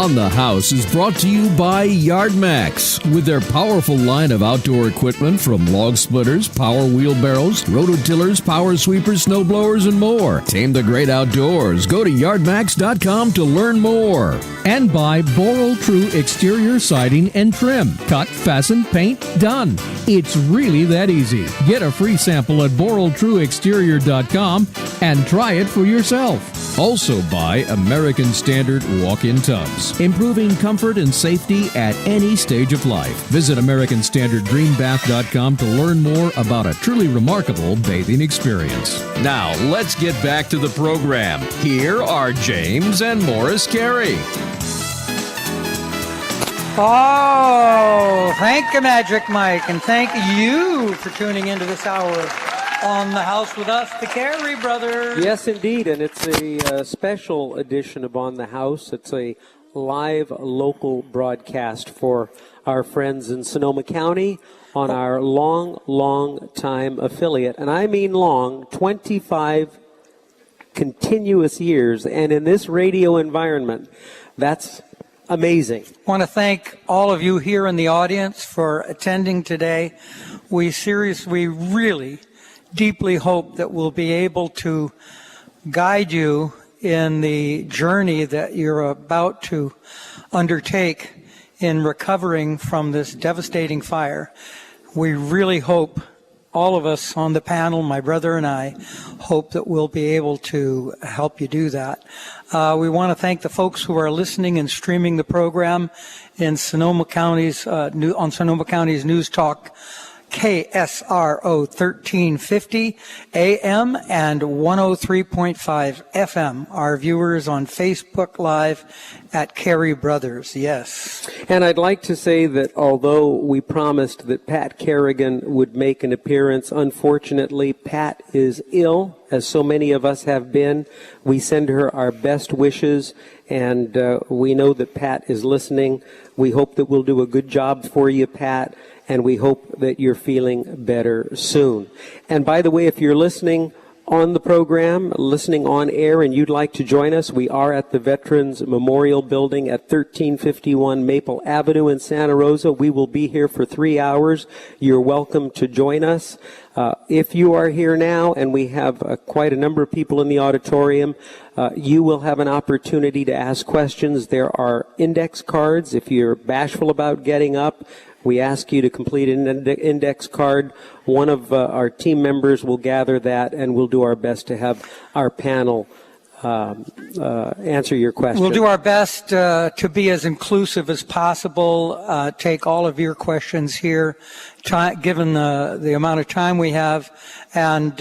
On the House is brought to you by YardMax. With their powerful line of outdoor equipment from log splitters, power wheelbarrows, rototillers, power sweepers, snow blowers, and more. Tame the great outdoors. Go to yardmax.com to learn more. And by Boral True Exterior Siding and Trim. Cut, fasten, paint, done. It's really that easy. Get a free sample at boraltrueexterior.com and try it for yourself. Also by American Standard Walk-In Tubs. Improving comfort and safety at any stage of life. Visit AmericanStandardDreamBath.com to learn more about a truly remarkable bathing experience. Now, let's get back to the program. Here are James and Morris Carey. Oh, thank you, Magic Mike, and thank you for tuning into this hour On the House with us, the Carey brothers. Yes, indeed, and it's a special edition of On the House. It's a live local broadcast for our friends in Sonoma County on our long time affiliate. And I mean long, 25 continuous years. And in this radio environment, that's amazing. I want to thank all of you here in the audience for attending today. We really deeply hope that we'll be able to guide you in the journey that you're about to undertake in recovering from this devastating fire. We really hope, all of us on the panel, my brother and I, hope that we'll be able to help you do that. We want to thank the folks who are listening and streaming the program in Sonoma County's on Sonoma County's News Talk KSRO 1350 AM and 103.5 FM. Our viewers on Facebook Live at Carey Brothers, yes. And I'd like to say that although we promised that Pat Kerrigan would make an appearance, unfortunately, Pat is ill, as so many of us have been. We send her our best wishes, and we know that Pat is listening. We hope that we'll do a good job for you, Pat, and we hope that you're feeling better soon. And by the way, if you're listening on the program, listening on air, and you'd like to join us, we are at the Veterans Memorial Building at 1351 Maple Avenue in Santa Rosa. We will be here for 3 hours. You're welcome to join us. If you are here now, and we have quite a number of people in the auditorium, you will have an opportunity to ask questions. There are index cards. If you're bashful about getting up, we ask you to complete an index card. One of our team members will gather that, and we'll do our best to have our panel answer your question. We'll do our best to be as inclusive as possible, take all of your questions here, given the amount of time we have. And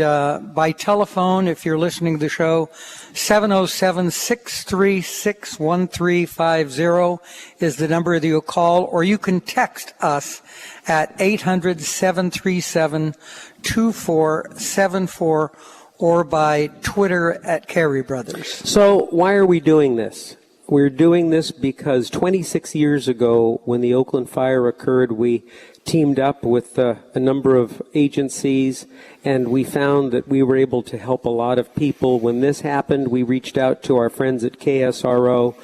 by telephone, if you're listening to the show, 707-636-1350 is the number that you'll call, or you can text us at 800-737-2474, or by Twitter at Carey Brothers. So why are we doing this? We're doing this because 26 years ago, when the Oakland fire occurred, we teamed up with a number of agencies, and we found that we were able to help a lot of people. When this happened, we reached out to our friends at KSRO.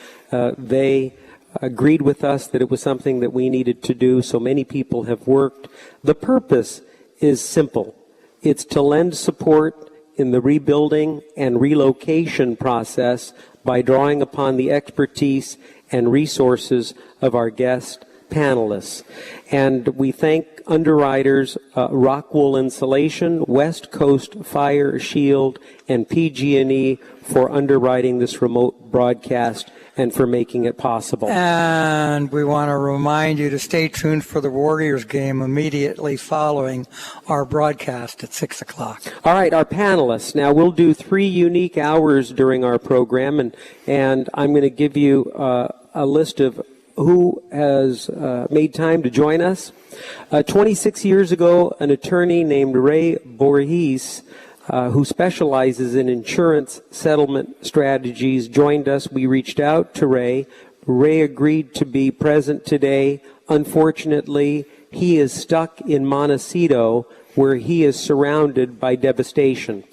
They agreed with us that it was something that we needed to do, so many people have worked. The purpose is simple. It's to lend support in the rebuilding and relocation process by drawing upon the expertise and resources of our guest panelists. And we thank underwriters Rockwool Insulation, West Coast Fire Shield, and PG&E for underwriting this remote broadcast and for making it possible. And we want to remind you to stay tuned for the Warriors game immediately following our broadcast at 6 o'clock. All right, our panelists. Now, we'll do 3 unique hours during our program, and I'm going to give you a list of who has made time to join us. 26 years ago, an attorney named Ray Borges, who specializes in insurance settlement strategies, joined us. We reached out to Ray. Ray agreed to be present today. Unfortunately, he is stuck in Montecito, where he is surrounded by devastation.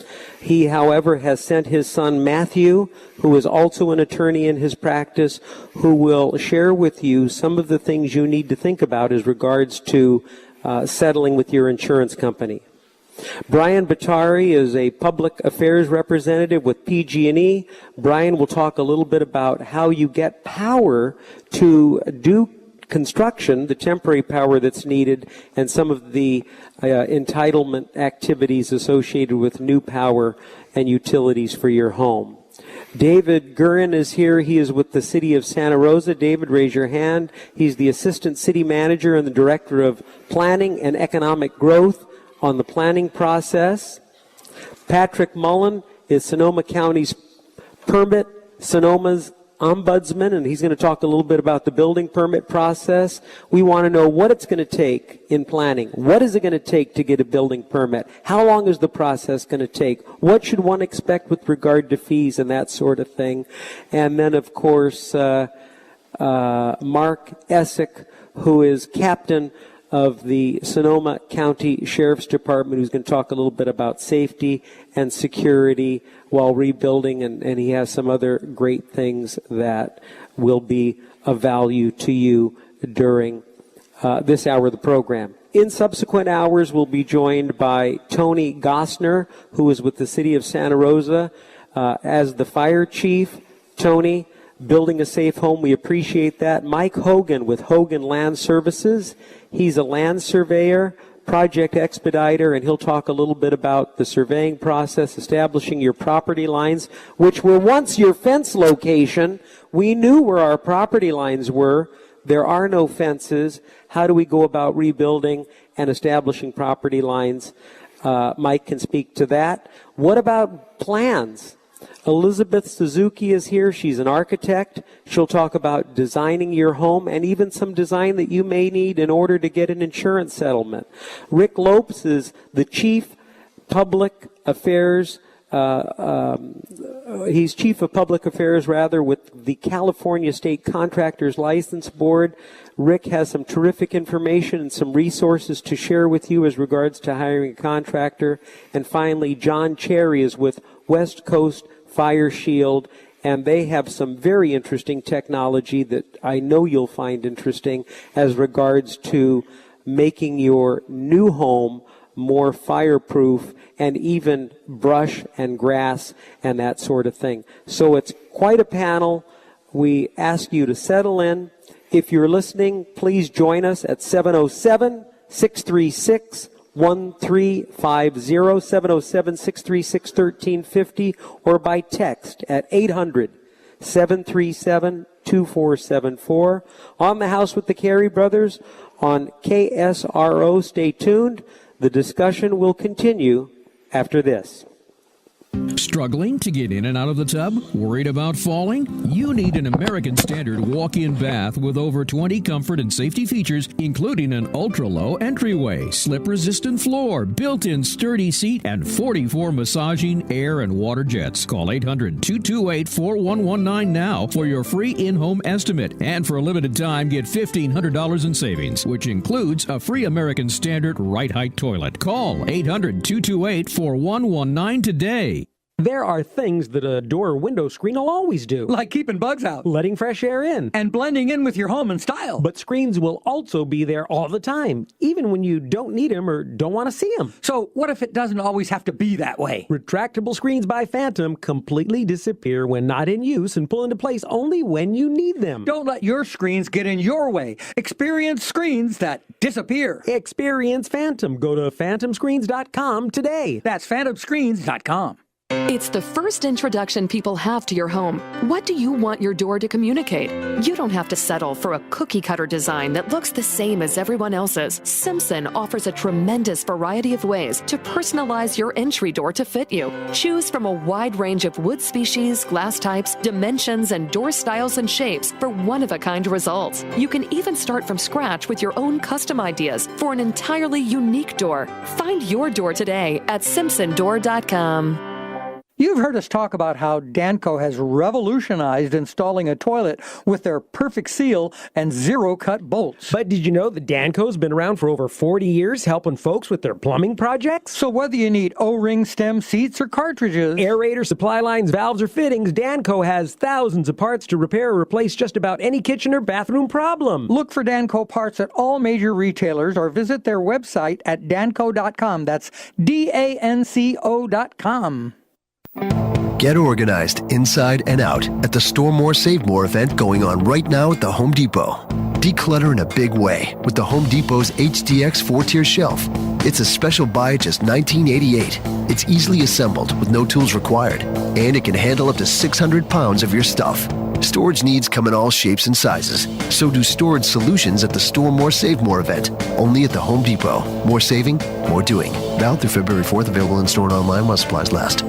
He, however, has sent his son Matthew, who is also an attorney in his practice, who will share with you some of the things you need to think about as regards to settling with your insurance company. Brian Batari is a public affairs representative with PG&E. Brian will talk a little bit about how you get power to do construction, the temporary power that's needed, and some of the entitlement activities associated with new power and utilities for your home. David Gurin is here. He is with the City of Santa Rosa. David, raise your hand. He's the Assistant City Manager and the Director of Planning and Economic Growth on the planning process. Patrick Mullen is Sonoma County's Sonoma's Ombudsman, and he's going to talk a little bit about the building permit process. We want to know what it's going to take in planning. What is it going to take to get a building permit? How long is the process going to take? What should one expect with regard to fees and that sort of thing? And then, of course, Mark Essick, who is captain of the Sonoma County Sheriff's Department, who's going to talk a little bit about safety and security while rebuilding, and he has some other great things that will be of value to you during this hour of the program. In subsequent hours, we'll be joined by Tony Gossner, who is with the City of Santa Rosa as the fire chief. Tony, building a safe home, we appreciate that. Mike Hogan with Hogan Land Services. He's a land surveyor, project expediter, and he'll talk a little bit about the surveying process, establishing your property lines, which were once your fence location. We knew where our property lines were. There are no fences. How do we go about rebuilding and establishing property lines? Mike can speak to that. What about plans? Elizabeth Suzuki is here. She's an architect. She'll talk about designing your home and even some design that you may need in order to get an insurance settlement. Rick Lopes is the Chief Public Affairs he's Chief of Public Affairs, with the California State Contractors License Board. Rick has some terrific information and some resources to share with you as regards to hiring a contractor. And finally, John Carey is with West Coast Fire Shield, and they have some very interesting technology that I know you'll find interesting as regards to making your new home more fireproof, and even brush and grass and that sort of thing. So it's quite a panel. We ask you to settle in. If you're listening, please join us at 707-636-1350, 707-636-1350, or by text at 800-737-2474. On the House with the Carey Brothers on KSRO. Stay tuned. The discussion will continue after this. Struggling to get in and out of the tub? Worried about falling? You need an American Standard walk-in bath with over 20 comfort and safety features, including an ultra-low entryway, slip-resistant floor, built-in sturdy seat, and 44 massaging air and water jets. Call 800-228-4119 now for your free in-home estimate. And for a limited time, get $1,500 in savings, which includes a free American Standard right height toilet. Call 800-228-4119 today. There are things that a door or window screen will always do. Like keeping bugs out. Letting fresh air in. And blending in with your home and style. But screens will also be there all the time, even when you don't need them or don't want to see them. So what if it doesn't always have to be that way? Retractable screens by Phantom completely disappear when not in use and pull into place only when you need them. Don't let your screens get in your way. Experience screens that disappear. Experience Phantom. Go to phantomscreens.com today. That's phantomscreens.com. It's the first introduction people have to your home. What do you want your door to communicate? You don't have to settle for a cookie-cutter design that looks the same as everyone else's. Simpson offers a tremendous variety of ways to personalize your entry door to fit you. Choose from a wide range of wood species, glass types, dimensions, and door styles and shapes for one-of-a-kind results. You can even start from scratch with your own custom ideas for an entirely unique door. Find your door today at simpsondoor.com. You've heard us talk about how Danco has revolutionized installing a toilet with their perfect seal and zero-cut bolts. But did you know that Danco's been around for over 40 years helping folks with their plumbing projects? So whether you need O-ring, stem, seats, or cartridges, aerator, supply lines, valves, or fittings, Danco has thousands of parts to repair or replace just about any kitchen or bathroom problem. look for Danco parts at all major retailers or visit their website at danco.com. That's DANCO.com. Get organized inside and out at the Store More Save More event going on right now at the Home Depot. Declutter in a big way with the Home Depot's HDX 4-tier shelf. It's a special buy at just $19.88. It's easily assembled with no tools required, and it can handle up to 600 pounds of your stuff. Storage needs come in all shapes and sizes. So do storage solutions at the Store More Save More event, only at the Home Depot. More saving, more doing. Valid through February 4th, available in store and online while supplies last.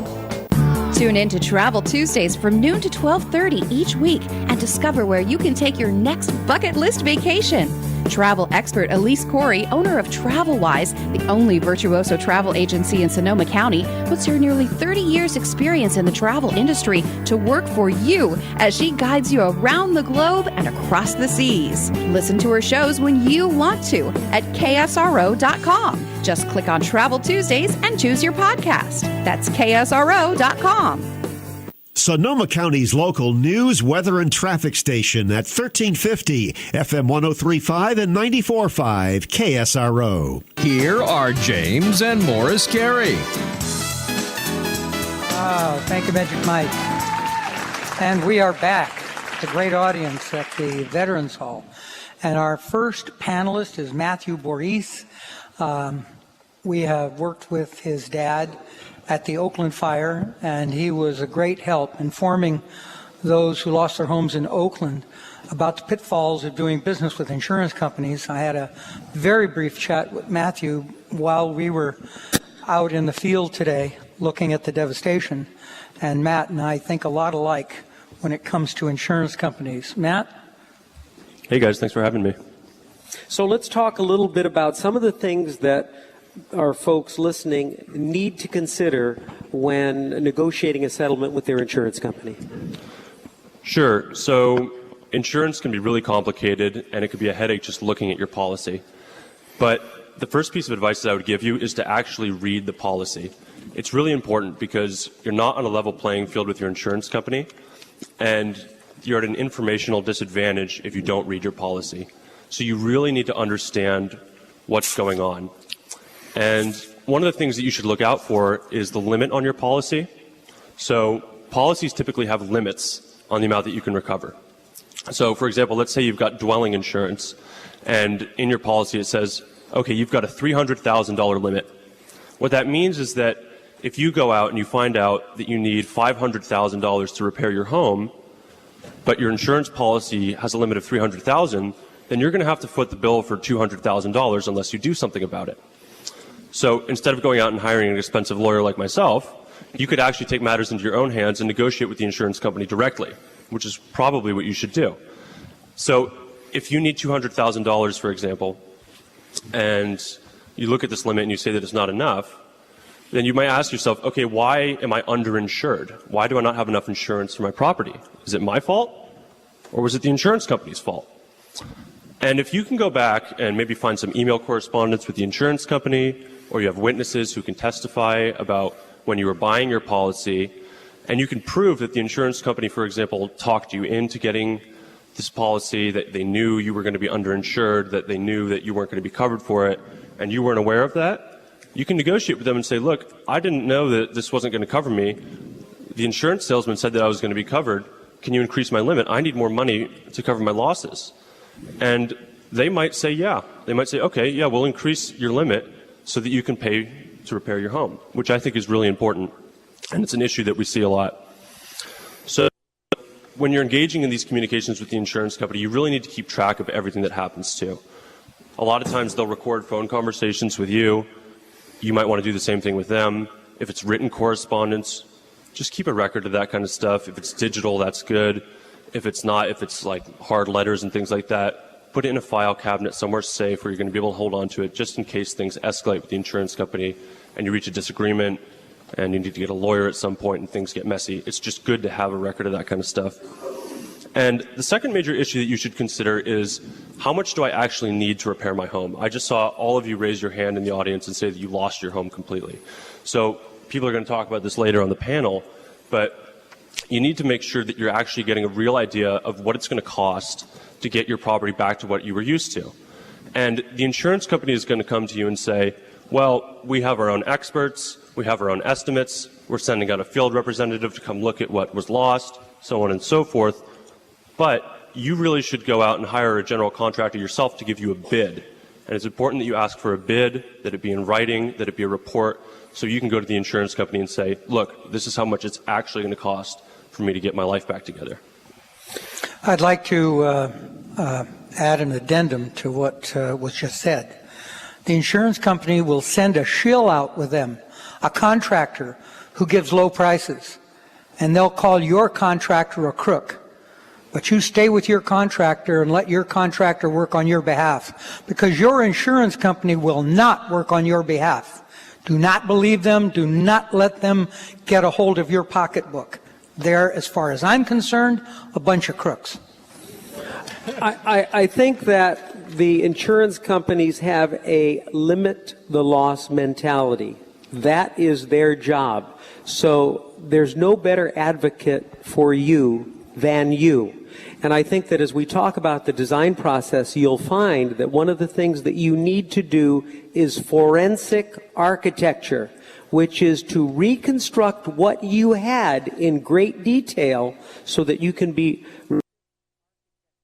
Tune in to Travel Tuesdays from noon to 12:30 each week and discover where you can take your next bucket list vacation. Travel expert Elise Corey, owner of TravelWise, the only virtuoso travel agency in Sonoma County, puts her nearly 30 years experience in the travel industry to work for you as she guides you around the globe and across the seas. Listen to her shows when you want to at ksro.com. Just click on Travel Tuesdays and choose your podcast. That's ksro.com. Sonoma County's local news, weather, and traffic station at 1350 FM 103.5 and 94.5 KSRO. Here are James and Morris Carey. Oh, thank you, Magic Mike. And we are back, a great audience at the Veterans Hall. And our first panelist is Matthew Boris. We have worked with his dad at the Oakland fire, and he was a great help informing those who lost their homes in Oakland about the pitfalls of doing business with insurance companies. I had a very brief chat with Matthew while we were out in the field today looking at the devastation, and Matt and I think a lot alike when it comes to insurance companies. Matt? Hey guys, thanks for having me. So let's talk a little bit about some of the things that our folks listening need to consider when negotiating a settlement with their insurance company. Sure. So insurance can be really complicated, and it could be a headache just looking at your policy. But the first piece of advice that I would give you is to actually read the policy. It's really important because you're not on a level playing field with your insurance company, and you're at an informational disadvantage if you don't read your policy. So you really need to understand what's going on. And one of the things that you should look out for is the limit on your policy. So policies typically have limits on the amount that you can recover. So for example, let's say you've got dwelling insurance, and in your policy it says, okay, you've got a $300,000 limit. What that means is that if you go out and you find out that you need $500,000 to repair your home, but your insurance policy has a limit of $300,000, then you're going to have to foot the bill for $200,000 unless you do something about it. So instead of going out and hiring an expensive lawyer like myself, you could actually take matters into your own hands and negotiate with the insurance company directly, which is probably what you should do. So if you need $200,000, for example, and you look at this limit and you say that it's not enough, then you might ask yourself, okay, why am I underinsured? Why do I not have enough insurance for my property? Is it my fault, or was it the insurance company's fault? And if you can go back and maybe find some email correspondence with the insurance company, or you have witnesses who can testify about when you were buying your policy, and you can prove that the insurance company, for example, talked you into getting this policy, that they knew you were going to be underinsured, that they knew that you weren't going to be covered for it, and you weren't aware of that, you can negotiate with them and say, look, I didn't know that this wasn't going to cover me. The insurance salesman said that I was going to be covered. Can you increase my limit? I need more money to cover my losses. And they might say, yeah. They might say, okay, yeah, we'll increase your limit so that you can pay to repair your home, which I think is really important. And it's an issue that we see a lot. So when you're engaging in these communications with the insurance company, you really need to keep track of everything that happens too. A lot of times they'll record phone conversations with you. You might want to do the same thing with them. If it's written correspondence, just keep a record of that kind of stuff. If it's digital, that's good. If it's not, if it's like hard letters and things like that, put it in a file cabinet somewhere safe where you're going to be able to hold on to it just in case things escalate with the insurance company and you reach a disagreement. and you need to get a lawyer at some point and things get messy. It's just good to have a record of that kind of stuff. And the second major issue that you should consider is, how much do I actually need to repair my home? I just saw all of you raise your hand in the audience and say that you lost your home completely. So people are going to talk about this later on the panel, but you need to make sure that you're actually getting a real idea of what it's going to cost to get your property back to what you were used to. And the insurance company is going to come to you and say, well, we have our own experts, we have our own estimates, we're sending out a field representative to come look at what was lost, so on and so forth. But you really should go out and hire a general contractor yourself to give you a bid. And it's important that you ask for a bid, that it be in writing, that it be a report, so you can go to the insurance company and say, look, this is how much it's actually going to cost for me to get my life back together. I'd like to add an addendum to what was just said. The insurance company will send a shill out with them, a contractor who gives low prices, and they'll call your contractor a crook. But you stay with your contractor and let your contractor work on your behalf, because your insurance company will not work on your behalf. Do not believe them. Do not let them get a hold of your pocketbook. They're, as far as I'm concerned, a bunch of crooks. I think that the insurance companies have a limit the loss mentality. That is their job. So there's no better advocate for you than you. And I think that as we talk about the design process, you'll find that one of the things that you need to do is forensic architecture, which is to reconstruct what you had in great detail so that you can be...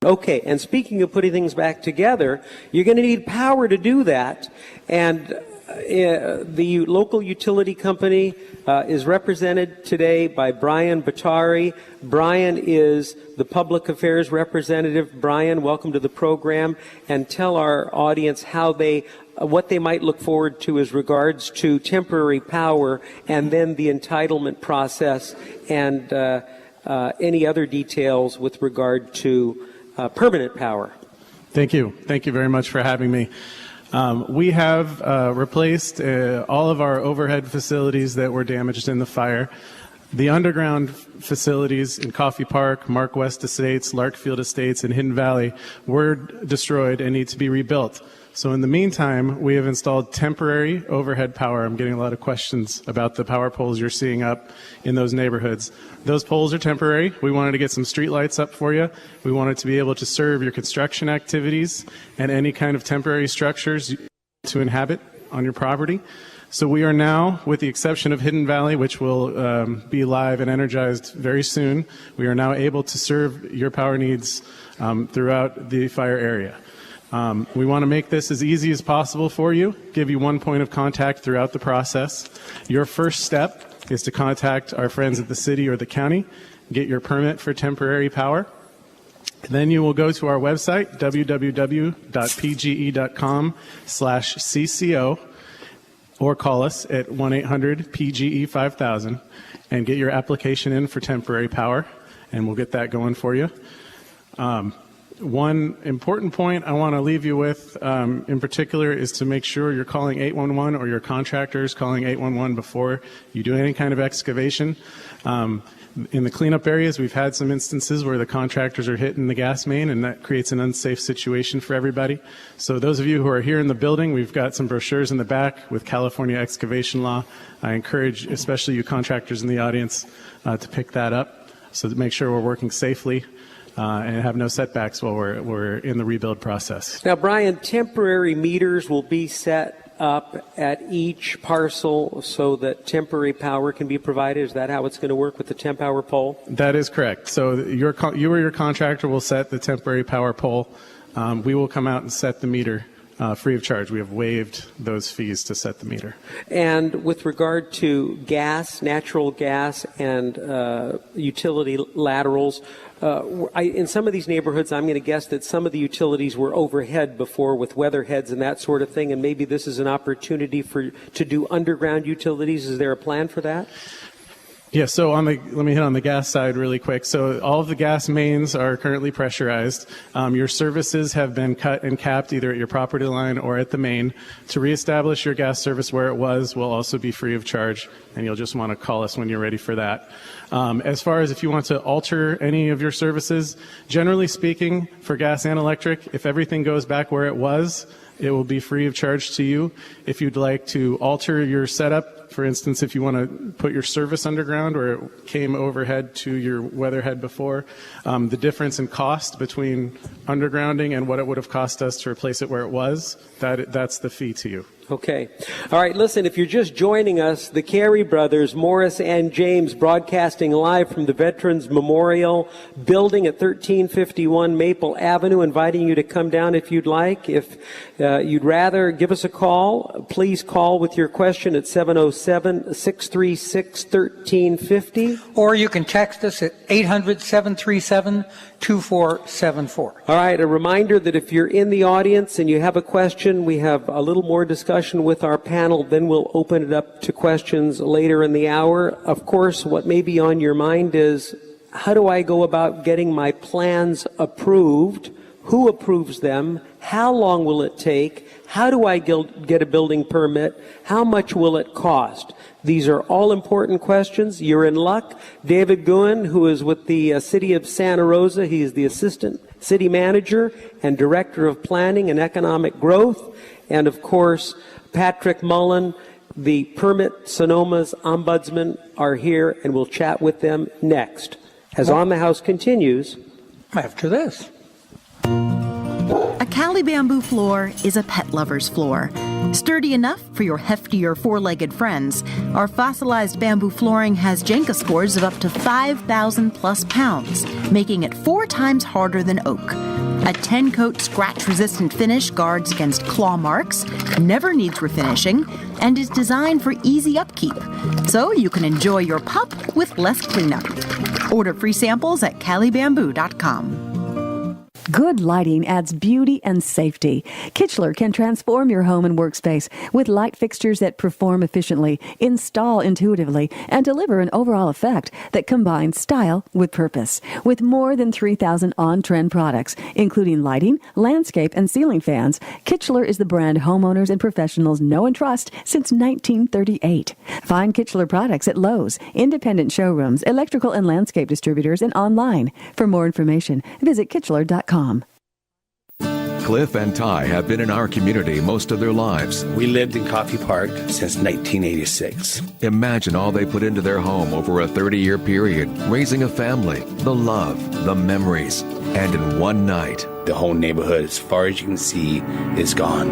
Okay, and speaking of putting things back together, you're going to need power to do that. And the local utility company is represented today by Brian Batari. Brian is the public affairs representative. Brian, welcome to the program, and tell our audience how what they might look forward to as regards to temporary power, and then the entitlement process, and any other details with regard to permanent power. Thank you. Thank you very much for having me. We have replaced all of our overhead facilities that were damaged in the fire. The underground facilities in Coffee Park, Mark West Estates, Larkfield Estates, and Hidden Valley were destroyed and need to be rebuilt. So in the meantime, we have installed temporary overhead power. I'm getting a lot of questions about the power poles you're seeing up in those neighborhoods. Those poles are temporary. We wanted to get some street lights up for you. We wanted to be able to serve your construction activities and any kind of temporary structures to inhabit on your property. So we are now, with the exception of Hidden Valley, which will be live and energized very soon, we are now able to serve your power needs throughout the fire area. We want to make this as easy as possible for you, give you one point of contact throughout the process. Your first step is to contact our friends at the city or the county, get your permit for temporary power. Then you will go to our website, www.pge.com/CCO, or call us at 1-800-PGE-5000 and get your application in for temporary power, and we'll get that going for you. One important point I want to leave you with in particular is to make sure you're calling 811 or your contractors calling 811 before you do any kind of excavation. In the cleanup areas, we've had some instances where the contractors are hitting the gas main, and that creates an unsafe situation for everybody. So those of you who are here in the building, we've got some brochures in the back with California excavation law. I encourage, especially you contractors in the audience, to pick that up so to make sure we're working safely and have no setbacks while we're in the rebuild process. Now, Brian, temporary meters will be set up at each parcel so that temporary power can be provided. Is that how it's going to work with the temp power pole? That is correct. So you or your contractor will set the temporary power pole. We will come out and set the meter free of charge. We have waived those fees to set the meter. And with regard to gas, natural gas, and utility laterals, in some of these neighborhoods, I'm going to guess that some of the utilities were overhead before with weatherheads and that sort of thing, and maybe this is an opportunity to do underground utilities. Is there a plan for that? Yeah, so let me hit on the gas side really quick. So all of the gas mains are currently pressurized. Your services have been cut and capped either at your property line or at the main. To reestablish your gas service where it was will also be free of charge, and you'll just want to call us when you're ready for that. As far as if you want to alter any of your services, generally speaking, for gas and electric, if everything goes back where it was, it will be free of charge to you. If you'd like to alter your setup, for instance, if you want to put your service underground where it came overhead to your weatherhead before, the difference in cost between undergrounding and what it would have cost us to replace it where it was, that's the fee to you. Okay. All right, listen, if you're just joining us, the Carey brothers, Morris and James, broadcasting live from the Veterans Memorial Building at 1351 Maple Avenue, inviting you to come down if you'd like. If you'd rather give us a call, please call with your question at 707-636-1350. Or you can text us at 800-737-2474. All right, a reminder that if you're in the audience and you have a question, we have a little more discussion with our panel, then we'll open it up to questions later in the hour. Of course, what may be on your mind is, how do I go about getting my plans approved? Who approves them? How long will it take? How do I get a building permit? How much will it cost? These are all important questions. You're in luck. David Guin, who is with the City of Santa Rosa, he's the Assistant City Manager and Director of Planning and Economic Growth. And of course, Patrick Mullen, the Permit Sonoma's Ombudsman, are here, and we'll chat with them next. As On the House continues after this. A Cali bamboo floor is a pet lover's floor. Sturdy enough for your heftier four-legged friends, our fossilized bamboo flooring has Jenga scores of up to 5,000 plus pounds, making it 4 times harder than oak. A 10-coat scratch-resistant finish guards against claw marks, never needs refinishing, and is designed for easy upkeep, so you can enjoy your pup with less cleanup. Order free samples at calibamboo.com. Good lighting adds beauty and safety. Kichler can transform your home and workspace with light fixtures that perform efficiently, install intuitively, and deliver an overall effect that combines style with purpose. With more than 3,000 on-trend products, including lighting, landscape, and ceiling fans, Kichler is the brand homeowners and professionals know and trust since 1938. Find Kichler products at Lowe's, independent showrooms, electrical and landscape distributors, and online. For more information, visit Kichler.com. Cliff and Ty have been in our community most of their lives. We lived in Coffey Park since 1986. Imagine all they put into their home over a 30-year period, raising a family, the love, the memories, and in one night, the whole neighborhood, as far as you can see, is gone.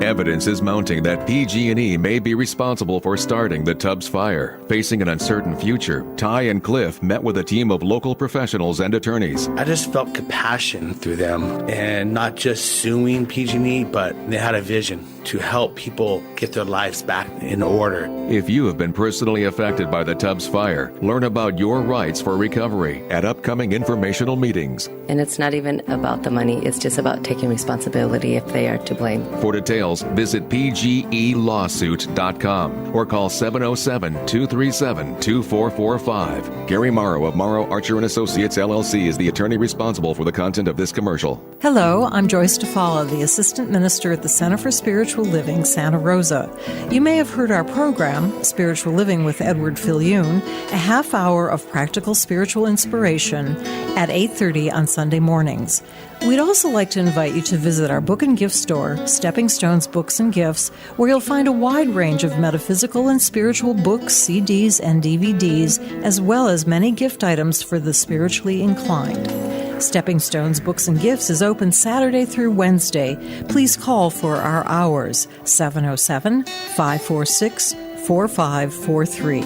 Evidence is mounting that PG&E may be responsible for starting the Tubbs fire. Facing an uncertain future, Ty and Cliff met with a team of local professionals and attorneys. I just felt compassion through them, and not just suing PG&E, but they had a vision to help people get their lives back in order. If you have been personally affected by the Tubbs fire, learn about your rights for recovery at upcoming informational meetings. And it's not even about the money, it's just about taking responsibility if they are to blame. For details, visit pgelawsuit.com or call 707-237-2445. Gary Morrow of Morrow, Archer & Associates, LLC is the attorney responsible for the content of this commercial. Hello, I'm Joyce DeFalla, the Assistant Minister at the Center for Spiritual Living, Santa Rosa. You may have heard our program, Spiritual Living with Edward Fillion, a half hour of practical spiritual inspiration at 8:30 on Sunday mornings. We'd also like to invite you to visit our book and gift store, Stepping Stones Books and Gifts, where you'll find a wide range of metaphysical and spiritual books, CDs, and DVDs, as well as many gift items for the spiritually inclined. Stepping Stones Books and Gifts is open Saturday through Wednesday. Please call for our hours, 707-546-4543.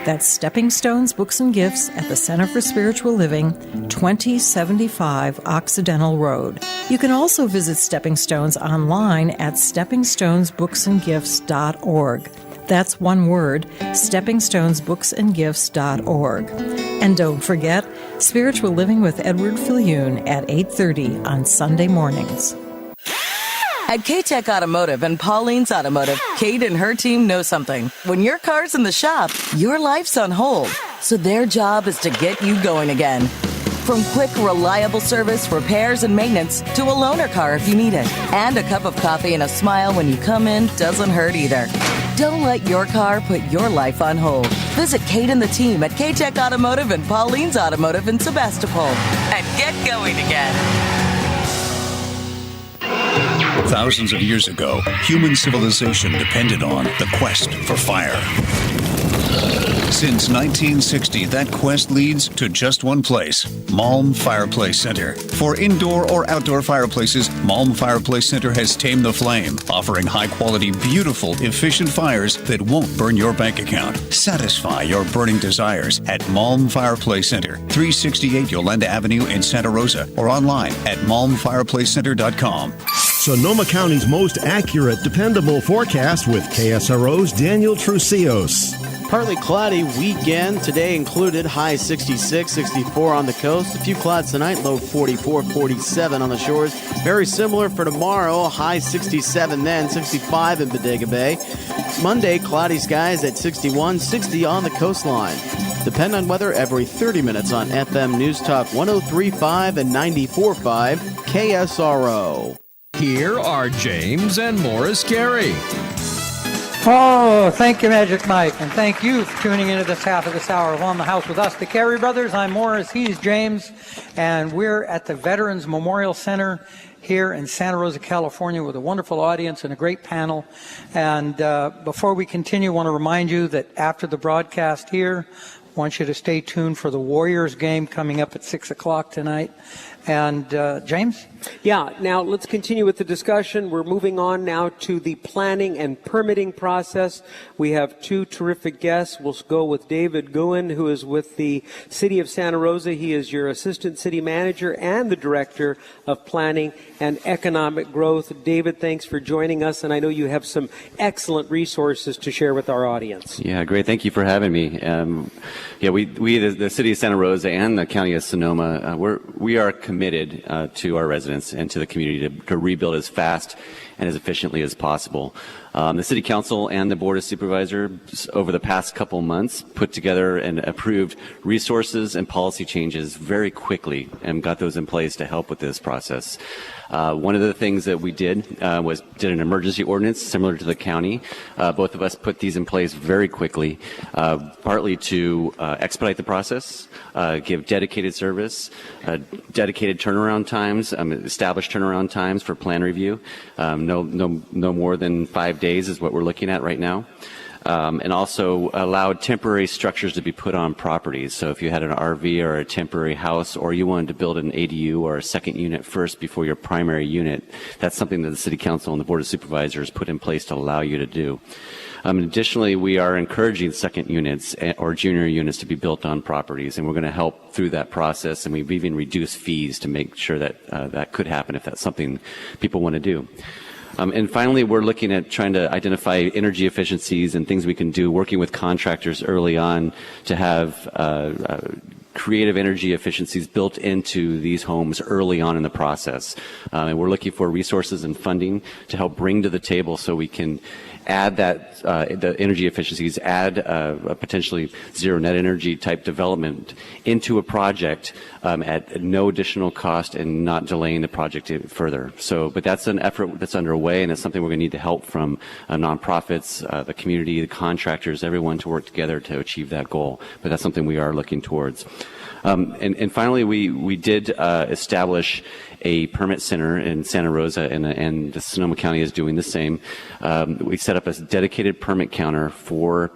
That's Stepping Stones Books and Gifts at the Center for Spiritual Living, 2075 Occidental Road. You can also visit Stepping Stones online at steppingstonesbooksandgifts.org. That's one word, steppingstonesbooksandgifts.org. And don't forget, Spiritual Living with Edward Fillion at 8:30 on Sunday mornings. At K-Tech Automotive and Pauline's Automotive, Kate and her team know something. When your car's in the shop, your life's on hold. So their job is to get you going again. From quick, reliable service, repairs, and maintenance to a loaner car if you need it. And a cup of coffee and a smile when you come in doesn't hurt either. Don't let your car put your life on hold. Visit Kate and the team at K-Tech Automotive and Pauline's Automotive in Sebastopol and get going again. Thousands of years ago, human civilization depended on the quest for fire. Since 1960, that quest leads to just one place, Malm Fireplace Center. For indoor or outdoor fireplaces, Malm Fireplace Center has tamed the flame, offering high-quality, beautiful, efficient fires that won't burn your bank account. Satisfy your burning desires at Malm Fireplace Center, 368 Yolanda Avenue in Santa Rosa, or online at malmfireplacecenter.com. Sonoma County's most accurate, dependable forecast with KSRO's Daniel Trucios. Partly cloudy weekend, today included, high 66, 64 on the coast. A few clouds tonight, low 44, 47 on the shores. Very similar for tomorrow, high 67 then, 65 in Bodega Bay. Monday, cloudy skies at 61, 60 on the coastline. Depend on weather every 30 minutes on FM News Talk 103.5 and 94.5 KSRO. Here are James and Morris Carey. Oh, thank you, Magic Mike, and thank you for tuning into this half of this hour of On the House with us, the Carey brothers. I'm Morris, he's James, and we're at the Veterans Memorial Center here in Santa Rosa, California, with a wonderful audience and a great panel. And before we continue, I want to remind you that after the broadcast here, I want you to stay tuned for the Warriors game coming up at 6 o'clock tonight. And James? Yeah, now let's continue with the discussion. We're moving on now to the planning and permitting process. We have two terrific guests. We'll go with David Guin, who is with the City of Santa Rosa. He is your Assistant City Manager and the Director of Planning and Economic Growth. David, thanks for joining us, and I know you have some excellent resources to share with our audience. Yeah, great. Thank you for having me. We the City of Santa Rosa and the County of Sonoma, we are committed to our residents and to the community to rebuild as fast and as efficiently as possible. The City Council and the Board of Supervisors over the past couple months put together and approved resources and policy changes very quickly and got those in place to help with this process. One of the things that we did was an emergency ordinance similar to the county. Both of us put these in place very quickly, partly to expedite the process, give dedicated service, dedicated turnaround times, established turnaround times for plan review. No more than 5 days is what we're looking at right now. And also allowed temporary structures to be put on properties. So if you had an RV or a temporary house, or you wanted to build an ADU or a second unit first before your primary unit, that's something that the City Council and the Board of Supervisors put in place to allow you to do. Additionally, we are encouraging second units or junior units to be built on properties, and we're going to help through that process, and we've even reduced fees to make sure that that could happen if that's something people want to do. And finally, we're looking at trying to identify energy efficiencies and things we can do, working with contractors early on to have creative energy efficiencies built into these homes early on in the process. And we're looking for resources and funding to help bring to the table so we can add that the energy efficiencies, add a potentially zero net energy type development into a project at no additional cost and not delaying the project further. But that's an effort that's underway, and it's something we're going to need the help from nonprofits, the community, the contractors, everyone to work together to achieve that goal. But that's something we are looking towards. And finally, we did establish a permit center in Santa Rosa, and the Sonoma County is doing the same. We set up a dedicated permit counter for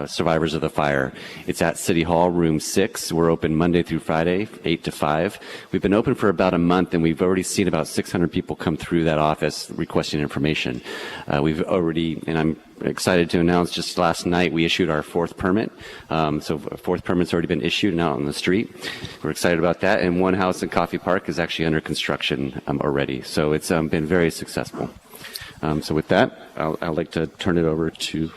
survivors of the fire. It's at City Hall, room 6. We're open Monday through Friday, 8 to 5. We've been open for about a month, and we've already seen about 600 people come through that office requesting information. We've already, and I'm excited to announce just last night we issued our 4th permit. So a 4th permit's already been issued and out on the street. We're excited about that. And one house in Coffee Park is actually under construction already. So it's been very successful. So with that, I'd like to turn it over to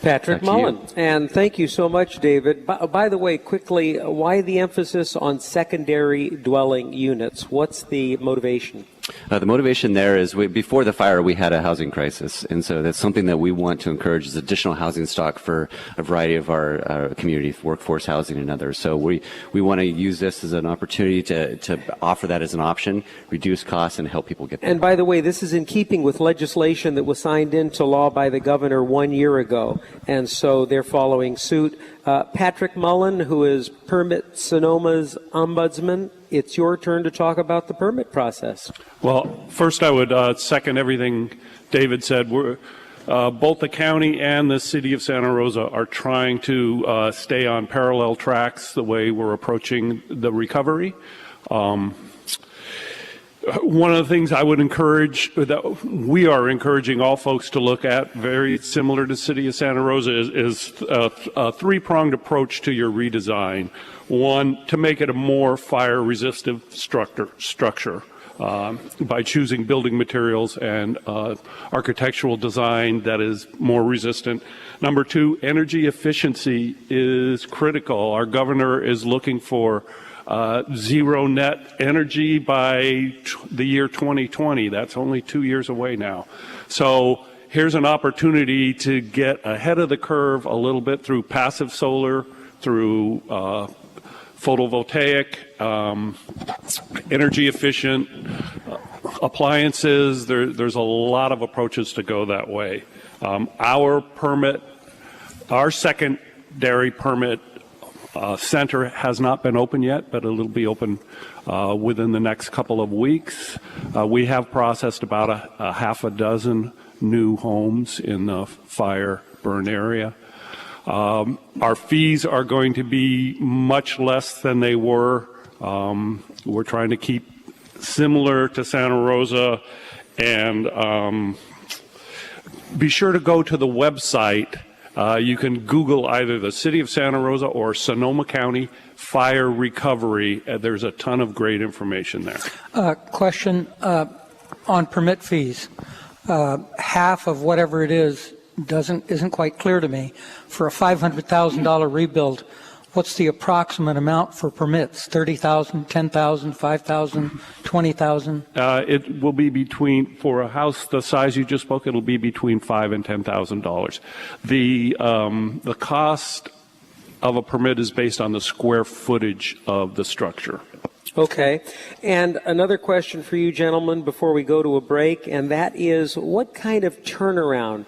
Patrick Mullen. And thank you so much, David. By the way, quickly, why the emphasis on secondary dwelling units? What's the motivation? The motivation there is before the fire, we had a housing crisis. And so that's something that we want to encourage is additional housing stock for a variety of our community, workforce housing and others. So we want to use this as an opportunity to offer that as an option, reduce costs, and help people get there. And by the way, this is in keeping with legislation that was signed into law by the governor 1 year ago. And so they're following suit. Patrick Mullen, who is Permit Sonoma's ombudsman, it's your turn to talk about the permit process. Well, first I would second everything David said. Both the county and the city of Santa Rosa are trying to stay on parallel tracks the way we're approaching the recovery. One of the things I would encourage, that we are encouraging all folks to look at, very similar to the city of Santa Rosa, is a three-pronged approach to your redesign. One, to make it a more fire-resistant structure by choosing building materials and architectural design that is more resistant. Number two, energy efficiency is critical. Our governor is looking for zero net energy by the year 2020. That's only 2 years away now. So here's an opportunity to get ahead of the curve a little bit through passive solar, through photovoltaic, energy efficient appliances. There's a lot of approaches to go that way. Our secondary permit center has not been open yet, but it'll be open within the next couple of weeks. We have processed about a half a dozen new homes in the fire burn area. Our fees are going to be much less than they were. We're trying to keep similar to Santa Rosa, and be sure to go to the website. You can Google either the City of Santa Rosa or Sonoma County Fire Recovery. There's a ton of great information there. Question on permit fees. Half of whatever it is isn't quite clear to me. For a $500,000 rebuild, what's the approximate amount for permits? $30,000, $10,000, $5,000, $20,000? It will be between, for a house the size you just spoke, it'll be between $5,000 and $10,000. The cost of a permit is based on the square footage of the structure. Okay. And another question for you gentlemen before we go to a break, and that is what kind of turnaround?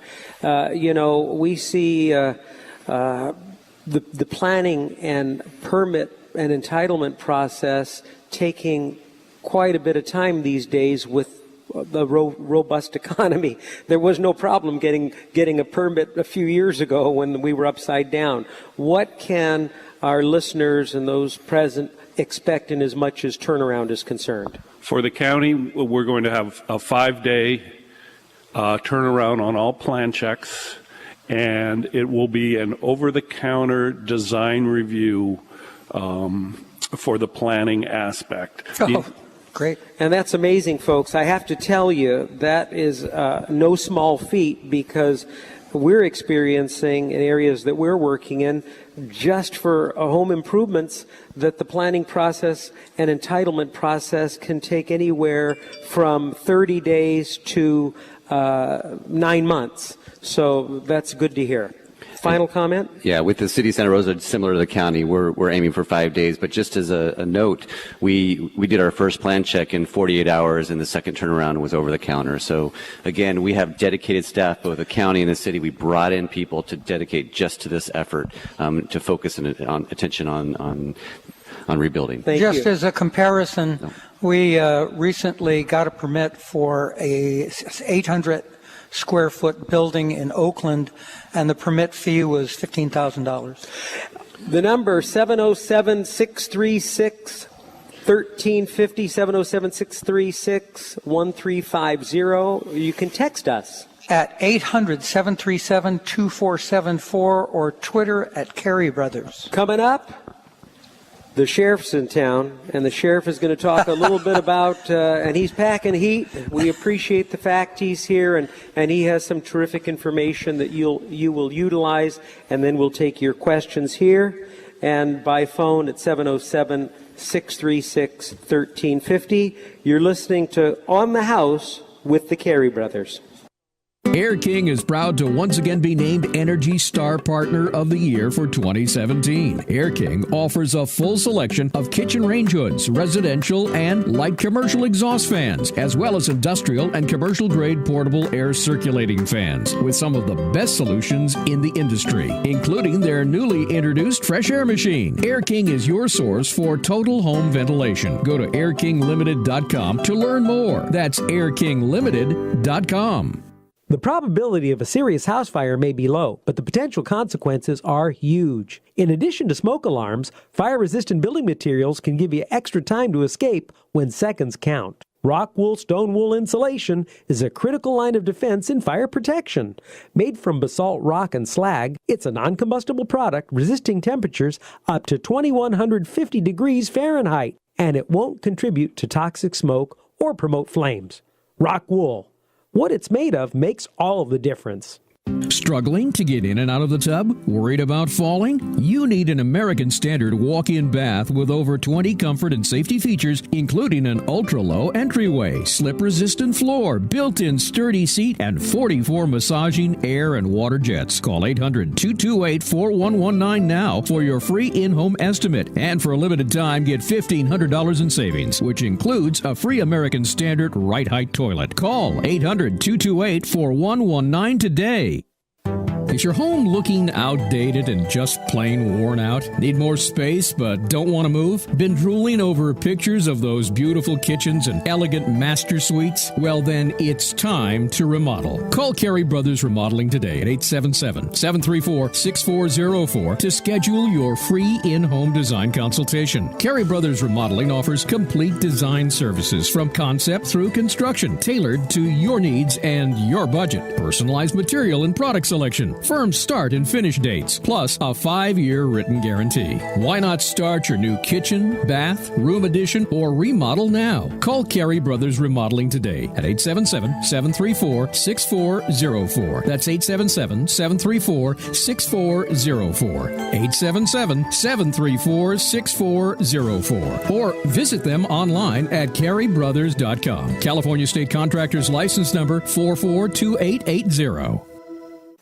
We see the planning and permit and entitlement process taking quite a bit of time these days with the robust economy. There was no problem getting a permit a few years ago when we were upside down. What can our listeners and those present expect in as much as turnaround is concerned? For the county, we're going to have a 5-day turnaround on all plan checks, and it will be an over-the-counter design review for the planning aspect. Oh, great. And that's amazing, folks. I have to tell you, that is no small feat, because we're experiencing in areas that we're working in, just for home improvements, that the planning process and entitlement process can take anywhere from 30 days to 9 months. So that's good to hear. Final comment? Yeah, with the city of Santa Rosa, similar to the county, we're aiming for 5 days. But just as a note, we did our first plan check in 48 hours, and the second turnaround was over the counter. So again, we have dedicated staff, both the county and the city. We brought in people to dedicate just to this effort, to focus on attention on rebuilding. Just as a comparison, we recently got a permit for a 800 square foot building in Oakland, and the permit fee was $15,000. The number 707-636-1350, 707-636-1350. You can text us at 800-737-2474 or Twitter at Carey Brothers. Coming up, the sheriff's in town, and the sheriff is going to talk a little bit about, and he's packing heat. We appreciate the fact he's here, and he has some terrific information that you will utilize, and then we'll take your questions here and by phone at 707-636-1350. 636-1350. You're listening to On the House with the Carey brothers. Air King is proud to once again be named Energy Star Partner of the Year for 2017. Air King offers a full selection of kitchen range hoods, residential and light commercial exhaust fans, as well as industrial and commercial grade portable air circulating fans, with some of the best solutions in the industry, including their newly introduced fresh air machine. Air King is your source for total home ventilation. Go to airkinglimited.com to learn more. That's airkinglimited.com. The probability of a serious house fire may be low, but the potential consequences are huge. In addition to smoke alarms, fire-resistant building materials can give you extra time to escape when seconds count. Rock wool stone wool insulation is a critical line of defense in fire protection. Made from basalt rock and slag, it's a non-combustible product resisting temperatures up to 2150 degrees Fahrenheit, and it won't contribute to toxic smoke or promote flames. Rock wool. What it's made of makes all of the difference. Struggling to get in and out of the tub? Worried about falling? You need an American Standard walk-in bath with over 20 comfort and safety features, including an ultra-low entryway, slip-resistant floor, built-in sturdy seat, and 44 massaging air and water jets. Call 800-228-4119 now for your free in-home estimate. And for a limited time, get $1,500 in savings, which includes a free American Standard right height toilet. Call 800-228-4119 today. Is your home looking outdated and just plain worn out? Need more space but don't want to move? Been drooling over pictures of those beautiful kitchens and elegant master suites? Well, then it's time to remodel. Call Carey Brothers Remodeling today at 877-734-6404 to schedule your free in-home design consultation. Carey Brothers Remodeling offers complete design services from concept through construction, tailored to your needs and your budget. Personalized material and product selection, firm start and finish dates, plus a 5-year written guarantee. Why not start your new kitchen, bath, room addition, or remodel now? Call Carey Brothers Remodeling today at 877-734-6404. That's 877-734-6404. 877-734-6404. Or visit them online at careybrothers.com. California State Contractors License Number 442880.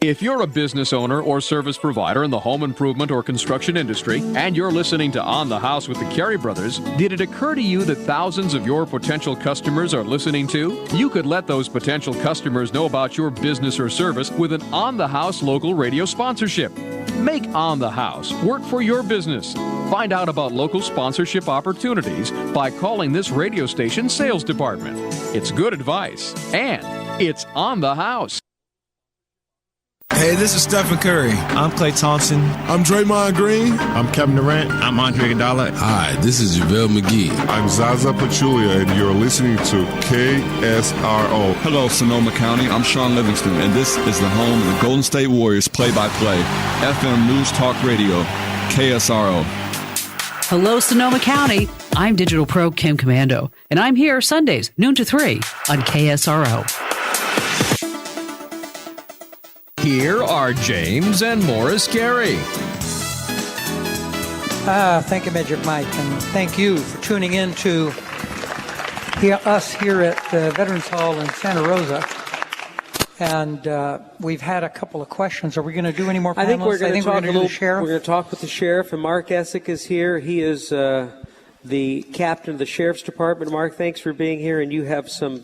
If you're a business owner or service provider in the home improvement or construction industry, and you're listening to On the House with the Carey Brothers, did it occur to you that thousands of your potential customers are listening too? You could let those potential customers know about your business or service with an On the House local radio sponsorship. Make On the House work for your business. Find out about local sponsorship opportunities by calling this radio station sales department. It's good advice, and it's On the House. Hey, this is Stephen Curry. I'm Klay Thompson. I'm Draymond Green. I'm Kevin Durant. I'm Andre Iguodala. Hi, this is JaVale McGee. I'm Zaza Pachulia, and you're listening to KSRO. Hello, Sonoma County. I'm Sean Livingston, and this is the home of the Golden State Warriors play-by-play. FM News Talk Radio, KSRO. Hello, Sonoma County. I'm Digital Pro Kim Commando, and I'm here Sundays, noon to 3 on KSRO. Here are James and Morris Carey. Thank you, Magic Mike, and thank you for tuning in to us here at the Veterans Hall in Santa Rosa. And we've had a couple of questions. Are we going to do any more panels? I think we're going to talk with the sheriff. We're going to talk with the sheriff, and Mark Essick is here. He is the captain of the Sheriff's Department. Mark, thanks for being here, and you have some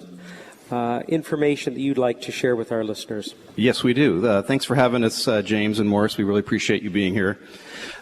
information that you'd like to share with our listeners. Yes, we do. Thanks for having us, James and Morris. We really appreciate you being here.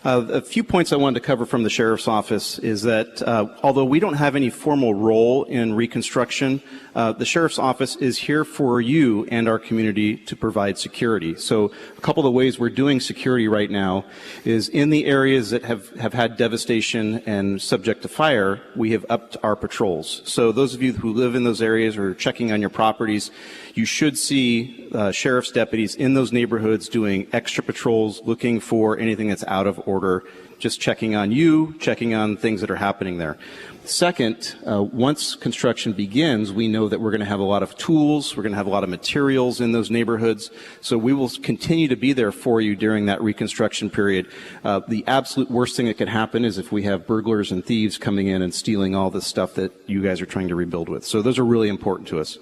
A few points I wanted to cover from the Sheriff's Office is that although we don't have any formal role in reconstruction, the Sheriff's Office is here for you and our community to provide security. So a couple of ways we're doing security right now is in the areas that have had devastation and subject to fire, we have upped our patrols. So those of you who live in those areas or checking on your properties, you should see sheriff's deputies in those neighborhoods doing extra patrols, looking for anything that's out of order, just checking on you, checking on things that are happening there. Second, once construction begins, we know that we're going to have a lot of tools, we're going to have a lot of materials in those neighborhoods, so we will continue to be there for you during that reconstruction period. The absolute worst thing that could happen is if we have burglars and thieves coming in and stealing all the stuff that you guys are trying to rebuild with. So those are really important to us.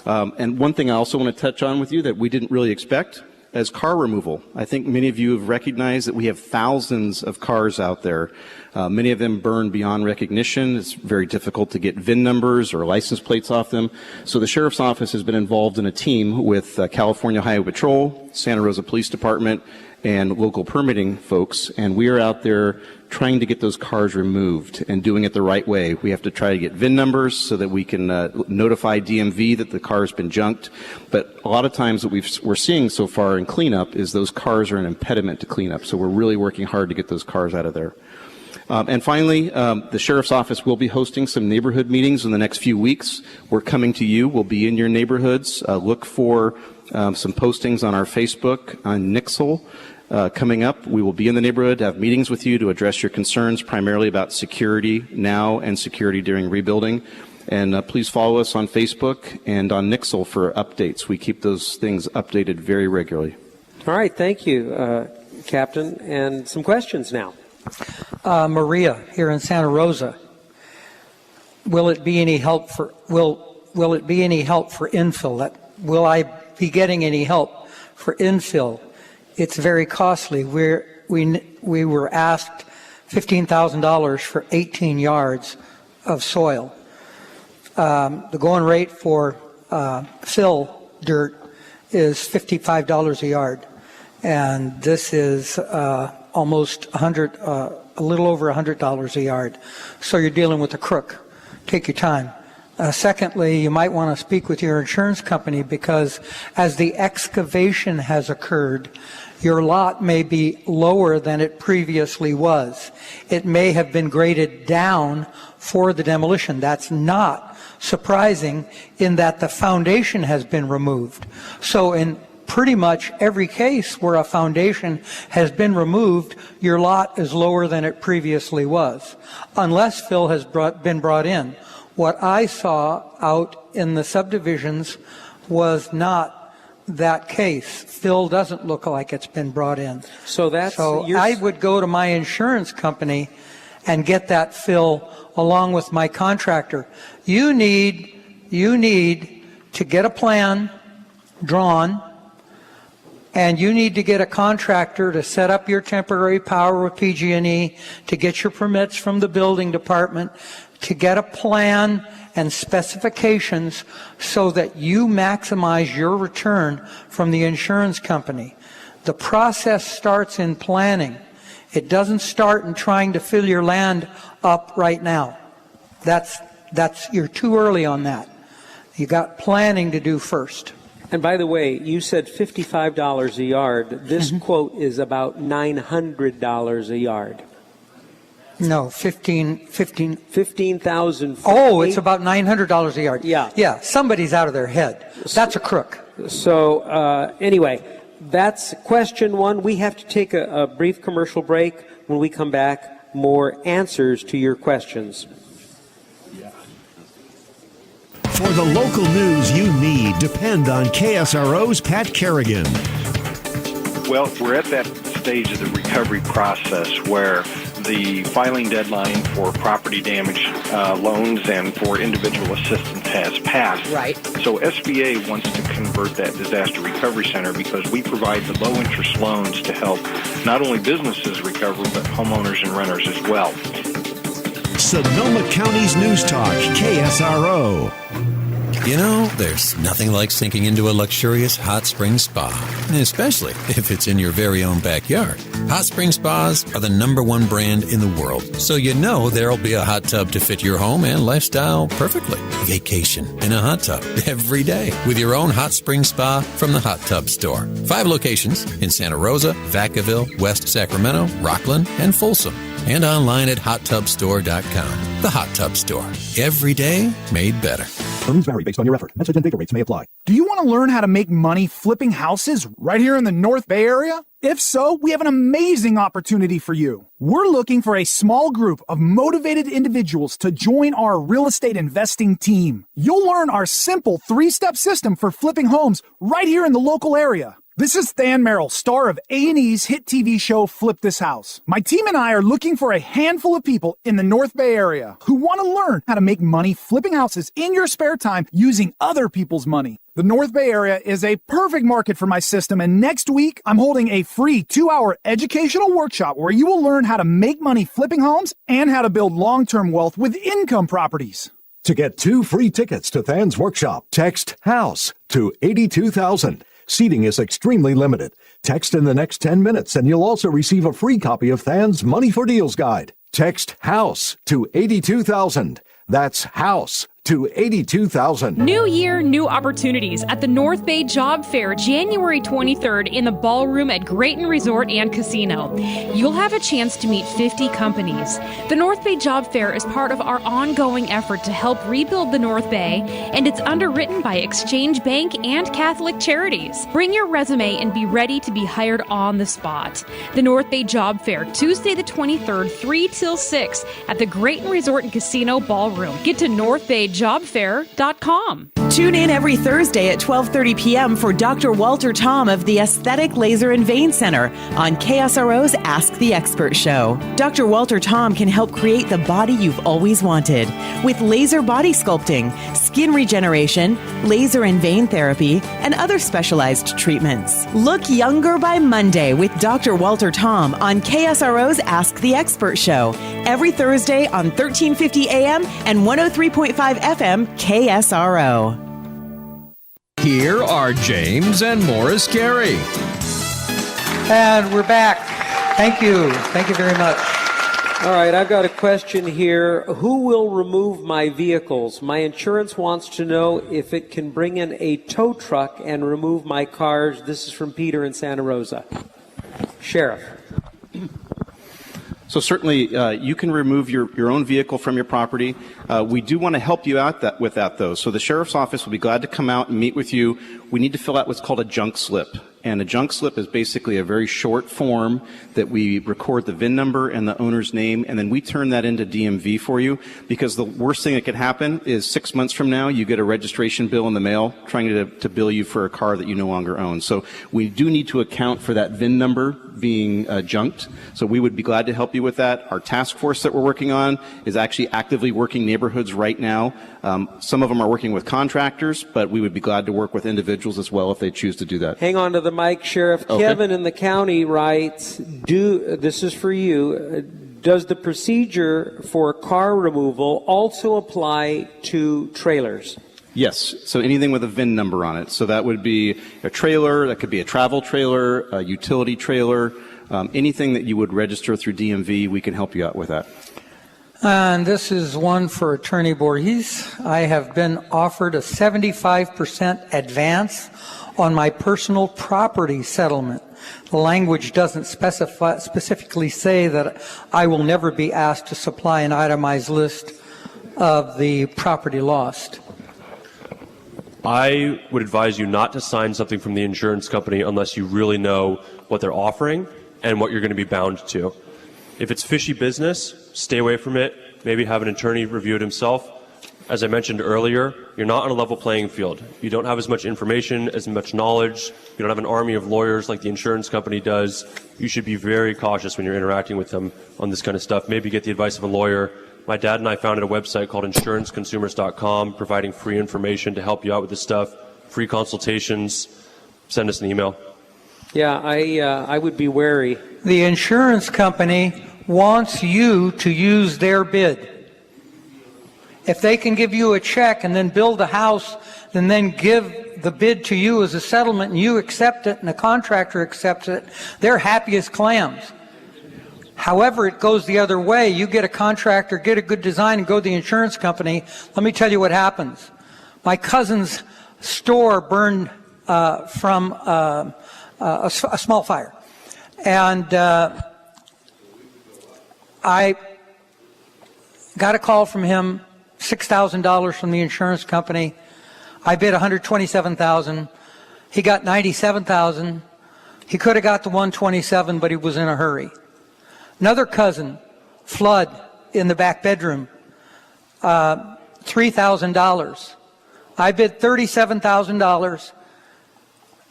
And one thing I also want to touch on with you that we didn't really expect is car removal. I think many of you have recognized that we have thousands of cars out there. Many of them burn beyond recognition. It's very difficult to get VIN numbers or license plates off them. So the Sheriff's Office has been involved in a team with California Highway Patrol, Santa Rosa Police Department, and local permitting folks, and we are out there trying to get those cars removed and doing it the right way. We have to try to get VIN numbers so that we can notify DMV that the car has been junked. But a lot of times what we're seeing so far in cleanup is those cars are an impediment to cleanup. So we're really working hard to get those cars out of there. And finally, the Sheriff's Office will be hosting some neighborhood meetings in the next few weeks. We're coming to you. We'll be in your neighborhoods. Look for some postings on our Facebook on Nixle. Coming up, we will be in the neighborhood to have meetings with you to address your concerns, primarily about security now and security during rebuilding. And please follow us on Facebook and on Nixle for updates. We keep those things updated very regularly. All right, thank you, Captain. And some questions now. Maria here in Santa Rosa. Will it be any help for infill? Will I be getting any help for infill? It's very costly. We were asked $15,000 for 18 yards of soil. The going rate for fill dirt is $55 a yard, and this is almost a little over $100 a yard. So you're dealing with a crook. Take your time. Secondly, you might want to speak with your insurance company, because as the excavation has occurred, your lot may be lower than it previously was. It may have been graded down for the demolition. That's not surprising in that the foundation has been removed. So in pretty much every case where a foundation has been removed, your lot is lower than it previously was, unless fill has been brought in. What I saw out in the subdivisions was not that case. Fill doesn't look like it's been brought in. So I would go to my insurance company and get that fill along with my contractor. You need to get a plan drawn, and you need to get a contractor to set up your temporary power with PG&E, to get your permits from the building department, to get a plan and specifications so that you maximize your return from the insurance company. The process starts in planning. It doesn't start in trying to fill your land up right now. You're too early on that. You got planning to do first. And by the way, you said $55 a yard. This quote is about $900 a yard. No, 15,000. Oh, it's about $900 a yard. Yeah. Somebody's out of their head. That's a crook. So anyway, that's question one. We have to take a brief commercial break. When we come back, more answers to your questions. For the local news you need, depend on KSRO's Pat Kerrigan. Well, we're at that stage of the recovery process where the filing deadline for property damage loans and for individual assistance has passed. Right. So SBA wants to convert that disaster recovery center because we provide the low interest loans to help not only businesses recover, but homeowners and renters as well. Sonoma County's News Talk, KSRO. You know, there's nothing like sinking into a luxurious hot spring spa, especially if it's in your very own backyard. Hot spring spas are the #1 brand in the world, so you know there'll be a hot tub to fit your home and lifestyle perfectly. Vacation in a hot tub every day with your own hot spring spa from the Hot Tub Store. 5 locations in Santa Rosa, Vacaville, West Sacramento, Rockland, and Folsom. And online at hottubstore.com. The Hot Tub Store. Every day made better. Earnings vary based on your effort. Message and data rates may apply. Do you want to learn how to make money flipping houses right here in the North Bay Area? If so, we have an amazing opportunity for you. We're looking for a small group of motivated individuals to join our real estate investing team. You'll learn our simple 3-step system for flipping homes right here in the local area. This is Than Merrill, star of A&E's hit TV show Flip This House. My team and I are looking for a handful of people in the North Bay area who want to learn how to make money flipping houses in your spare time using other people's money. The North Bay area is a perfect market for my system, and next week I'm holding a free 2-hour educational workshop where you will learn how to make money flipping homes and how to build long-term wealth with income properties. To get 2 free tickets to Than's workshop, text HOUSE to 82,000. Seating is extremely limited. Text in the next 10 minutes and you'll also receive a free copy of Than's Money for Deals guide. Text HOUSE to 82,000. That's HOUSE to 82,000. New year, new opportunities at the North Bay Job Fair, January 23rd in the ballroom at Grayton Resort and Casino. You'll have a chance to meet 50 companies. The North Bay Job Fair is part of our ongoing effort to help rebuild the North Bay, and it's underwritten by Exchange Bank and Catholic Charities. Bring your resume and be ready to be hired on the spot. The North Bay Job Fair, Tuesday the 23rd, 3 till 6 at the Grayton Resort and Casino Ballroom. Get to northbayjobfair.com. Tune in every Thursday at 12:30 p.m. for Dr. Walter Tom of the Aesthetic Laser and Vein Center on KSRO's Ask the Expert show. Dr. Walter Tom can help create the body you've always wanted with laser body sculpting, skin regeneration, laser and vein therapy, and other specialized treatments. Look younger by Monday with Dr. Walter Tom on KSRO's Ask the Expert show every Thursday on 1350 AM and 103.5 FM KSRO. Here are James and Morris Carey. And we're back. Thank you. Thank you very much. All right, I've got a question here. Who will remove my vehicles? My insurance wants to know if it can bring in a tow truck and remove my cars. This is from Peter in Santa Rosa. Sheriff. So certainly, you can remove your own vehicle from your property. We do want to help you out with that, though. So the sheriff's office will be glad to come out and meet with you. We need to fill out what's called a junk slip. And a junk slip is basically a very short form that we record the VIN number and the owner's name, and then we turn that into DMV for you, because the worst thing that could happen is 6 months from now you get a registration bill in the mail trying to bill you for a car that you no longer own. So we do need to account for that VIN number being junked. So we would be glad to help you with that. Our task force that we're working on is actually actively working neighborhoods right now. Some of them are working with contractors, but we would be glad to work with individuals as well if they choose to do that. Hang on to the mic, Sheriff. Okay. Kevin in the county writes, this is for you, does the procedure for car removal also apply to trailers? Yes, so anything with a VIN number on it. So that would be a trailer, that could be a travel trailer, a utility trailer, anything that you would register through DMV, we can help you out with that. And this is one for Attorney Voorhees. I have been offered a 75% advance on my personal property settlement. The language doesn't specifically say that I will never be asked to supply an itemized list of the property lost. I would advise you not to sign something from the insurance company unless you really know what they're offering and what you're going to be bound to. If it's fishy business, stay away from it. Maybe have an attorney review it himself. As I mentioned earlier, you're not on a level playing field. You don't have as much information, as much knowledge. You don't have an army of lawyers like the insurance company does. You should be very cautious when you're interacting with them on this kind of stuff. Maybe get the advice of a lawyer. My dad and I founded a website called insuranceconsumers.com, providing free information to help you out with this stuff, free consultations. Send us an email. Yeah, I would be wary. The insurance company wants you to use their bid. If they can give you a check and then build a house and then give the bid to you as a settlement and you accept it and the contractor accepts it, they're happy as clams. However, it goes the other way. You get a contractor, get a good design, and go to the insurance company. Let me tell you what happens. My cousin's store burned from a small fire. And I got a call from him, $6,000 from the insurance company. I bid $127,000. He got $97,000. He could have got the 127, but he was in a hurry. Another cousin, flood in the back bedroom, $3,000. I bid $37,000.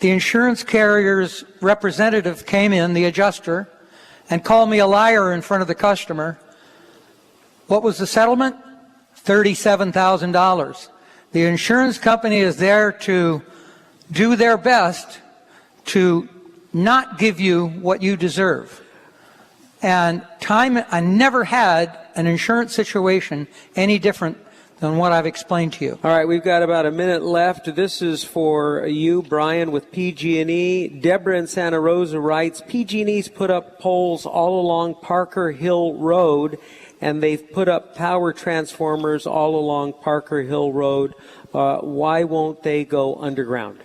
The insurance carrier's representative came in, the adjuster, and called me a liar in front of the customer. What was the settlement? $37,000. The insurance company is there to do their best to not give you what you deserve. And I never had an insurance situation any different than what I've explained to you. All right, we've got about a minute left. This is for you, Brian, with PG&E. Deborah in Santa Rosa writes, PG&E's put up poles all along Parker Hill Road, and they've put up power transformers all along Parker Hill Road. Why won't they go underground?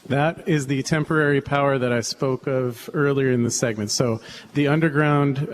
That is the temporary power that I spoke of earlier in the segment. So the underground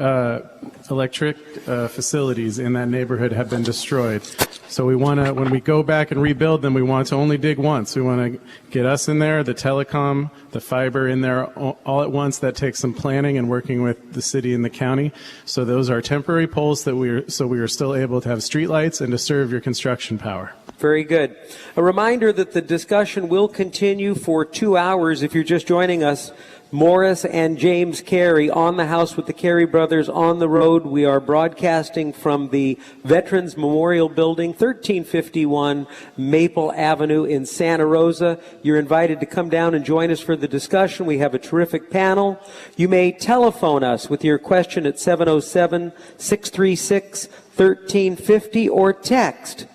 electric facilities in that neighborhood have been destroyed. So we want to, when we go back and rebuild them, we want to only dig once. We want to get us in there, the telecom, the fiber in there all at once. That takes some planning and working with the city and the county. So those are temporary poles that we are still able to have streetlights and to serve your construction power. Very good. A reminder that the discussion will continue for 2 hours. If you're just joining us, Morris and James Carey on the House with the Carey brothers on the road. We are broadcasting from the Veterans Memorial Building, 1351 Maple Avenue in Santa Rosa. You're invited to come down and join us for the discussion. We have a terrific panel. You may telephone us with your question at 707-636-1350 or text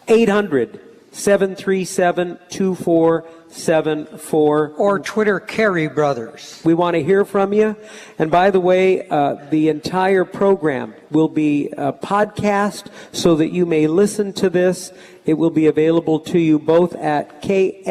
800-737-2474. Or Twitter Carey Brothers. We want to hear from you. And by the way, the entire program will be podcast so that you may listen to this. It will be available to you both at ksro.com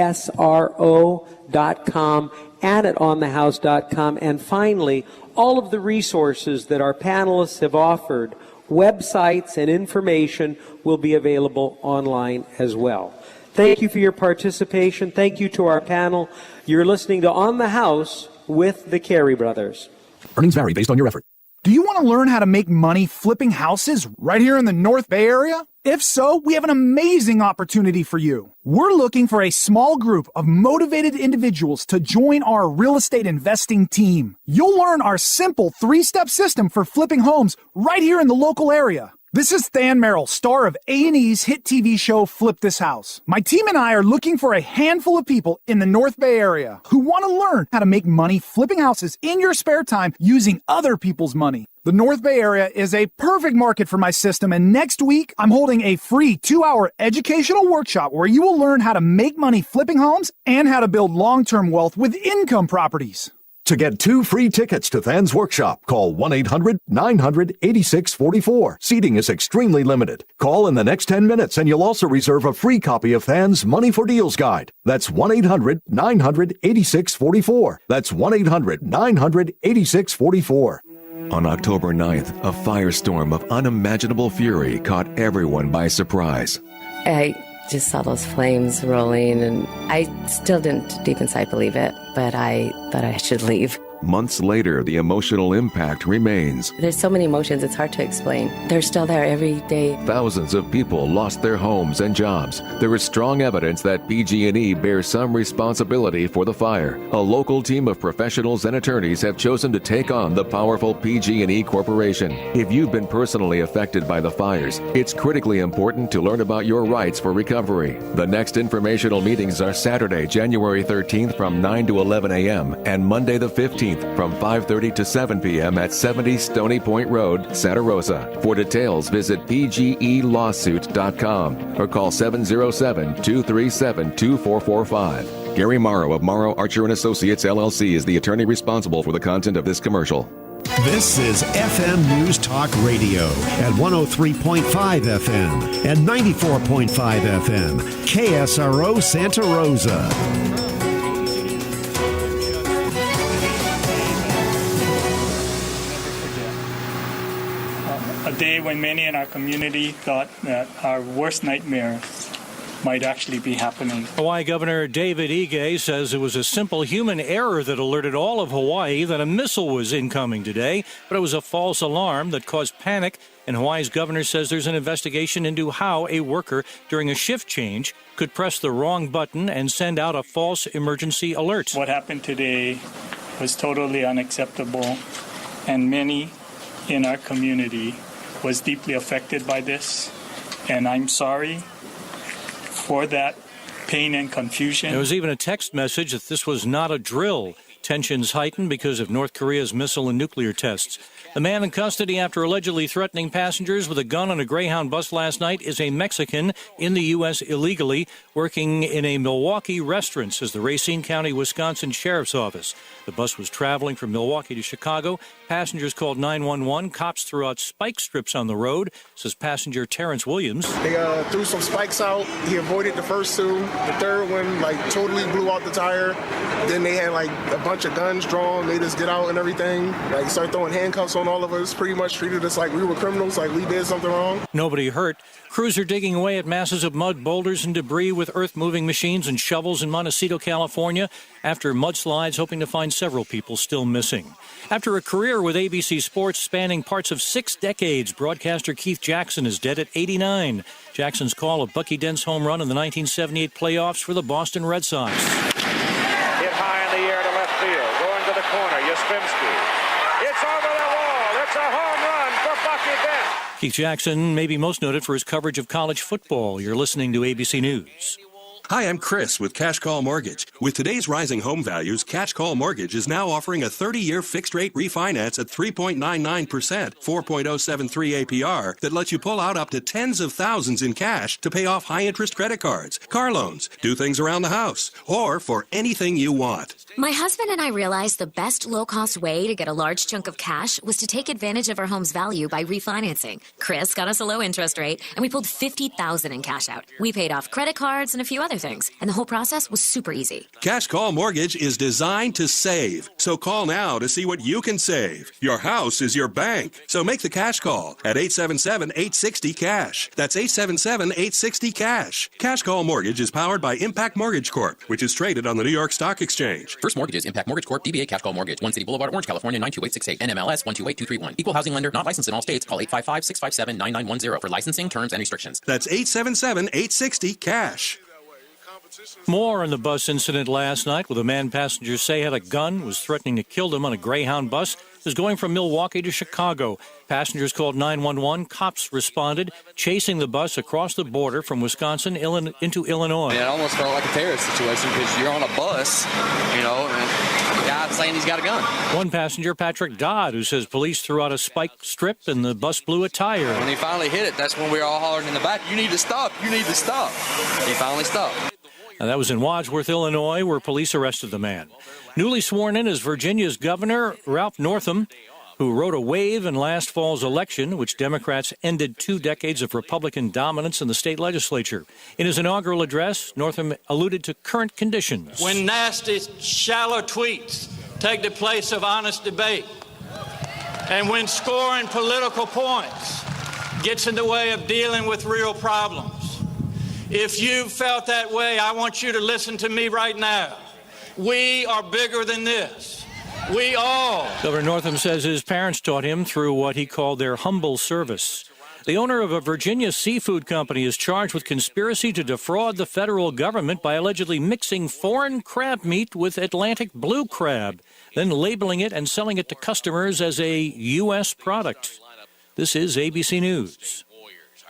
and at onthehouse.com. And finally, all of the resources that our panelists have offered, websites and information, will be available online as well. Thank you for your participation. Thank you to our panel. You're listening to On the House with the Carey brothers. Earnings vary based on your effort. Do you want to learn how to make money flipping houses right here in the North Bay area? If so, we have an amazing opportunity for you. We're looking for a small group of motivated individuals to join our real estate investing team. You'll learn our simple 3-step system for flipping homes right here in the local area. This is Than Merrill, star of A&E's hit TV show Flip This House. My team and I are looking for a handful of people in the North Bay area who want to learn how to make money flipping houses in your spare time using other people's money. The North Bay area is a perfect market for my system, and next week I'm holding a free 2-hour educational workshop where you will learn how to make money flipping homes and how to build long-term wealth with income properties. To get 2 free tickets to Than's workshop, call 1-800-900-8644. Seating is extremely limited. Call in the next 10 minutes and you'll also reserve a free copy of Than's Money for Deals Guide. That's 1-800-900-8644. That's 1-800-900-8644. On October 9th, a firestorm of unimaginable fury caught everyone by surprise. I just saw those flames rolling, and I still didn't deep inside believe it, but I thought I should leave. Months later, the emotional impact remains. There's so many emotions, it's hard to explain. They're still there every day. Thousands of people lost their homes and jobs. There is strong evidence that PG&E bears some responsibility for the fire. A local team of professionals and attorneys have chosen to take on the powerful PG&E Corporation. If you've been personally affected by the fires, it's critically important to learn about your rights for recovery. The next informational meetings are Saturday, January 13th from 9 to 11 a.m. and Monday the 15th from 5:30 to 7 p.m. at 70 Stony Point Road, Santa Rosa. For details, visit pgelawsuit.com or call 707-237-2445. Gary Morrow of Morrow, Archer & Associates, LLC is the attorney responsible for the content of this commercial. This is FM News Talk Radio at 103.5 FM and 94.5 FM, KSRO Santa Rosa. A day when many in our community thought that our worst nightmares might actually be happening. Hawaii Governor David Ige says it was a simple human error that alerted all of Hawaii that a missile was incoming today, but it was a false alarm that caused panic. And Hawaii's governor says there's an investigation into how a worker during a shift change could press the wrong button and send out a false emergency alert. What happened today was totally unacceptable, and many in our community was deeply affected by this, and I'm sorry for that pain and confusion. There was even a text message that this was not a drill. Tensions heightened because of North Korea's missile and nuclear tests. The man in custody after allegedly threatening passengers with a gun on a Greyhound bus last night is a Mexican in the U.S. illegally, working in a Milwaukee restaurant, says the Racine County, Wisconsin Sheriff's Office. The bus was traveling from Milwaukee to Chicago. Passengers called 911. Cops threw out spike strips on the road, says passenger Terrence Williams. They threw some spikes out. He avoided the first two. The third one, totally blew out the tire. Then they had, a bunch of guns drawn, made us get out and everything. Started throwing handcuffs on all of us, pretty much treated us like we were criminals, like we did something wrong. Nobody hurt. Crews are digging away at masses of mud, boulders, and debris with earth-moving machines and shovels in Montecito, California, after mudslides, hoping to find several people still missing. After a career with ABC Sports spanning parts of 6 decades, broadcaster Keith Jackson is dead at 89. Jackson's call of Bucky Dent's home run in the 1978 playoffs for the Boston Red Sox. Hit high in the air to left field, going to the corner, Yastrzemski. It's over the wall. It's a home run for Bucky Dent. Keith Jackson may be most noted for his coverage of college football. You're listening to ABC News. Hi, I'm Chris with Cash Call Mortgage. With today's rising home values, Cash Call Mortgage is now offering a 30-year fixed-rate refinance at 3.99%, 4.073 APR that lets you pull out up to tens of thousands in cash to pay off high-interest credit cards, car loans, do things around the house, or for anything you want. My husband and I realized the best low-cost way to get a large chunk of cash was to take advantage of our home's value by refinancing. Chris got us a low interest rate, and we pulled $50,000 in cash out. We paid off credit cards and a few other things, and the whole process was super easy. Cash Call Mortgage is designed to save. So call now to see what you can save. Your house is your bank. So make the cash call at 877-860-CASH. That's 877-860-CASH. Cash Call Mortgage is powered by Impact Mortgage Corp., which is traded on the New York Stock Exchange. First Mortgages, Impact Mortgage Corp., DBA Cash Call Mortgage, 1 City Boulevard, Orange, California, 92868, NMLS 128231. Equal housing lender, not licensed in all states. Call 855-657-9910 for licensing, terms, and restrictions. That's 877-860-CASH. More on the bus incident last night with a man passengers say had a gun, was threatening to kill them on a Greyhound bus, is going from Milwaukee to Chicago. Passengers called 911. Cops responded, chasing the bus across the border from Wisconsin into Illinois. It almost felt like a terrorist situation because you're on a bus, and the guy's saying he's got a gun. One passenger, Patrick Dodd, who says police threw out a spike strip and the bus blew a tire. When he finally hit it, that's when we were all hollering in the back, "You need to stop, you need to stop." He finally stopped. And that was in Wadsworth, Illinois, where police arrested the man. Newly sworn in as Virginia's governor, Ralph Northam, who rode a wave in last fall's election, which Democrats ended 2 decades of Republican dominance in the state legislature. In his inaugural address, Northam alluded to current conditions. When nasty, shallow tweets take the place of honest debate, and when scoring political points gets in the way of dealing with real problems. If you felt that way, I want you to listen to me right now. We are bigger than this. We all. Governor Northam says his parents taught him through what he called their humble service. The owner of a Virginia seafood company is charged with conspiracy to defraud the federal government by allegedly mixing foreign crab meat with Atlantic blue crab, then labeling it and selling it to customers as a U.S. product. This is ABC News.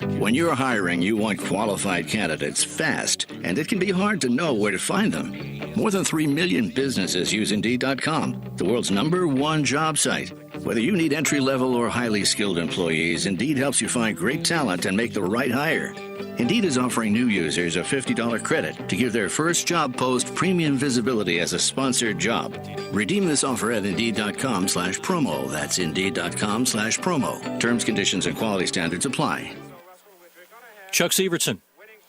When you're hiring, you want qualified candidates fast, and it can be hard to know where to find them. More than 3 million businesses use Indeed.com, the world's #1 job site. Whether you need entry-level or highly skilled employees, Indeed helps you find great talent and make the right hire. Indeed is offering new users a $50 credit to give their first job post premium visibility as a sponsored job. Redeem this offer at Indeed.com/promo. That's Indeed.com/promo. Terms, conditions, and quality standards apply. Chuck Sievertson,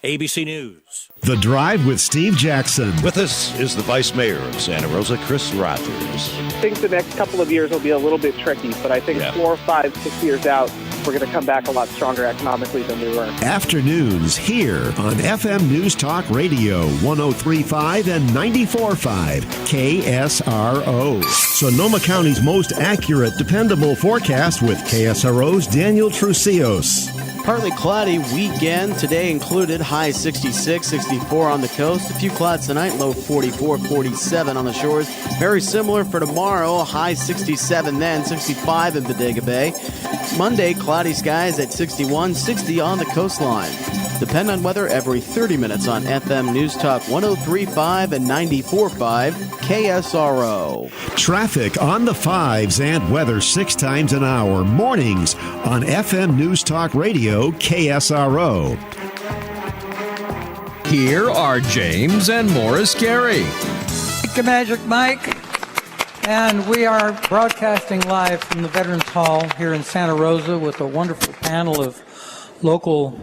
ABC News. The Drive with Steve Jackson. With us is the Vice Mayor of Santa Rosa, Chris Rogers. I think the next couple of years will be a little bit tricky, but I think 4, 5, 6 years out, we're going to come back a lot stronger economically than we were. Afternoons here on FM News Talk Radio 103.5 and 94.5 KSRO. Sonoma County's most accurate, dependable forecast with KSRO's Daniel Trucios. Partly cloudy weekend, today included, high 66, 64 on the coast. A few clouds tonight, low 44, 47 on the shores. Very similar for tomorrow, high 67 then, 65 in Bodega Bay. Monday, cloudy skies at 61, 60 on the coastline. Depend on weather every 30 minutes on FM News Talk 103.5 and 94.5 KSRO. Traffic on the 5s and weather 6 times an hour, mornings on FM News Talk Radio KSRO. Here are James and Morris Carey. Thank you, Magic Mike. And we are broadcasting live from the Veterans Hall here in Santa Rosa with a wonderful panel of local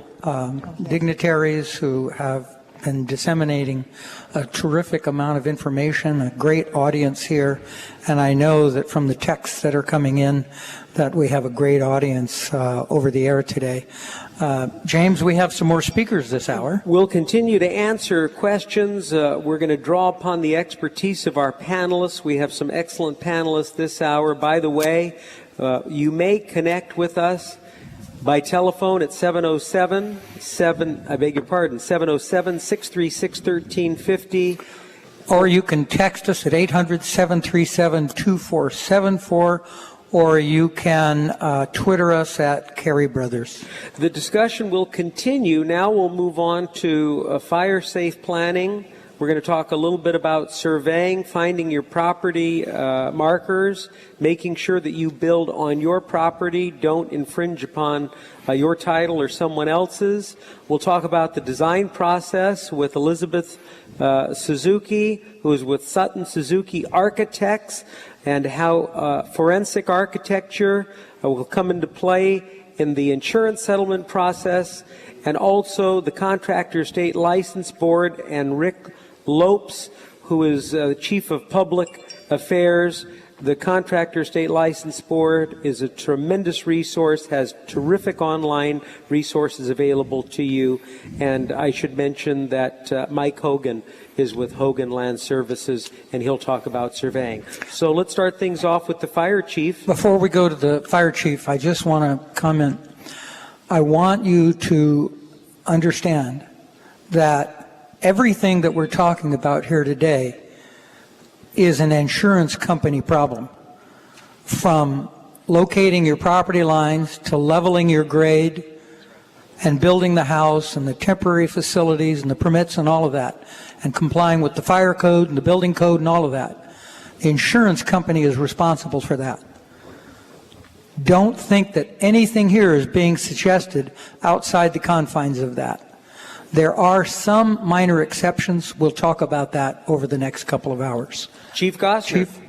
dignitaries who have been disseminating a terrific amount of information, a great audience here. And I know that from the texts that are coming in that we have a great audience over the air today. James, we have some more speakers this hour. We'll continue to answer questions. We're going to draw upon the expertise of our panelists. We have some excellent panelists this hour. By the way, you may connect with us by telephone at 707-636-1350. Or you can text us at 800-737-2474. Or you can Twitter us at Carey Brothers. The discussion will continue. Now we'll move on to fire safe planning. We're going to talk a little bit about surveying, finding your property markers, making sure that you build on your property, don't infringe upon your title or someone else's. We'll talk about the design process with Elizabeth Suzuki, who is with Sutton Suzuki Architects, and how forensic architecture will come into play in the insurance settlement process, and also the Contractor State License Board and Rick Lopes, who is Chief of Public Affairs. The Contractor State License Board is a tremendous resource, has terrific online resources available to you. And I should mention that Mike Hogan is with Hogan Land Services, and he'll talk about surveying. So let's start things off with the fire chief. Before we go to the fire chief, I just want to comment. I want you to understand that everything that we're talking about here today is an insurance company problem. From locating your property lines to leveling your grade and building the house and the temporary facilities and the permits and all of that, and complying with the fire code and the building code and all of that. The insurance company is responsible for that. Don't think that anything here is being suggested outside the confines of that. There are some minor exceptions. We'll talk about that over the next couple of hours. Chief Gossner. Chief.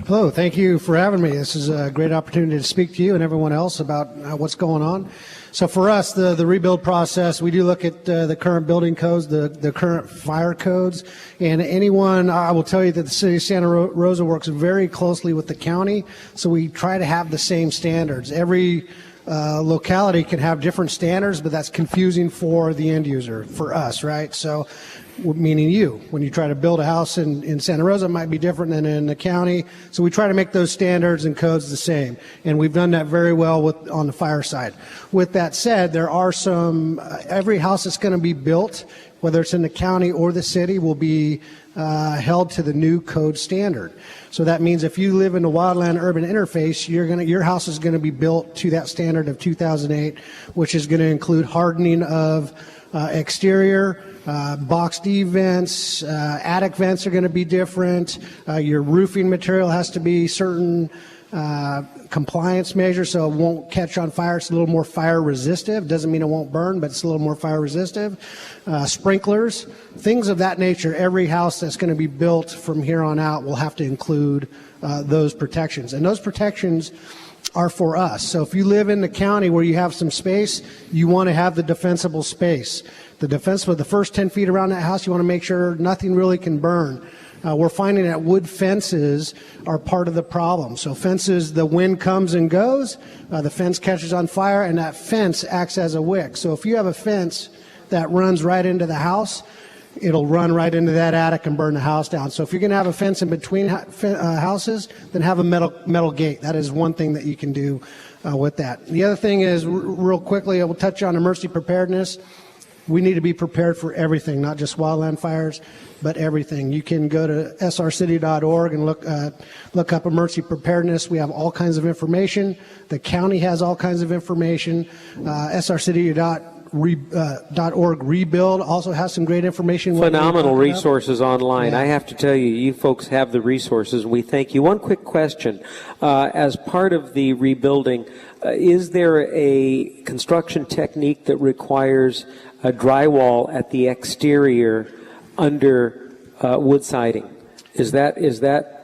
Hello, thank you for having me. This is a great opportunity to speak to you and everyone else about what's going on. So for us, the rebuild process, we do look at the current building codes, the current fire codes, and anyone, I will tell you that the city of Santa Rosa works very closely with the county, so we try to have the same standards. Every locality can have different standards, but that's confusing for the end user, for us, right? So, meaning you, when you try to build a house in Santa Rosa, it might be different than in the county. So we try to make those standards and codes the same, and we've done that very well on the fire side. With that said, there are some, every house that's going to be built, whether it's in the county or the city, will be held to the new code standard. So that means if you live in the wildland urban interface, your house is going to be built to that standard of 2008, which is going to include hardening of exterior, boxed E vents, attic vents are going to be different. Your roofing material has to be certain compliance measures so it won't catch on fire. It's a little more fire resistive. Doesn't mean it won't burn, but it's a little more fire resistive. Sprinklers, things of that nature. Every house that's going to be built from here on out will have to include those protections. And those protections are for us. So if you live in the county where you have some space, you want to have the defensible space. The defense for the first 10 feet around that house, you want to make sure nothing really can burn. We're finding that wood fences are part of the problem. So fences, the wind comes and goes, the fence catches on fire, and that fence acts as a wick. So if you have a fence that runs right into the house, it'll run right into that attic and burn the house down. So if you're going to have a fence in between houses, then have a metal gate. That is one thing that you can do with that. The other thing is, real quickly, I will touch on emergency preparedness. We need to be prepared for everything, not just wildland fires, but everything. You can go to srcity.org and look up emergency preparedness. We have all kinds of information. The county has all kinds of information. srcity.org rebuild also has some great information. Phenomenal resources online. Yeah. I have to tell you, you folks have the resources. We thank you. One quick question. As part of the rebuilding, is there a construction technique that requires a drywall at the exterior under wood siding?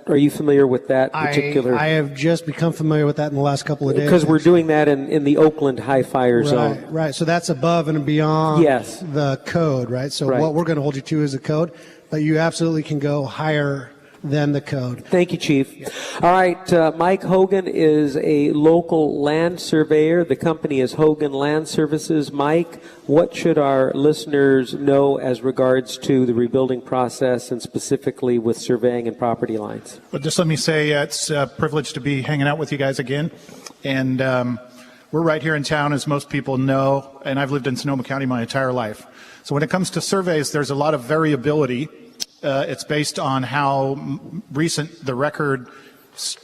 Are you familiar with that particular? I have just become familiar with that in the last couple of days. Because we're doing that in the Oakland high fire zone. Right. So that's above and beyond the code, right? So what we're going to hold you to is the code, but you absolutely can go higher than the code. Thank you, Chief. Yeah. All right, Mike Hogan is a local land surveyor. The company is Hogan Land Services. Mike, what should our listeners know as regards to the rebuilding process and specifically with surveying and property lines? Well, just let me say it's a privilege to be hanging out with you guys again. And we're right here in town, as most people know, and I've lived in Sonoma County my entire life. So when it comes to surveys, there's a lot of variability. It's based on how recent the records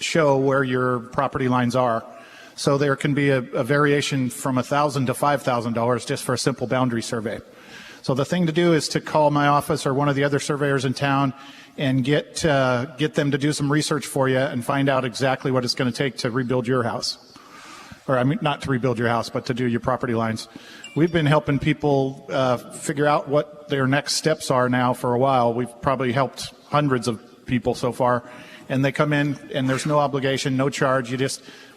show where your property lines are. So there can be a variation from $1,000 to $5,000 just for a simple boundary survey. So the thing to do is to call my office or one of the other surveyors in town and get them to do some research for you and find out exactly what it's going to take to rebuild your house. Or I mean, not to rebuild your house, but to do your property lines. We've been helping people figure out what their next steps are now for a while. We've probably helped hundreds of people so far, and they come in and there's no obligation, no charge.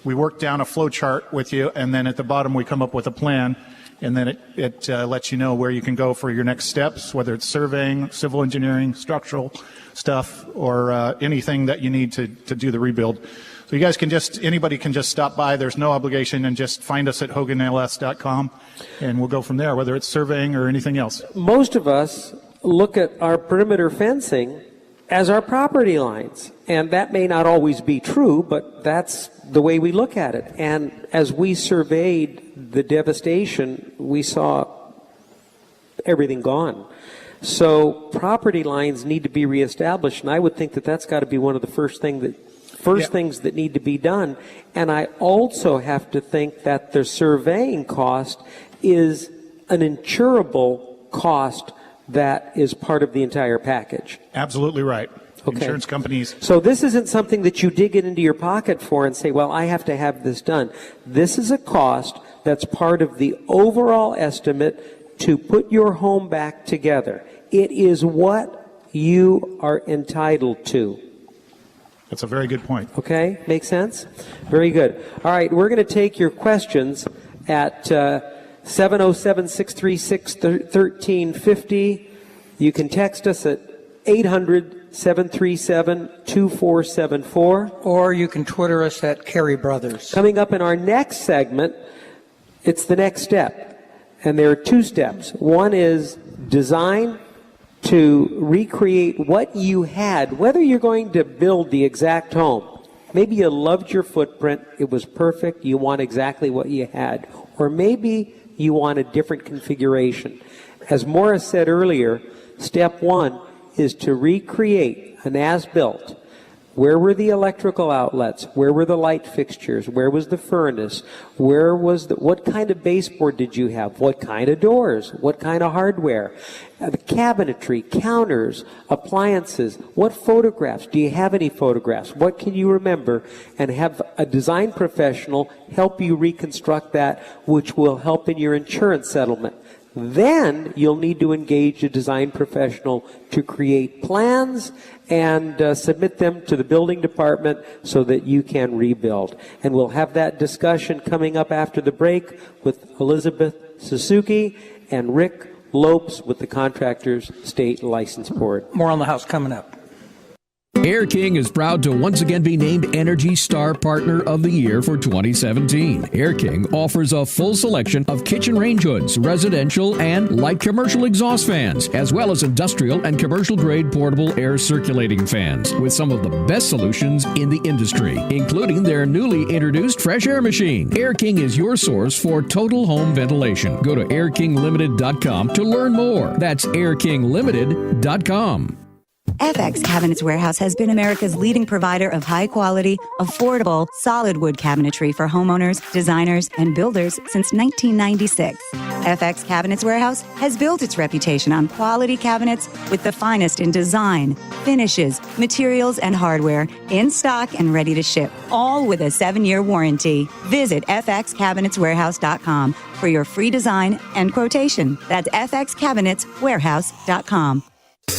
We work down a flow chart with you, and then at the bottom we come up with a plan, and then it lets you know where you can go for your next steps, whether it's surveying, civil engineering, structural stuff, or anything that you need to do the rebuild. So you guys anybody can just stop by. There's no obligation, and just find us at hoganls.com, and we'll go from there, whether it's surveying or anything else. Most of us look at our perimeter fencing as our property lines, and that may not always be true, but that's the way we look at it. And as we surveyed the devastation, we saw everything gone. So property lines need to be reestablished, and I would think that that's got to be one of the first things that need to be done. And I also have to think that the surveying cost is an insurable cost that is part of the entire package. Absolutely right. Okay. Insurance companies. So this isn't something that you dig it into your pocket for and say, well, I have to have this done. This is a cost that's part of the overall estimate to put your home back together. It is what you are entitled to. That's a very good point. Okay, makes sense? Very good. All right, we're going to take your questions at 707-636-1350. You can text us at 800-737-2474. Or you can Twitter us at Carey Brothers. Coming up in our next segment, it's the next step. And there are two steps. One is design to recreate what you had, whether you're going to build the exact home. Maybe you loved your footprint, it was perfect, you want exactly what you had. Or maybe you want a different configuration. As Morris said earlier, step one is to recreate an as-built. Where were the electrical outlets? Where were the light fixtures? Where was the furnace? What kind of baseboard did you have? What kind of doors? What kind of hardware? The cabinetry, counters, appliances. What photographs? Do you have any photographs? What can you remember? And have a design professional help you reconstruct that, which will help in your insurance settlement. Then you'll need to engage a design professional to create plans and submit them to the building department so that you can rebuild. And we'll have that discussion coming up after the break with Elizabeth Suzuki and Rick Lopes with the Contractors State License Board. More on the House coming up. Air King is proud to once again be named Energy Star Partner of the Year for 2017. Air King offers a full selection of kitchen range hoods, residential and light commercial exhaust fans, as well as industrial and commercial grade portable air circulating fans, with some of the best solutions in the industry, including their newly introduced fresh air machine. Air King is your source for total home ventilation. Go to airkinglimited.com to learn more. That's airkinglimited.com. FX Cabinets Warehouse has been America's leading provider of high-quality, affordable, solid wood cabinetry for homeowners, designers, and builders since 1996. FX Cabinets Warehouse has built its reputation on quality cabinets with the finest in design, finishes, materials, and hardware in stock and ready to ship, all with a 7-year warranty. Visit fxcabinetswarehouse.com for your free design and quotation. That's fxcabinetswarehouse.com.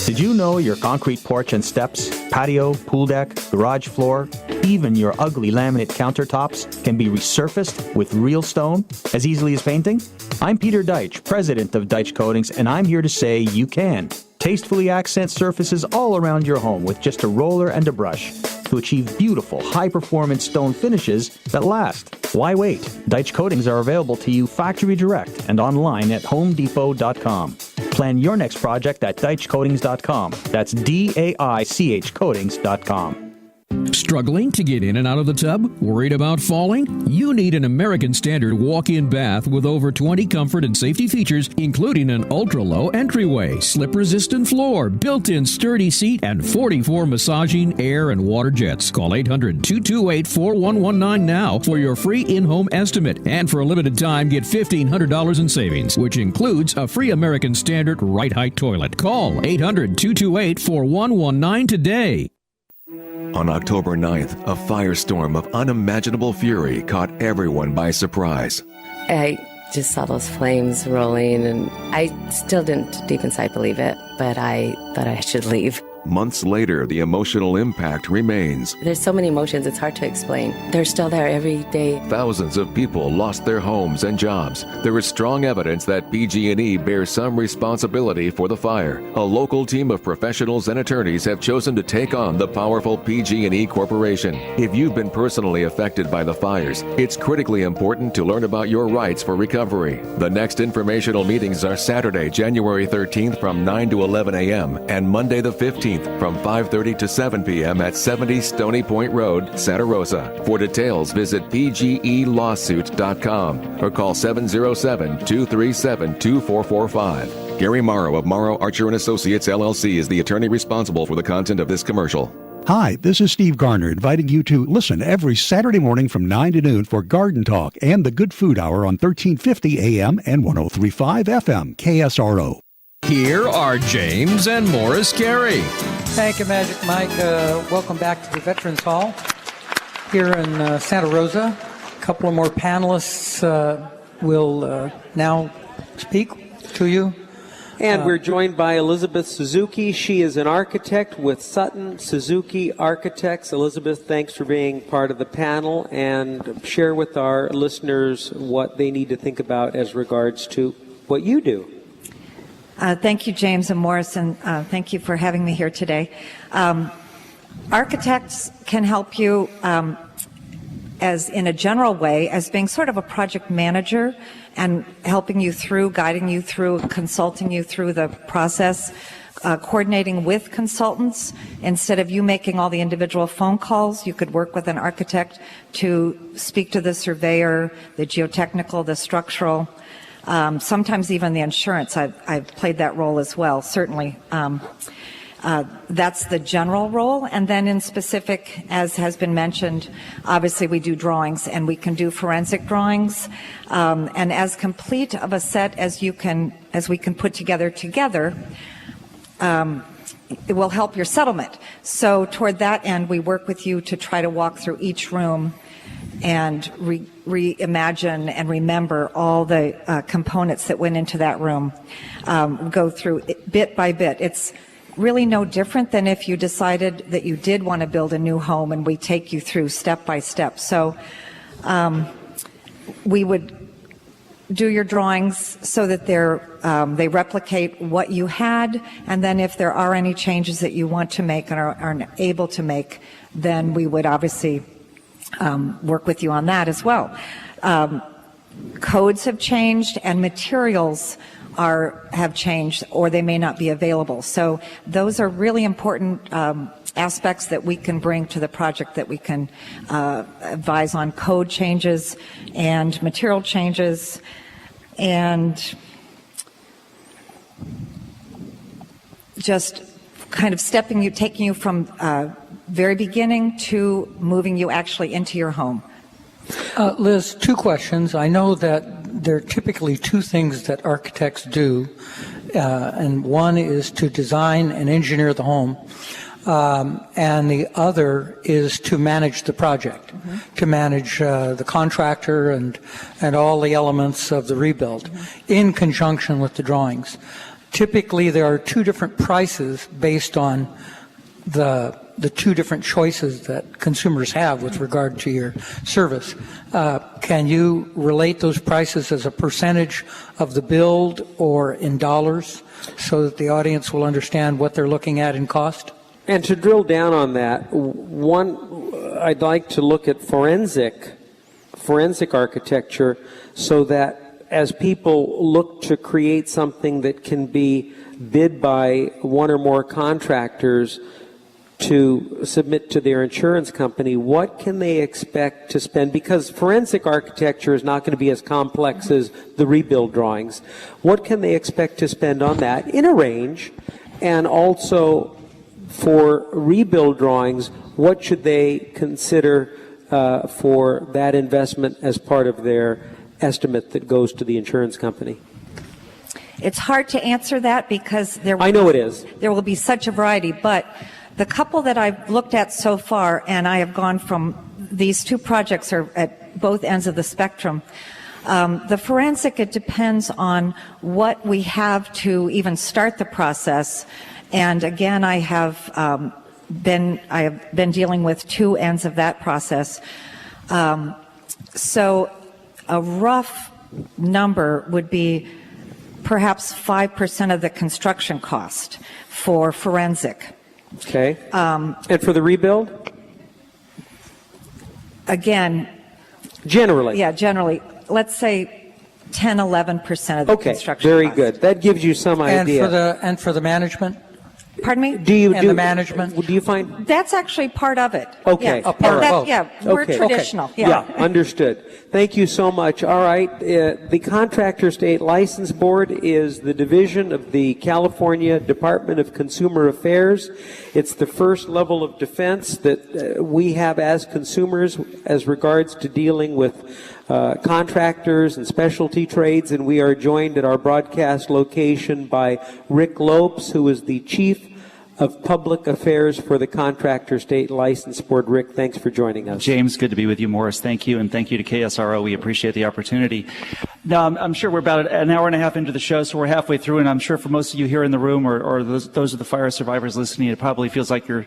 Did you know your concrete porch and steps, patio, pool deck, garage floor, even your ugly laminate countertops can be resurfaced with real stone as easily as painting? I'm Peter Deitch, president of Deitch Coatings, and I'm here to say you can. Tastefully accent surfaces all around your home with just a roller and a brush to achieve beautiful, high-performance stone finishes that last. Why wait? Deitch Coatings are available to you factory direct and online at homedepot.com. Plan your next project at DeitchCoatings.com. That's D-A-I-C-H Coatings.com. Struggling to get in and out of the tub? Worried about falling? You need an American Standard walk-in bath with over 20 comfort and safety features, including an ultra-low entryway, slip-resistant floor, built-in sturdy seat, and 44 massaging air and water jets. Call 800-228-4119 now for your free in-home estimate. And for a limited time, get $1,500 in savings, which includes a free American Standard right-height toilet. Call 800-228-4119 today. On October 9th, a firestorm of unimaginable fury caught everyone by surprise. I just saw those flames rolling, and I still didn't deep inside believe it, but I thought I should leave. Months later, the emotional impact remains. There's so many emotions, it's hard to explain. They're still there every day. Thousands of people lost their homes and jobs. There is strong evidence that PG&E bears some responsibility for the fire. A local team of professionals and attorneys have chosen to take on the powerful PG&E Corporation. If you've been personally affected by the fires, it's critically important to learn about your rights for recovery. The next informational meetings are Saturday, January 13th from 9 to 11 a.m. and Monday the 15th from 5:30 to 7 p.m. at 70 Stony Point Road, Santa Rosa. For details, visit pgelawsuit.com or call 707-237-2445. Gary Morrow of Morrow, Archer & Associates, LLC is the attorney responsible for the content of this commercial. Hi, this is Steve Garner inviting you to listen every Saturday morning from 9 to noon for Garden Talk and the Good Food Hour on 1350 AM and 103.5 FM, KSRO. Here are James and Morris Carey. Thank you, Magic Mike. Welcome back to the Veterans Hall here in Santa Rosa. A couple of more panelists will now speak to you. And we're joined by Elizabeth Suzuki. She is an architect with Sutton Suzuki Architects. Elizabeth, thanks for being part of the panel, and share with our listeners what they need to think about as regards to what you do. Thank you, James and Morris, and thank you for having me here today. Architects can help you as in a general way as being sort of a project manager and helping you through, guiding you through, consulting you through the process, coordinating with consultants. Instead of you making all the individual phone calls, you could work with an architect to speak to the surveyor, the geotechnical, the structural, sometimes even the insurance. I've played that role as well, certainly. That's the general role. And then in specific, as has been mentioned, obviously we do drawings, and we can do forensic drawings. And as complete of a set as we can put together, it will help your settlement. So toward that end, we work with you to try to walk through each room and reimagine and remember all the components that went into that room. Go through it bit by bit. It's really no different than if you decided that you did want to build a new home, and we take you through step by step. So we would do your drawings so that they replicate what you had, and then if there are any changes that you want to make and are able to make, then we would obviously work with you on that as well. Codes have changed and materials have changed, or they may not be available. So those are really important aspects that we can bring to the project, that we can advise on code changes and material changes, and just kind of taking you from very beginning to moving you actually into your home. Liz, two questions. I know that there are typically two things that architects do, and one is to design and engineer the home, and the other is to manage the project, to manage the contractor and all the elements of the rebuild in conjunction with the drawings. Typically, there are two different prices based on the two different choices that consumers have with regard to your service. Can you relate those prices as a percentage of the build or in dollars so that the audience will understand what they're looking at in cost? And to drill down on that, I'd like to look at forensic architecture, so that as people look to create something that can be bid by one or more contractors to submit to their insurance company, what can they expect to spend? Because forensic architecture is not going to be as complex as the rebuild drawings. What can they expect to spend on that in a range? And also for rebuild drawings, what should they consider for that investment as part of their estimate that goes to the insurance company? It's hard to answer that because there will be such a variety, but the couple that I've looked at so far, and I have gone from these two projects are at both ends of the spectrum. The forensic, it depends on what we have to even start the process. And again, I have been dealing with two ends of that process. So a rough number would be perhaps 5% of the construction cost for forensic. Okay. And for the rebuild? Again. Generally? Yeah, generally. Let's say 10, 11% of the construction very cost. good. That gives you some idea. And for the management? Pardon me? The management? Do you find? That's actually part of it. Okay. Yeah, we're traditional. Okay. Yeah, understood. Thank you so much. All right. The Contractor State License Board is the division of the California Department of Consumer Affairs. It's the first level of defense that we have as consumers as regards to dealing with contractors and specialty trades, and we are joined at our broadcast location by Rick Lopes, who is the Chief of Public Affairs for the Contractor State License Board. Rick, thanks for joining us. James, good to be with you. Morris, thank you, and thank you to KSRO. We appreciate the opportunity. Now, I'm sure we're about an hour and a half into the show, so we're halfway through, and I'm sure for most of you here in the room or those of the fire survivors listening, it probably feels like you're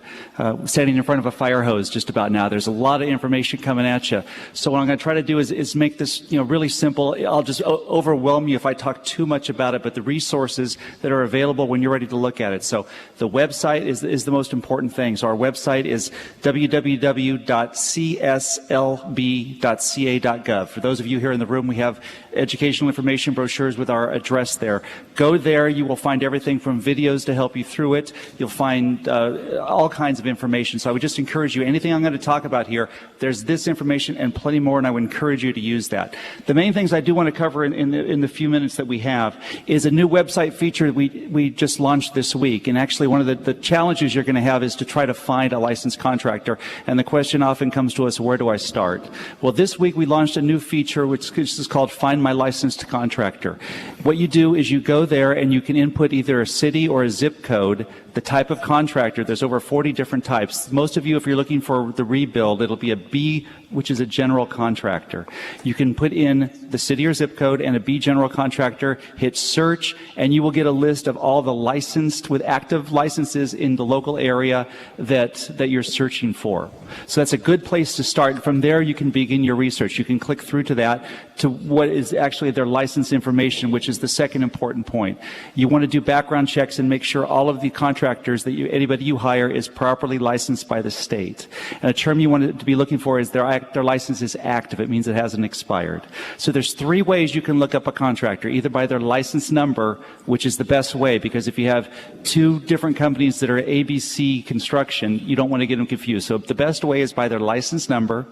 standing in front of a fire hose just about now. There's a lot of information coming at you. So what I'm going to try to do is make this really simple. I'll just overwhelm you if I talk too much about it, but the resources that are available when you're ready to look at it. So the website is the most important thing. So our website is www.cslb.ca.gov. For those of you here in the room, we have educational information brochures with our address there. Go there. You will find everything from videos to help you through it. You'll find all kinds of information. So I would just encourage you, anything I'm going to talk about here, there's this information and plenty more, and I would encourage you to use that. The main things I do want to cover in the few minutes that we have is a new website feature that we just launched this week. And actually one of the challenges you're going to have is to try to find a licensed contractor. And the question often comes to us, where do I start? Well, this week we launched a new feature which is called Find My Licensed Contractor. What you do is you go there and you can input either a city or a zip code the type of contractor. There's over 40 different types. Most of you, if you're looking for the rebuild, it'll be a B, which is a general contractor. You can put in the city or zip code and a B general contractor, hit search, and you will get a list of all the licensed with active licenses in the local area that you're searching for. So that's a good place to start. From there, you can begin your research. You can click through to that, to what is actually their license information, which is the second important point. You want to do background checks and make sure all of the contractors anybody you hire is properly licensed by the state. And a term you want to be looking for is their license is active. It means it hasn't expired. So there's 3 ways you can look up a contractor, either by their license number, which is the best way, because if you have 2 different companies that are ABC Construction, you don't want to get them confused. So the best way is by their license number.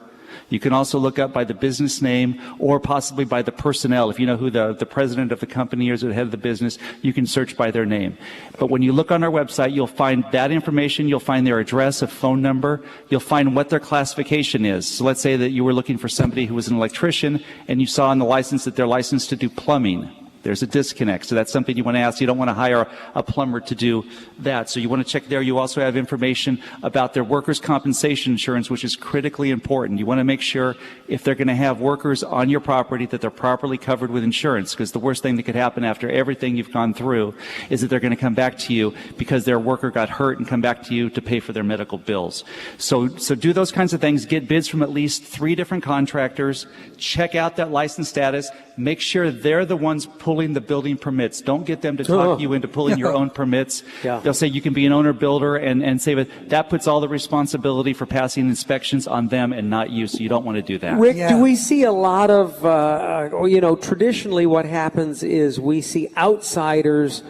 You can also look up by the business name or possibly by the personnel. If you know who the president of the company is or the head of the business, you can search by their name. But when you look on our website, you'll find that information. You'll find their address, a phone number. You'll find what their classification is. So let's say that you were looking for somebody who was an electrician and you saw on the license that they're licensed to do plumbing. There's a disconnect. So that's something you want to ask. You don't want to hire a plumber to do that. So you want to check there. You also have information about their workers' compensation insurance, which is critically important. You want to make sure if they're going to have workers on your property that they're properly covered with insurance, because the worst thing that could happen after everything you've gone through is that they're going to come back to you because their worker got hurt and come back to you to pay for their medical bills. So do those kinds of things. Get bids from at least 3 different contractors. Check out that license status. Make sure they're the ones pulling the building permits. Don't get them to talk you into pulling your own permits. Yeah. They'll say you can be an owner builder and say that puts all the responsibility for passing inspections on them and not you. So you don't want to do that. Rick, do we see a lot of, traditionally what happens is we see outsiders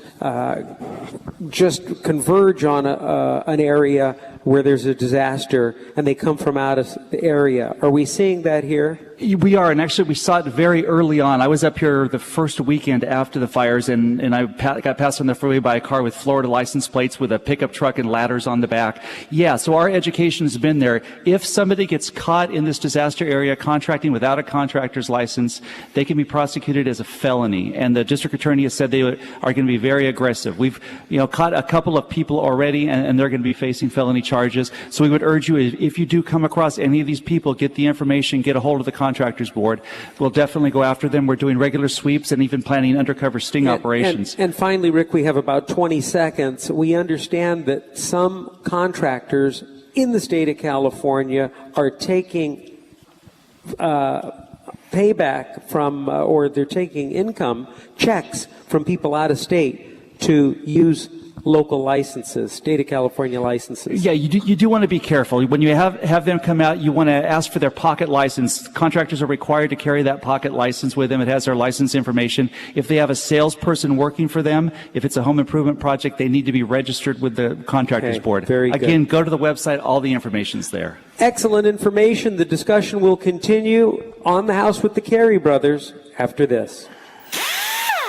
just converge on an area where there's a disaster and they come from out of the area. Are we seeing that here? We are, and actually we saw it very early on. I was up here the first weekend after the fires, and I got passed on the freeway by a car with Florida license plates with a pickup truck and ladders on the back. Yeah, so our education has been there. If somebody gets caught in this disaster area contracting without a contractor's license, they can be prosecuted as a felony, and the district attorney has said they are going to be very aggressive. We've caught a couple of people already, and they're going to be facing felony charges. So we would urge you, if you do come across any of these people, get the information, get a hold of the Contractors Board. We'll definitely go after them. We're doing regular sweeps and even planning undercover sting operations. And finally, Rick, we have about 20 seconds. We understand that some contractors in the state of California are taking payback from, or they're taking income checks from people out of state to use local licenses, state of California licenses. Yeah, you do want to be careful. When you have them come out, you want to ask for their pocket license. Contractors are required to carry that pocket license with them. It has their license information. If they have a salesperson working for them, if it's a home improvement project, they need to be registered with the Contractors Board. Very good. Again, go to the website. All the information's there. Excellent information. The discussion will continue on the House with the Carey brothers after this.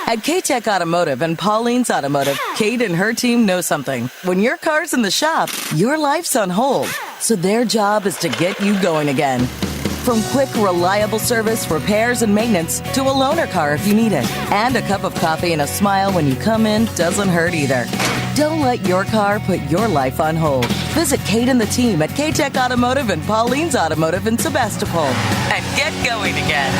At K-Tech Automotive and Pauline's Automotive, Kate and her team know something. When your car's in the shop, your life's on hold. So their job is to get you going again. From quick, reliable service, repairs, and maintenance to a loaner car if you need it. And a cup of coffee and a smile when you come in doesn't hurt either. Don't let your car put your life on hold. Visit Kate and the team at K-Tech Automotive and Pauline's Automotive in Sebastopol and get going again.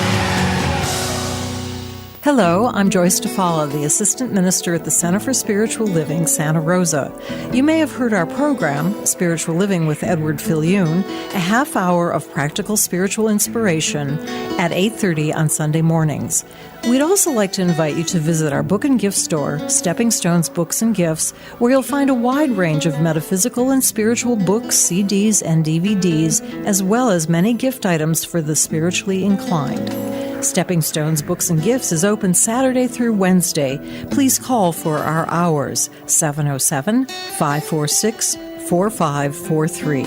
Hello, I'm Joyce DeFala, the Assistant Minister at the Center for Spiritual Living, Santa Rosa. You may have heard our program, Spiritual Living with Edward Fillion, a half hour of practical spiritual inspiration at 8:30 on Sunday mornings. We'd also like to invite you to visit our book and gift store, Stepping Stones Books and Gifts, where you'll find a wide range of metaphysical and spiritual books, CDs, and DVDs, as well as many gift items for the spiritually inclined. Stepping Stones Books and Gifts is open Saturday through Wednesday. Please call for our hours, 707-546-4543.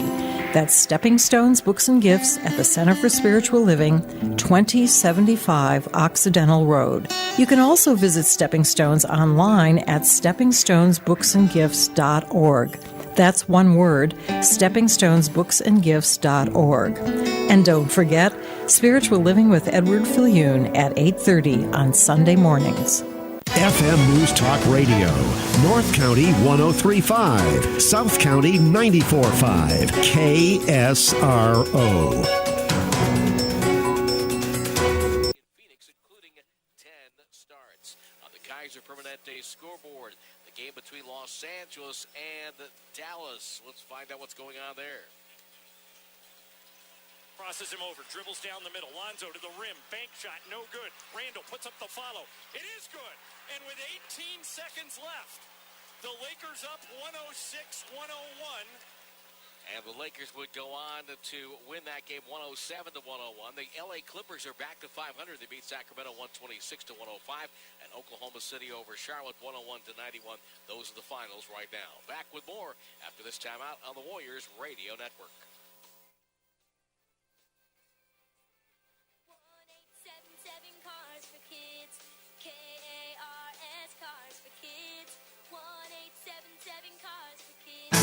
That's Stepping Stones Books and Gifts at the Center for Spiritual Living, 2075 Occidental Road. You can also visit Stepping Stones online at steppingstonesbooksandgifts.org. That's one word, steppingstonesbooksandgifts.org. And don't forget, Spiritual Living with Edward Fillion at 8:30 on Sunday mornings. FM News Talk Radio. North County 103.5. South County 94.5. KSRO. Kaiser Permanente scoreboard. The game between Los Angeles and Dallas. Let's find out what's going on there. Crosses him over, dribbles down the middle. Lonzo to the rim, bank shot, no good. Randall puts up the follow. It is good. And with 18 seconds left, the Lakers up 106-101. And the Lakers would go on to win that game 107-101. The LA Clippers are back to 500. They beat Sacramento 126-105. And Oklahoma City over Charlotte 101-91. Those are the finals right now. Back with more after this timeout on the Warriors Radio Network. 1877 Cars for Kids. KARS Cars for Kids. 1877 Cars for Kids.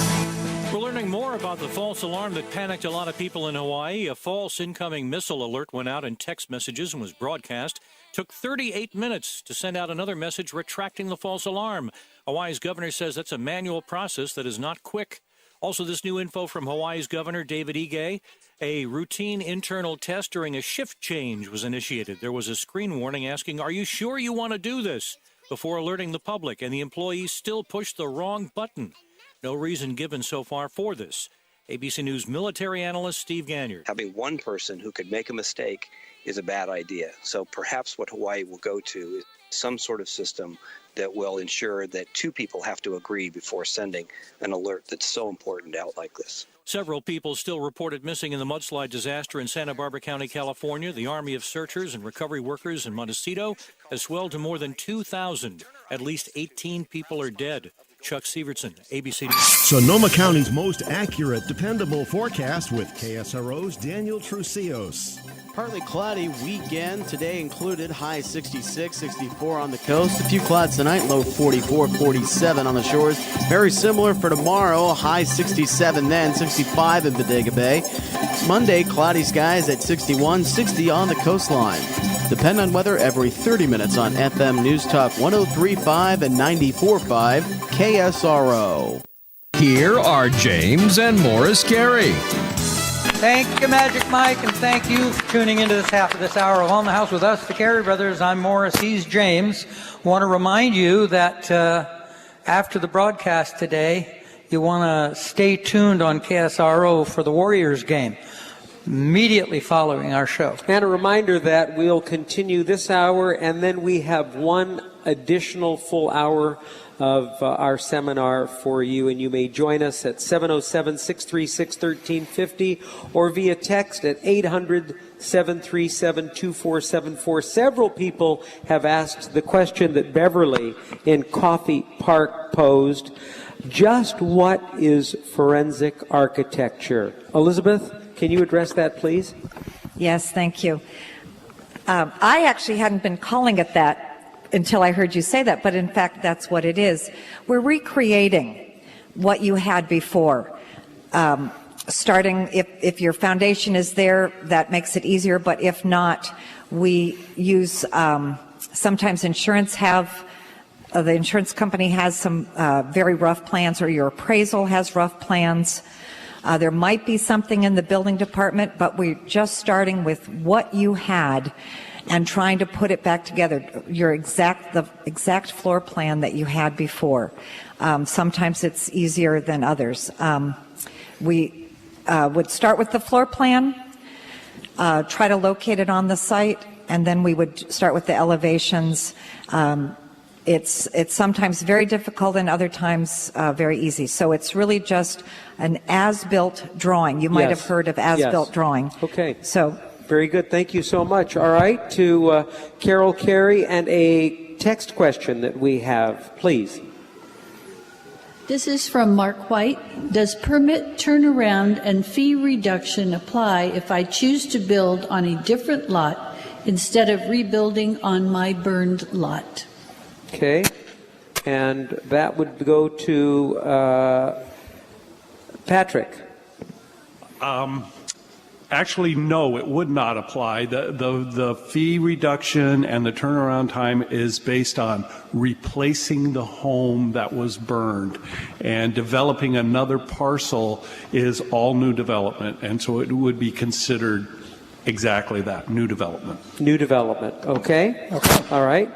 We're learning more about the false alarm that panicked a lot of people in Hawaii. A false incoming missile alert went out in text messages and was broadcast. Took 38 minutes to send out another message retracting the false alarm. Hawaii's governor says that's a manual process that is not quick. Also, this new info from Hawaii's Governor David Ige. A routine internal test during a shift change was initiated. There was a screen warning asking, "Are you sure you want to do this?" before alerting the public, and the employees still pushed the wrong button. No reason given so far for this. ABC News military analyst Steve Ganyard. Having one person who could make a mistake is a bad idea. So perhaps what Hawaii will go to is some sort of system that will ensure that two people have to agree before sending an alert that's so important out like this. Several people still reported missing in the mudslide disaster in Santa Barbara County, California. The army of searchers and recovery workers in Montecito has swelled to more than 2,000. At least 18 people are dead. Chuck Sievertson, ABC News. Sonoma County's most accurate, dependable forecast with KSRO's Daniel Trucios. Partly cloudy weekend. Today included high 66, 64 on the coast. A few clouds tonight, low 44, 47 on the shores. Very similar for tomorrow, high 67 then, 65 in Bodega Bay. Monday, cloudy skies at 61, 60 on the coastline. Depend on weather every 30 minutes on FM News Talk 103.5 and 94.5 KSRO. Here are James and Morris Carey. Thank you, Magic Mike, and thank you for tuning into this half of this hour of On the House with us, the Carey Brothers. I'm Morris, he's James. Want to remind you that after the broadcast today, you want to stay tuned on KSRO for the Warriors game, immediately following our show. And a reminder that we'll continue this hour, and then we have one additional full hour of our seminar for you, and you may join us at 707-636-1350 or via text at 800-737-2474. Several people have asked the question that Beverly in Coffee Park posed: just what is forensic architecture? Elizabeth, can you address that, please? Yes, thank you. I actually hadn't been calling it that until I heard you say that, but in fact, that's what it is. We're recreating what you had before. Starting, if your foundation is there, that makes it easier, but if not, we use, sometimes the insurance company has some very rough plans, or your appraisal has rough plans. There might be something in the building department, but we're just starting with what you had and trying to put it back together, the exact floor plan that you had before. Sometimes it's easier than others. We would start with the floor plan, try to locate it on the site, and then we would start with the elevations. It's sometimes very difficult and other times very easy. So it's really just an as-built drawing. You might have heard of as-built drawing. Okay. So very good. Thank you so much. All right, to Carol Carey, and a text question that we have, please. This is from Mark White. Does permit turnaround and fee reduction apply if I choose to build on a different lot instead of rebuilding on my burned lot? Okay, and that would go to Patrick. Actually, no, it would not apply. The fee reduction and the turnaround time is based on replacing the home that was burned, and developing another parcel is all new development, and so it would be considered exactly that, new development. New development, okay? All right.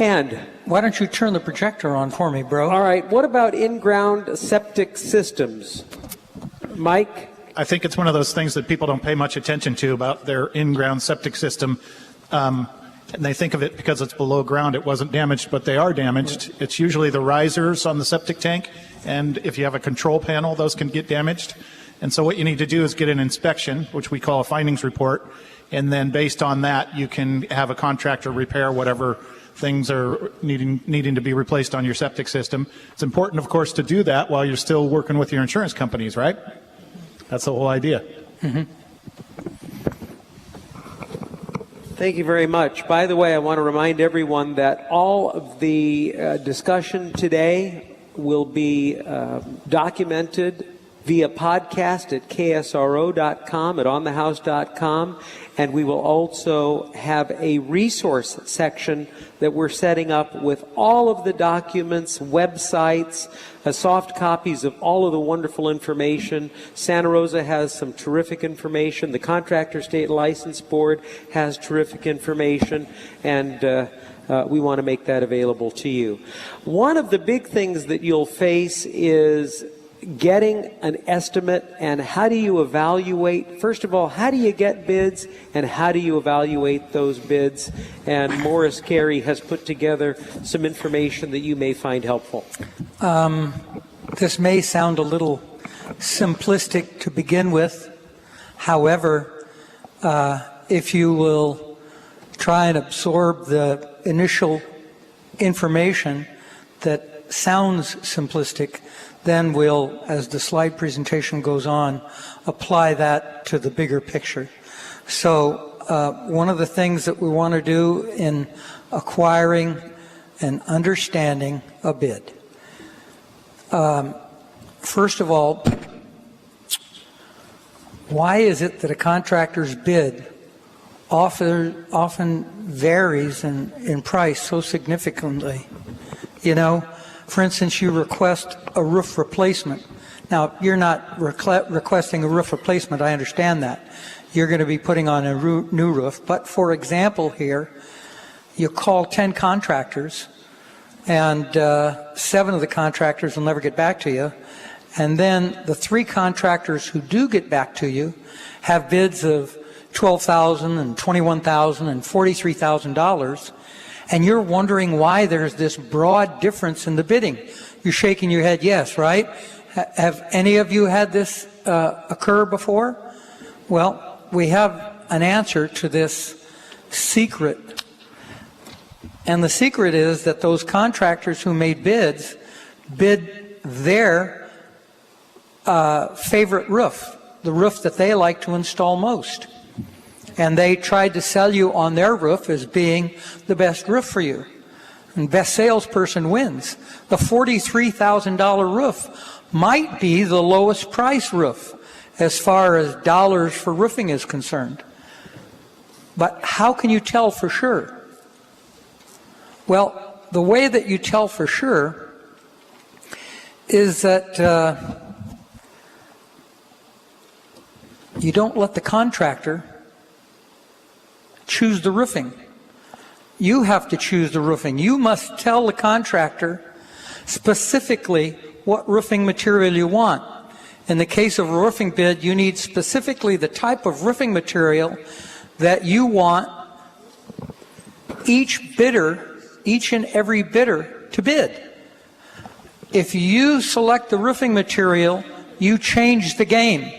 And why don't you turn the projector on for me, bro? All right, what about in-ground septic systems? Mike? I think it's one of those things that people don't pay much attention to about their in-ground septic system. And they think of it because it's below ground, it wasn't damaged, but they are damaged. It's usually the risers on the septic tank, and if you have a control panel, those can get damaged. And so what you need to do is get an inspection, which we call a findings report, and then based on that, you can have a contractor repair whatever things are needing to be replaced on your septic system. It's important, of course, to do that while you're still working with your insurance companies, right? That's the whole idea. Mm-hmm. Thank you very much. By the way, I want to remind everyone that all of the discussion today will be documented via podcast at ksro.com, at onthehouse.com, and we will also have a resource section that we're setting up with all of the documents, websites, soft copies of all of the wonderful information. Santa Rosa has some terrific information. The Contractor State License Board has terrific information, and we want to make that available to you. One of the big things that you'll face is getting an estimate, and how do you evaluate? First of all, how do you get bids, and how do you evaluate those bids? And Morris Carey has put together some information that you may find helpful. This may sound a little simplistic to begin with. However, if you will try and absorb the initial information that sounds simplistic, then we'll, as the slide presentation goes on, apply that to the bigger picture. So one of the things that we want to do in acquiring and understanding a bid, first of all, why is it that a contractor's bid often varies in price so significantly? You know, for instance, you request a roof replacement. Now, you're not requesting a roof replacement, I understand that. You're going to be putting on a new roof. But for example here, you call 10 contractors, and 7 of the contractors will never get back to you. And then the 3 contractors who do get back to you have bids of $12,000 and $21,000 and $43,000. And you're wondering why there's this broad difference in the bidding. You're shaking your head yes, right? Have any of you had this occur before? Well, we have an answer to this secret. And the secret is that those contractors who made bids bid their favorite roof, the roof that they like to install most. And they tried to sell you on their roof as being the best roof for you. And best salesperson wins. The $43,000 roof might be the lowest price roof as far as dollars for roofing is concerned. But how can you tell for sure? Well, the way that you tell for sure is that you don't let the contractor choose the roofing. You have to choose the roofing. You must tell the contractor specifically what roofing material you want. In the case of a roofing bid, you need specifically the type of roofing material that you want each and every bidder to bid. If you select the roofing material, you change the game,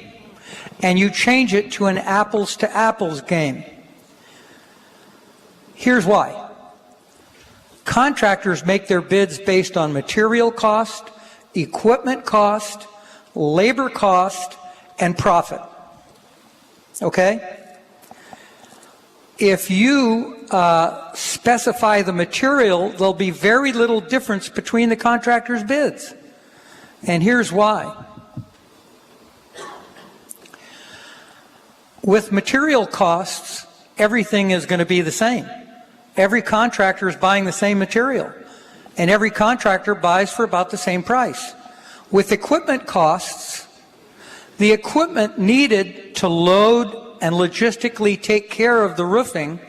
and you change it to an apples to apples game. Here's why. Contractors make their bids based on material cost, equipment cost, labor cost, and profit. Okay? If you specify the material, there'll be very little difference between the contractor's bids. And here's why. With material costs, everything is going to be the same. Every contractor is buying the same material, and every contractor buys for about the same price. With equipment costs, the equipment needed to load and logistically take care of the roofing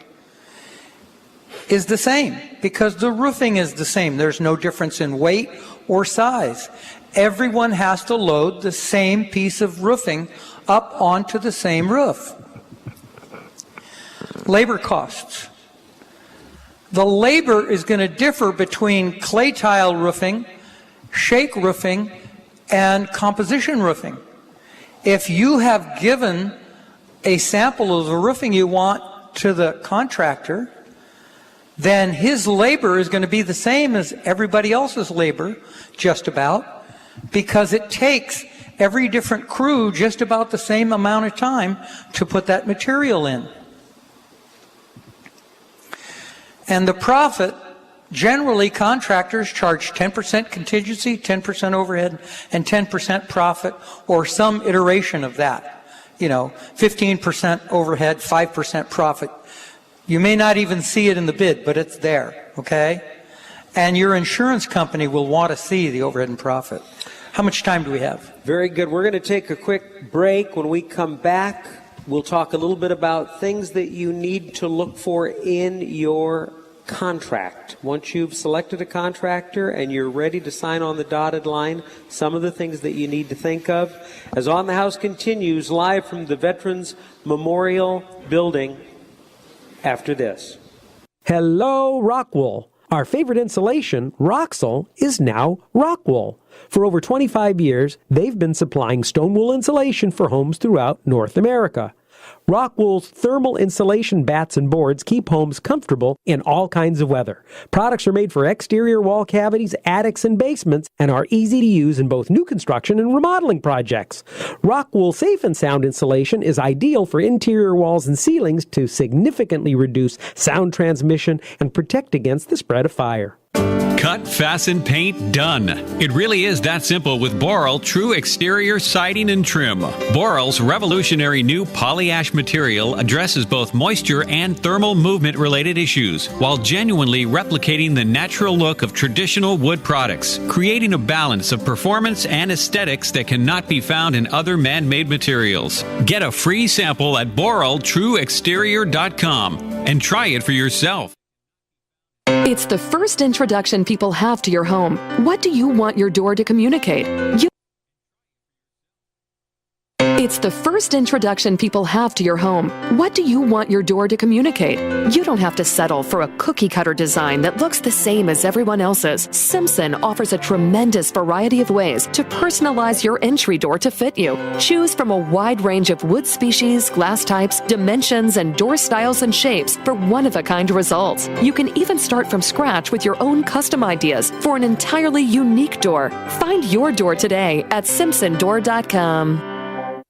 is the same, because the roofing is the same. There's no difference in weight or size. Everyone has to load the same piece of roofing up onto the same roof. Labor costs. The labor is going to differ between clay tile roofing, shake roofing, and composition roofing. If you have given a sample of the roofing you want to the contractor, then his labor is going to be the same as everybody else's labor, just about, because it takes every different crew just about the same amount of time to put that material in. And the profit, generally contractors charge 10% contingency, 10% overhead, and 10% profit, or some iteration of that. 15% overhead, 5% profit. You may not even see it in the bid, but it's there, okay? And your insurance company will want to see the overhead and profit. How much time do we have? Very good. We're going to take a quick break. When we come back, we'll talk a little bit about things that you need to look for in your contract. Once you've selected a contractor and you're ready to sign on the dotted line, some of the things that you need to think of. As On the House continues live from the Veterans Memorial Building after this. Hello, Rockwool. Our favorite insulation, Roxol, is now Rockwool. For over 25 years, they've been supplying stone wool insulation for homes throughout North America. Rockwool's thermal insulation bats and boards keep homes comfortable in all kinds of weather. Products are made for exterior wall cavities, attics, and basements, and are easy to use in both new construction and remodeling projects. Rockwool Safe and Sound insulation is ideal for interior walls and ceilings to significantly reduce sound transmission and protect against the spread of fire. Cut, fasten, paint, done. It really is that simple with Boral True Exterior Siding and Trim. Boral's revolutionary new polyash material addresses both moisture and thermal movement related issues while genuinely replicating the natural look of traditional wood products, creating a balance of performance and aesthetics that cannot be found in other man-made materials. Get a free sample at boraltrueexterior.com and try it for yourself. It's the first introduction people have to your home. What do you want your door to communicate? It's the first introduction people have to your home. What do you want your door to communicate? You don't have to settle for a cookie-cutter design that looks the same as everyone else's. Simpson offers a tremendous variety of ways to personalize your entry door to fit you. Choose from a wide range of wood species, glass types, dimensions, and door styles and shapes for one-of-a-kind results. You can even start from scratch with your own custom ideas for an entirely unique door. Find your door today at simpsondoor.com.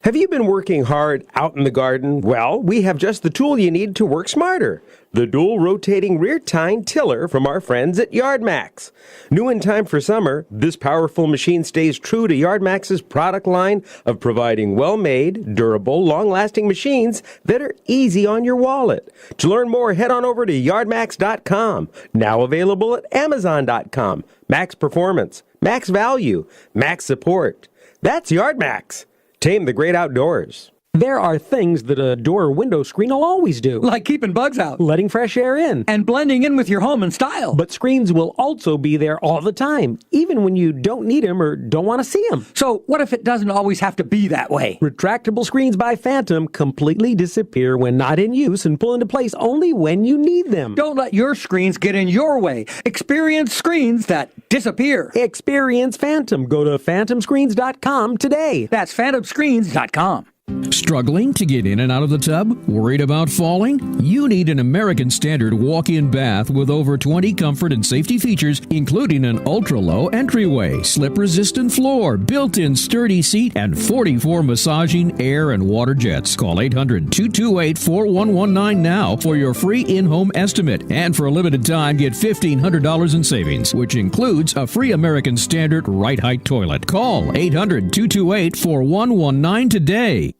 Have you been working hard out in the garden? Well, we have just the tool you need to work smarter. The dual rotating rear tine tiller from our friends at YardMax. New in time for summer, this powerful machine stays true to YardMax's product line of providing well-made, durable, long-lasting machines that are easy on your wallet. To learn more, head on over to yardmax.com. Now available at amazon.com. Max performance, max value, max support. That's YardMax. Tame the great outdoors. There are things that a door or window screen will always do. Like keeping bugs out. Letting fresh air in. And blending in with your home and style. But screens will also be there all the time, even when you don't need them or don't want to see them. So what if it doesn't always have to be that way? Retractable screens by Phantom completely disappear when not in use and pull into place only when you need them. Don't let your screens get in your way. Experience screens that disappear. Experience Phantom. Go to phantomscreens.com today. That's phantomscreens.com. Struggling to get in and out of the tub? Worried about falling? You need an American Standard walk-in bath with over 20 comfort and safety features, including an ultra-low entryway, slip-resistant floor, built-in sturdy seat, and 44 massaging air and water jets. Call 800-228-4119 now for your free in-home estimate. And for a limited time, get $1,500 in savings, which includes a free American Standard right-height toilet. Call 800-228-4119 today.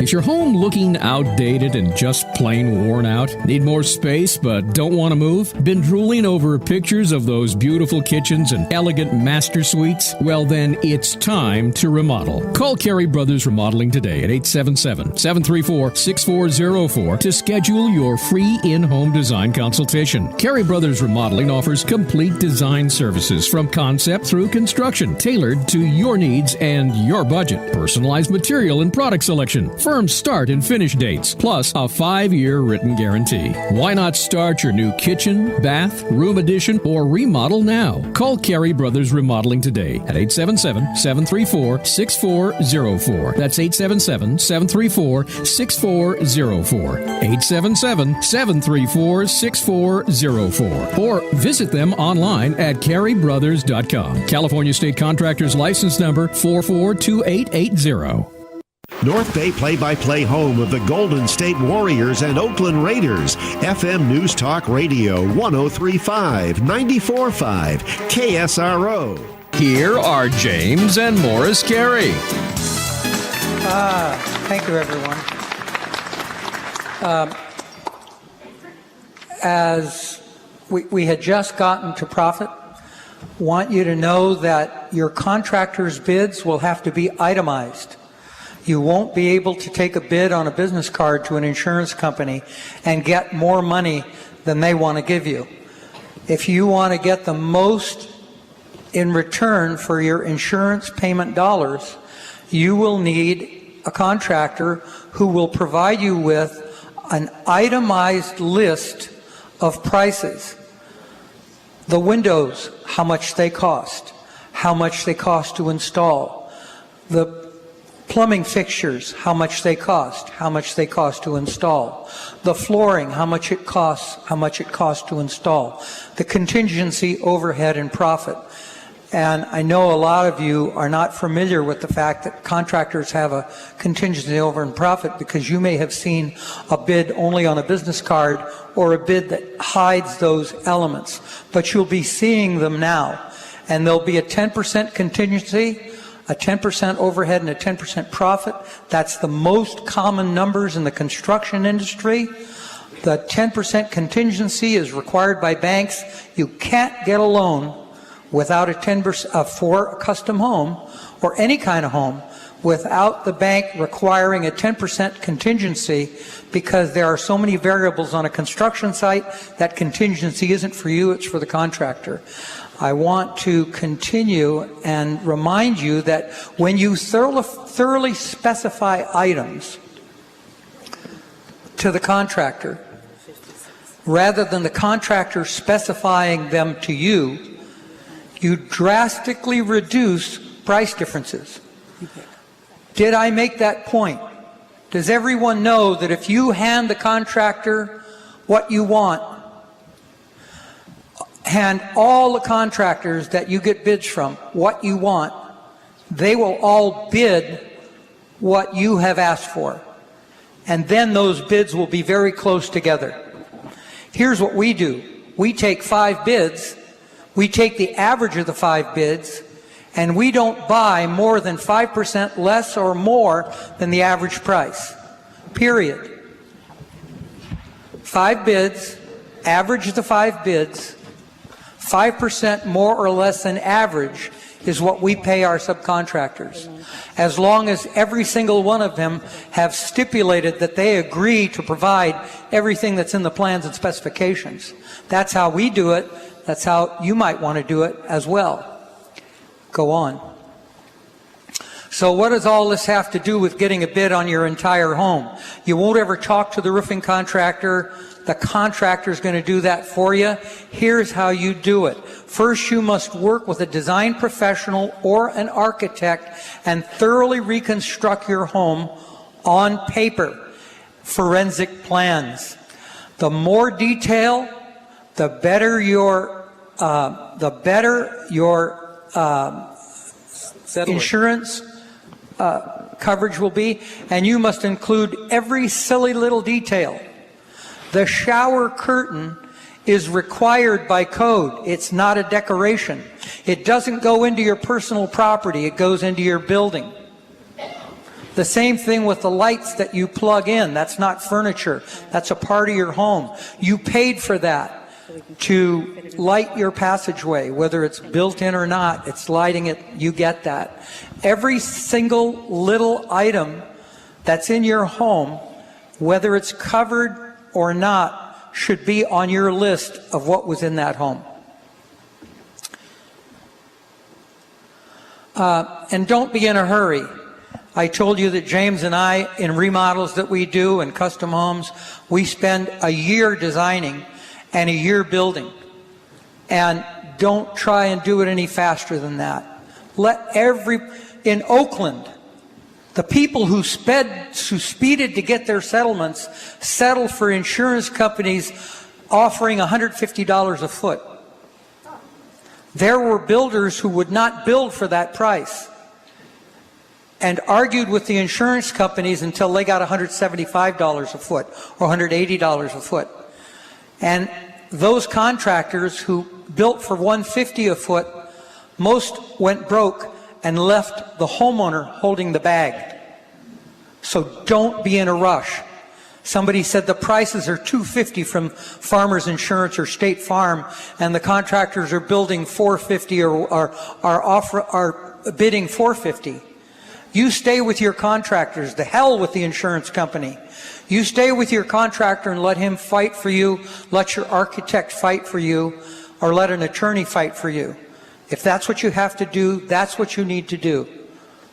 Is your home looking outdated and just plain worn out? Need more space but don't want to move? Been drooling over pictures of those beautiful kitchens and elegant master suites? Well, then it's time to remodel. Call Carey Brothers Remodeling today at 877-734-6404 to schedule your free in-home design consultation. Carey Brothers Remodeling offers complete design services from concept through construction, tailored to your needs and your budget. Personalized material and product selection, firm start and finish dates, plus a 5-year written guarantee. Why not start your new kitchen, bath, room addition, or remodel now? Call Carey Brothers Remodeling today at 877-734-6404. That's 877-734-6404. 877-734-6404. Or visit them online at careybrothers.com. California State Contractors License Number 442880. North Bay play-by-play home of the Golden State Warriors and Oakland Raiders. FM News Talk Radio 103.5, 94.5, KSRO. Here are James and Morris Carey. Thank you, everyone. As we had just gotten to profit, want you to know that your contractor's bids will have to be itemized. You won't be able to take a bid on a business card to an insurance company and get more money than they want to give you. If you want to get the most in return for your insurance payment dollars, you will need a contractor who will provide you with an itemized list of prices. The windows, how much they cost to install. The plumbing fixtures, how much they cost to install. The flooring, how much it costs to install. The contingency, overhead, and profit. And I know a lot of you are not familiar with the fact that contractors have a contingency over and profit because you may have seen a bid only on a business card or a bid that hides those elements. But you'll be seeing them now. And there'll be a 10% contingency, a 10% overhead, and a 10% profit. That's the most common numbers in the construction industry. The 10% contingency is required by banks. You can't get a loan without a 10% for a custom home or any kind of home without the bank requiring a 10% contingency, because there are so many variables on a construction site. That contingency isn't for you, it's for the contractor. I want to continue and remind you that when you thoroughly specify items to the contractor, rather than the contractor specifying them to you, you drastically reduce price differences. Did I make that point? Does everyone know that if you hand the contractor what you want, hand all the contractors that you get bids from what you want, they will all bid what you have asked for. And then those bids will be very close together. Here's what we do. We take 5 bids, we take the average of the 5 bids, and we don't buy more than 5% less or more than the average price. Period. 5 bids, average of the 5 bids, 5% more or less than average is what we pay our subcontractors. As long as every single one of them have stipulated that they agree to provide everything that's in the plans and specifications. That's how we do it. That's how you might want to do it as well. Go on. So what does all this have to do with getting a bid on your entire home? You won't ever talk to the roofing contractor. The contractor is going to do that for you. Here's how you do it. First, you must work with a design professional or an architect and thoroughly reconstruct your home on paper. Forensic plans. The more detail, the better your insurance coverage will be, and you must include every silly little detail. The shower curtain is required by code. It's not a decoration. It doesn't go into your personal property. It goes into your building. The same thing with the lights that you plug in. That's not furniture. That's a part of your home. You paid for that to light your passageway, whether it's built in or not. It's lighting it. You get that. Every single little item that's in your home, whether it's covered or not, should be on your list of what was in that home. And don't be in a hurry. I told you that James and I, in remodels that we do and custom homes, we spend a year designing and a year building. And don't try and do it any faster than that. In Oakland, the people who speeded to get their settlements settled for insurance companies offering $150 a foot. There were builders who would not build for that price and argued with the insurance companies until they got $175 a foot or $180 a foot. And those contractors who built for $150 a foot, most went broke and left the homeowner holding the bag. So don't be in a rush. Somebody said the prices are $250 from Farmers Insurance or State Farm, and the contractors are building $450 or are bidding $450. You stay with your contractors. The hell with the insurance company. You stay with your contractor and let him fight for you. Let your architect fight for you, or let an attorney fight for you. If that's what you have to do, that's what you need to do.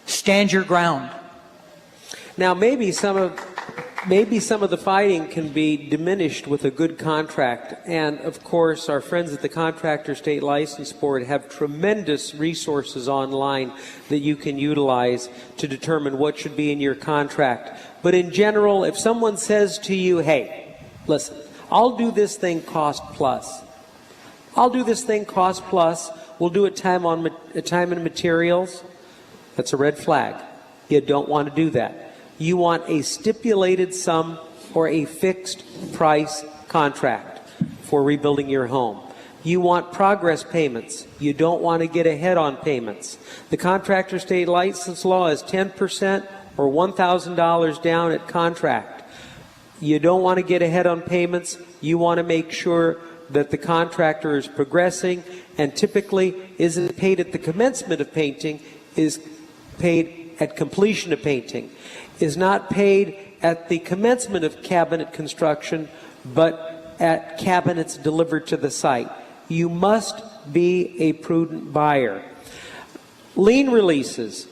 Stand your ground. Now, maybe some of the fighting can be diminished with a good contract. And, of course, our friends at the Contractor State License Board have tremendous resources online that you can utilize to determine what should be in your contract. But in general, if someone says to you, hey, listen, I'll do this thing cost plus. I'll do this thing cost plus. We'll do it time and materials. That's a red flag. You don't want to do that. You want a stipulated sum or a fixed price contract for rebuilding your home. You want progress payments. You don't want to get ahead on payments. The Contractor State License Law is 10% or $1,000 down at contract. You don't want to get ahead on payments. You want to make sure that the contractor is progressing and typically isn't paid at the commencement of painting, is paid at completion of painting, is not paid at the commencement of cabinet construction, but at cabinets delivered to the site. You must be a prudent buyer. Lien releases.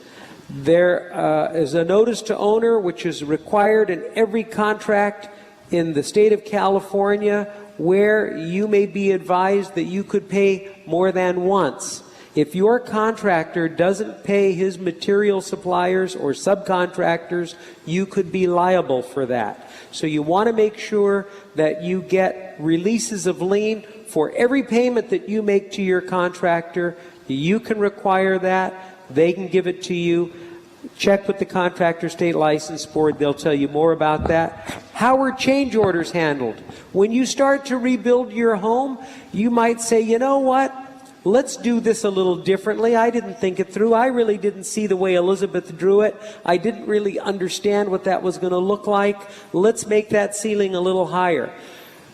There is a notice to owner which is required in every contract in the state of California, where you may be advised that you could pay more than once. If your contractor doesn't pay his material suppliers or subcontractors, you could be liable for that. So you want to make sure that you get releases of lien for every payment that you make to your contractor. You can require that. They can give it to you. Check with the Contractor State License Board. They'll tell you more about that. How are change orders handled? When you start to rebuild your home, you might say, you know what? Let's do this a little differently. I didn't think it through. I really didn't see the way Elizabeth drew it. I didn't really understand what that was going to look like. Let's make that ceiling a little higher.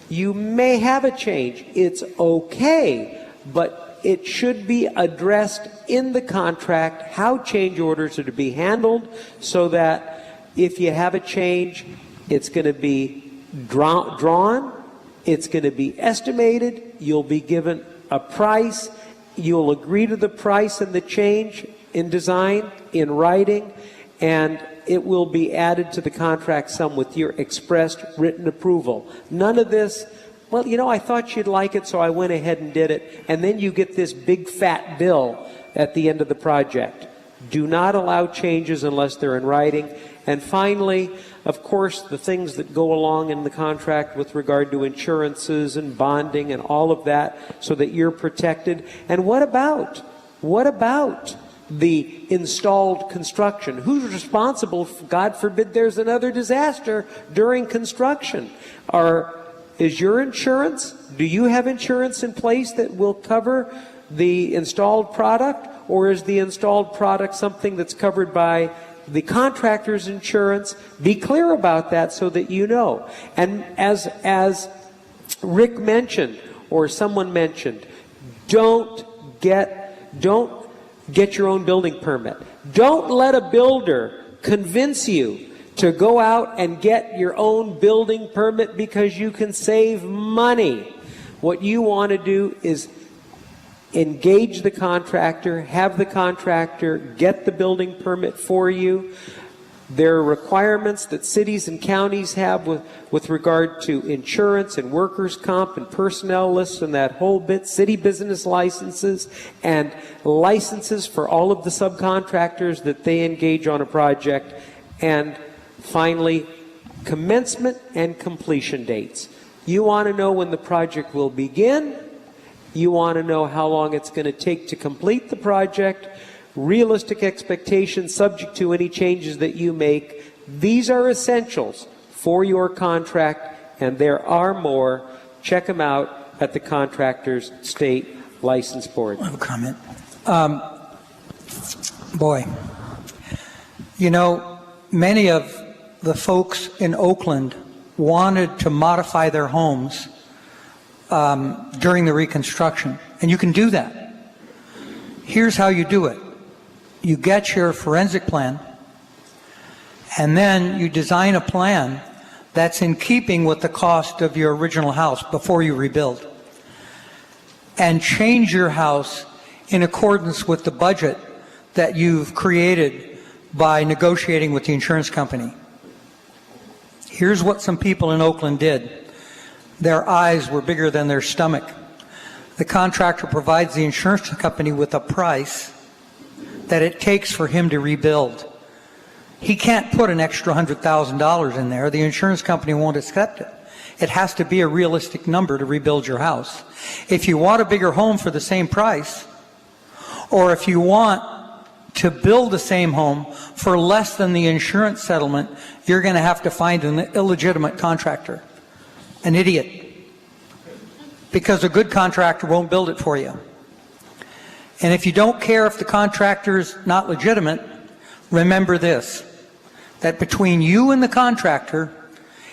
You may have a change. It's okay, but it should be addressed in the contract how change orders are to be handled, so that if you have a change, it's going to be drawn, it's going to be estimated, you'll be given a price, you'll agree to the price and the change in design, in writing, and it will be added to the contract sum with your expressed written approval. None of this, well, you know, I thought you'd like it, so I went ahead and did it, and then you get this big fat bill at the end of the project. Do not allow changes unless they're in writing. And finally, of course, the things that go along in the contract with regard to insurances and bonding and all of that, so that you're protected. And what about the installed construction? Who's responsible if, God forbid, there's another disaster during construction? Is your insurance, do you have insurance in place that will cover the installed product? Or is the installed product something that's covered by the contractor's insurance. Be clear about that so that you know. And as Rick mentioned, or someone mentioned, don't get your own building permit. Don't let a builder convince you to go out and get your own building permit because you can save money. What you want to do is engage the contractor, have the contractor get the building permit for you. There are requirements that cities and counties have with regard to insurance and workers' comp and personnel lists and that whole bit, city business licenses and licenses for all of the subcontractors that they engage on a project. And finally, commencement and completion dates. You want to know when the project will begin. You want to know how long it's going to take to complete the project. Realistic expectations subject to any changes that you make. These are essentials for your contract, and there are more. Check them out at the Contractors State License Board. I have a comment. Boy, you know, many of the folks in Oakland wanted to modify their homes during the reconstruction, and you can do that. Here's how you do it. You get your forensic plan, and then you design a plan that's in keeping with the cost of your original house before you rebuild, and change your house in accordance with the budget that you've created by negotiating with the insurance company. Here's what some people in Oakland did. Their eyes were bigger than their stomach. The contractor provides the insurance company with a price that it takes for him to rebuild. He can't put an extra $100,000 in there. The insurance company won't accept it. It has to be a realistic number to rebuild your house. If you want a bigger home for the same price, or if you want to build the same home for less than the insurance settlement, you're going to have to find an illegitimate contractor, an idiot, because a good contractor won't build it for you. And if you don't care if the contractor's not legitimate, remember this, that between you and the contractor,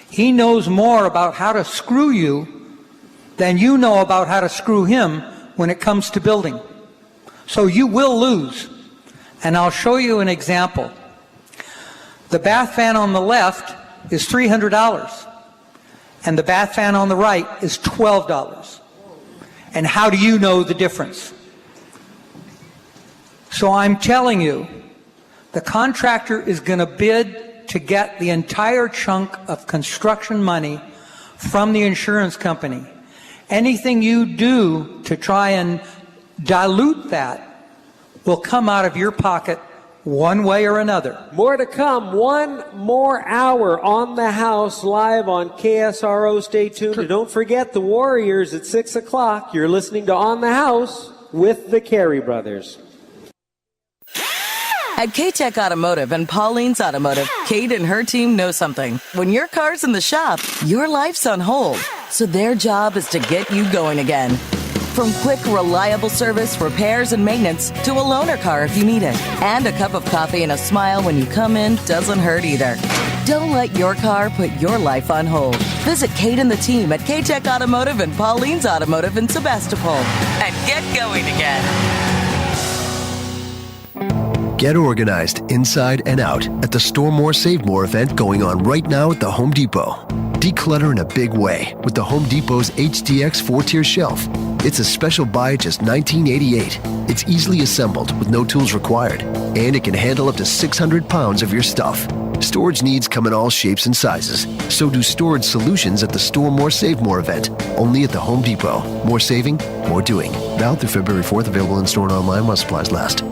he knows more about how to screw you than you know about how to screw him when it comes to building. So you will lose. And I'll show you an example. The bath fan on the left is $300, and the bath fan on the right is $12. And how do you know the difference? So I'm telling you, the contractor is going to bid to get the entire chunk of construction money from the insurance company. Anything you do to try and dilute that will come out of your pocket one way or another. More to come. One more hour on the house live on KSRO. Stay tuned. And don't forget the Warriors at 6 o'clock. You're listening to On the House with the Carey brothers. At K-Tech Automotive and Pauline's Automotive, Kate and her team know something. When your car's in the shop, your life's on hold. So their job is to get you going again. From quick, reliable service, repairs, and maintenance to a loaner car if you need it. And a cup of coffee and a smile when you come in doesn't hurt either. Don't let your car put your life on hold. Visit Kate and the team at K-Tech Automotive and Pauline's Automotive in Sebastopol and get going again. Get organized inside and out at the Store More Save More event going on right now at the Home Depot. Declutter in a big way with the Home Depot's HDX 4-tier shelf. It's a special buy at just $19.88. It's easily assembled with no tools required, and it can handle up to 600 pounds of your stuff. Storage needs come in all shapes and sizes. So do storage solutions at the Store More Save More event, only at the Home Depot. More saving, more doing. Valid through February 4th, available in store and online while supplies last.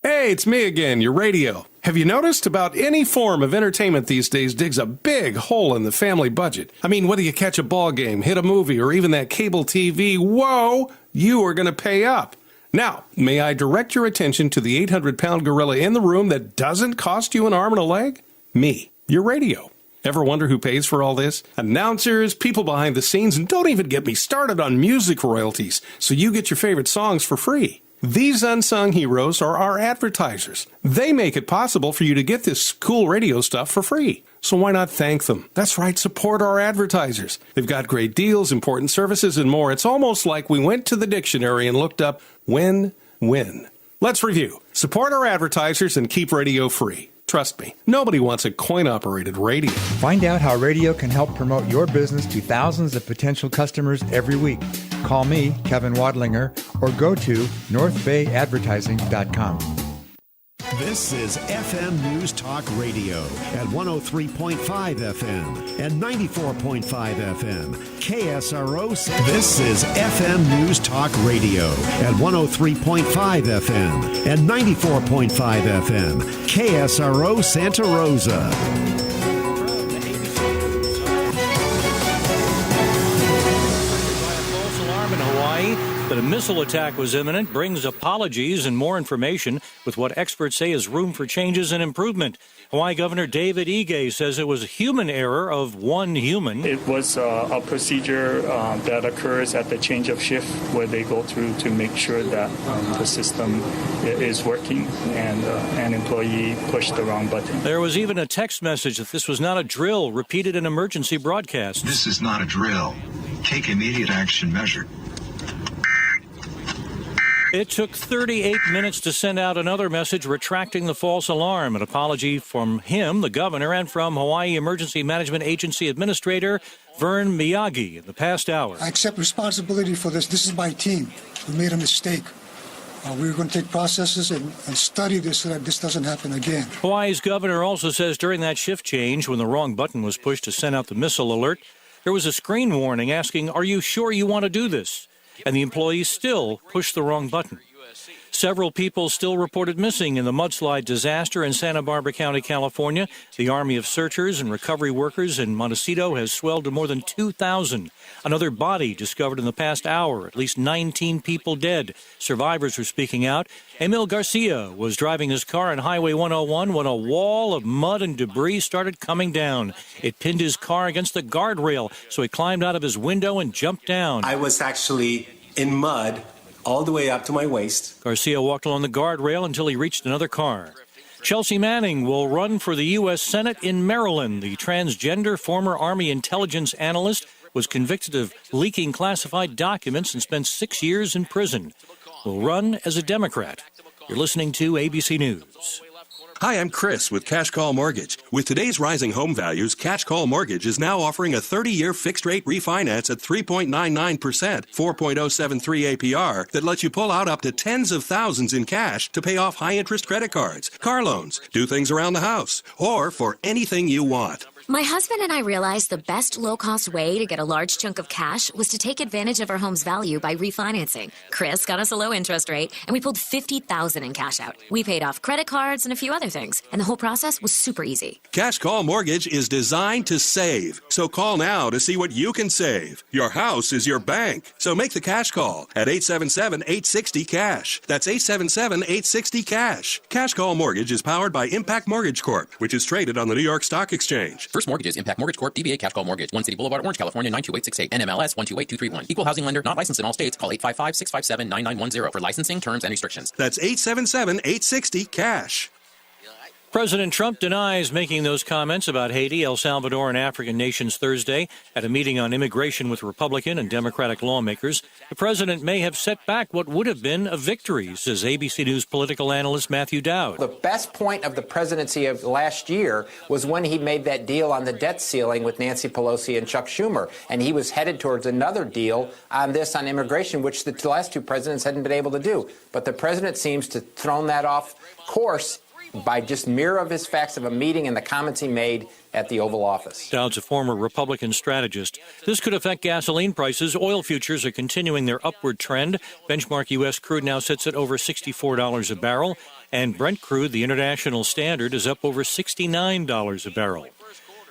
Hey, it's me again, your radio. Have you noticed about any form of entertainment these days digs a big hole in the family budget? I mean, whether you catch a ball game, hit a movie, or even that cable TV, whoa, you are going to pay up. Now, may I direct your attention to the 800-pound gorilla in the room that doesn't cost you an arm and a leg? Me, your radio. Ever wonder who pays for all this? Announcers, people behind the scenes, and don't even get me started on music royalties, so you get your favorite songs for free. These unsung heroes are our advertisers. They make it possible for you to get this cool radio stuff for free. So why not thank them? That's right, support our advertisers. They've got great deals, important services, and more. It's almost like we went to the dictionary and looked up win-win. Let's review. Support our advertisers and keep radio free. Trust me, nobody wants a coin-operated radio. Find out how radio can help promote your business to thousands of potential customers every week. Call me, Kevin Wadlinger, or go to northbayadvertising.com. This is FM News Talk Radio at 103.5 FM and 94.5 FM. KSRO. This is FM News Talk Radio at 103.5 FM and 94.5 FM. KSRO Santa Rosa. That a missile attack was imminent brings apologies and more information with what experts say is room for changes and improvement. Hawaii Governor David Ige says it was a human error of one human. It was a procedure that occurs at the change of shift where they go through to make sure that the system is working and an employee pushed the wrong button. There was even a text message that this was not a drill repeated in emergency broadcasts. This is not a drill. Take immediate action measure. It took 38 minutes to send out another message retracting the false alarm. An apology from him, the governor, and from Hawaii Emergency Management Agency Administrator Vern Miyagi in the past hour. I accept responsibility for this. This is my team. We made a mistake. We're going to take processes and study this so that this doesn't happen again. Hawaii's governor also says during that shift change, when the wrong button was pushed to send out the missile alert, there was a screen warning asking, "Are you sure you want to do this?" And the employees still pushed the wrong button. Several people still reported missing in the mudslide disaster in Santa Barbara County, California. The army of searchers and recovery workers in Montecito has swelled to more than 2,000. Another body discovered in the past hour, at least 19 people dead. Survivors are speaking out. Emil Garcia was driving his car on Highway 101 when a wall of mud and debris started coming down. It pinned his car against the guardrail, so he climbed out of his window and jumped down. I was actually in mud all the way up to my waist. Garcia walked along the guardrail until he reached another car. Chelsea Manning will run for the U.S. Senate in Maryland. The transgender former Army intelligence analyst was convicted of leaking classified documents and spent 6 years in prison. Will run as a Democrat. You're listening to ABC News. Hi, I'm Chris with Cash Call Mortgage. With today's rising home values, Cash Call Mortgage is now offering a 30-year fixed-rate refinance at 3.99%, 4.073 APR that lets you pull out up to tens of thousands in cash to pay off high-interest credit cards, car loans, do things around the house, or for anything you want. My husband and I realized the best low-cost way to get a large chunk of cash was to take advantage of our home's value by refinancing. Chris got us a low interest rate, and we pulled $50,000 in cash out. We paid off credit cards and a few other things, and the whole process was super easy. Cash Call Mortgage is designed to save. So call now to see what you can save. Your house is your bank. So make the cash call at 877-860-CASH. That's 877-860-CASH. Cash Call Mortgage is powered by Impact Mortgage Corp., which is traded on the New York Stock Exchange. First Mortgages, Impact Mortgage Corp., DBA Cash Call Mortgage, 1 City Boulevard, Orange, California, 92868, NMLS 128231. Equal housing lender, not licensed in all states. Call 855-657-9910 for licensing, terms, and restrictions. That's 877-860-CASH. President Trump denies making those comments about Haiti, El Salvador, and African nations Thursday at a meeting on immigration with Republican and Democratic lawmakers. The president may have set back what would have been a victory, says ABC News political analyst Matthew Dowd. The best point of the presidency of last year was when he made that deal on the debt ceiling with Nancy Pelosi and Chuck Schumer, and he was headed towards another deal on immigration, which the last two presidents hadn't been able to do. But the president seems to have thrown that off course by just mere of his facts of a meeting and the comments he made at the Oval Office. Dowd's a former Republican strategist. This could affect gasoline prices. Oil futures are continuing their upward trend. Benchmark U.S. crude now sits at over $64 a barrel, and Brent crude, the international standard, is up over $69 a barrel.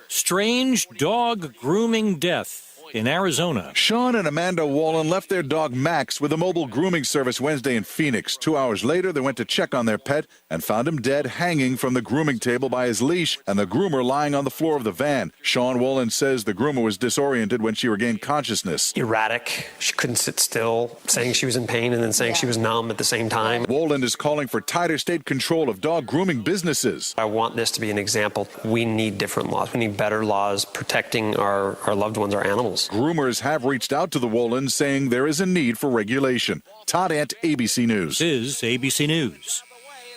Strange dog grooming death in Arizona. Sean and Amanda Wallen left their dog Max with a mobile grooming service Wednesday in Phoenix. 2 hours later, they went to check on their pet and found him dead, hanging from the grooming table by his leash, and the groomer lying on the floor of the van. Sean Wallen says the groomer was disoriented when she regained consciousness. Erratic. She couldn't sit still, saying she was in pain and then saying she was numb at the same time. Wallen is calling for tighter state control of dog grooming businesses. I want this to be an example. We need different laws. We need better laws protecting our loved ones, our animals. Groomers have reached out to the Wollens, saying there is a need for regulation. Todd Ant, ABC News. This is ABC News.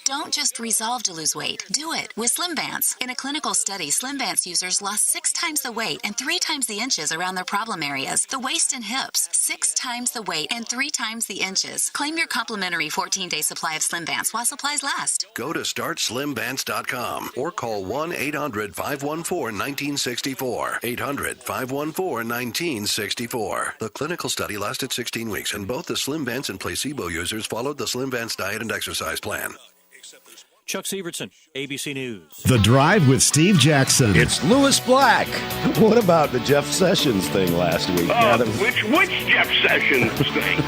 Don't just resolve to lose weight. Do it with Slim Vance. In a clinical study, Slim Vance users lost 6 times the weight and 3 times the inches around their problem areas. The waist and hips, 6 times the weight and 3 times the inches. Claim your complimentary 14-day supply of Slim Vance while supplies last. Go to startslimvance.com or call 1-800-514-1964. 800-514-1964. The clinical study lasted 16 weeks, and both the Slim Vance and placebo users followed the Slim Vance diet and exercise plan. Chuck Severson, ABC News. The Drive with Steve Jackson. It's Lewis Black. What about the Jeff Sessions thing last week? Which Jeff Sessions thing?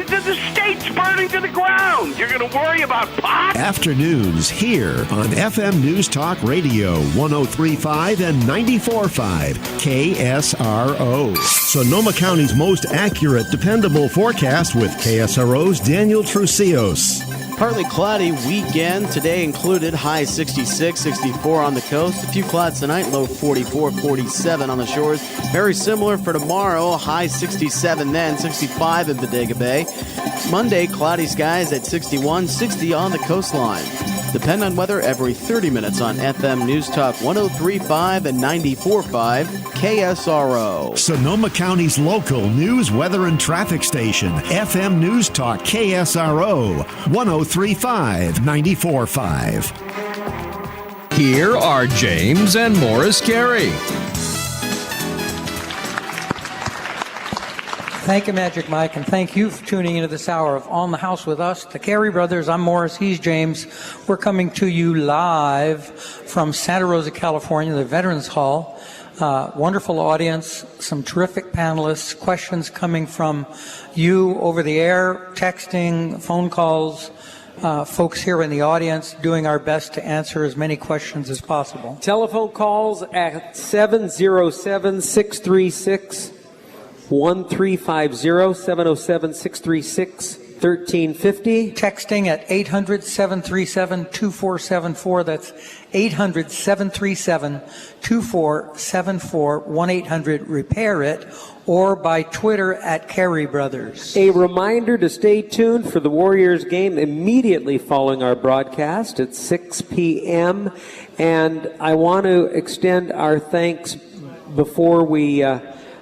The state's burning to the ground. You're going to worry about pot? Afternoons here on FM News Talk Radio 103.5 and 94.5 KSRO. Sonoma County's most accurate, dependable forecast with KSRO's Daniel Trucios. Partly cloudy weekend. Today included high 66, 64 on the coast. A few clouds tonight, low 44, 47 on the shores. Very similar for tomorrow, high 67 then, 65 in Bodega Bay. Monday, cloudy skies at 61, 60 on the coastline. Depend on weather every 30 minutes on FM News Talk 103.5 and 94.5 KSRO. Sonoma County's local news, weather, and traffic station. FM News Talk KSRO 103.5, 94.5. Here are James and Morris Carey. Thank you, Magic Mike, and thank you for tuning into this hour of On the House with us, the Carey brothers. I'm Morris, he's James. We're coming to you live from Santa Rosa, California, the Veterans Hall. Wonderful audience, some terrific panelists, questions coming from you over the air, texting, phone calls, folks here in the audience doing our best to answer as many questions as possible. Telephone calls at 707-636 1350, 707-636-1350. Texting at 800-737-2474. That's 800-737-2474, 1-800-REPAIR-IT, or by Twitter at Carey Brothers. A reminder to stay tuned for the Warriors game immediately following our broadcast at 6 p.m. And I want to extend our thanks before we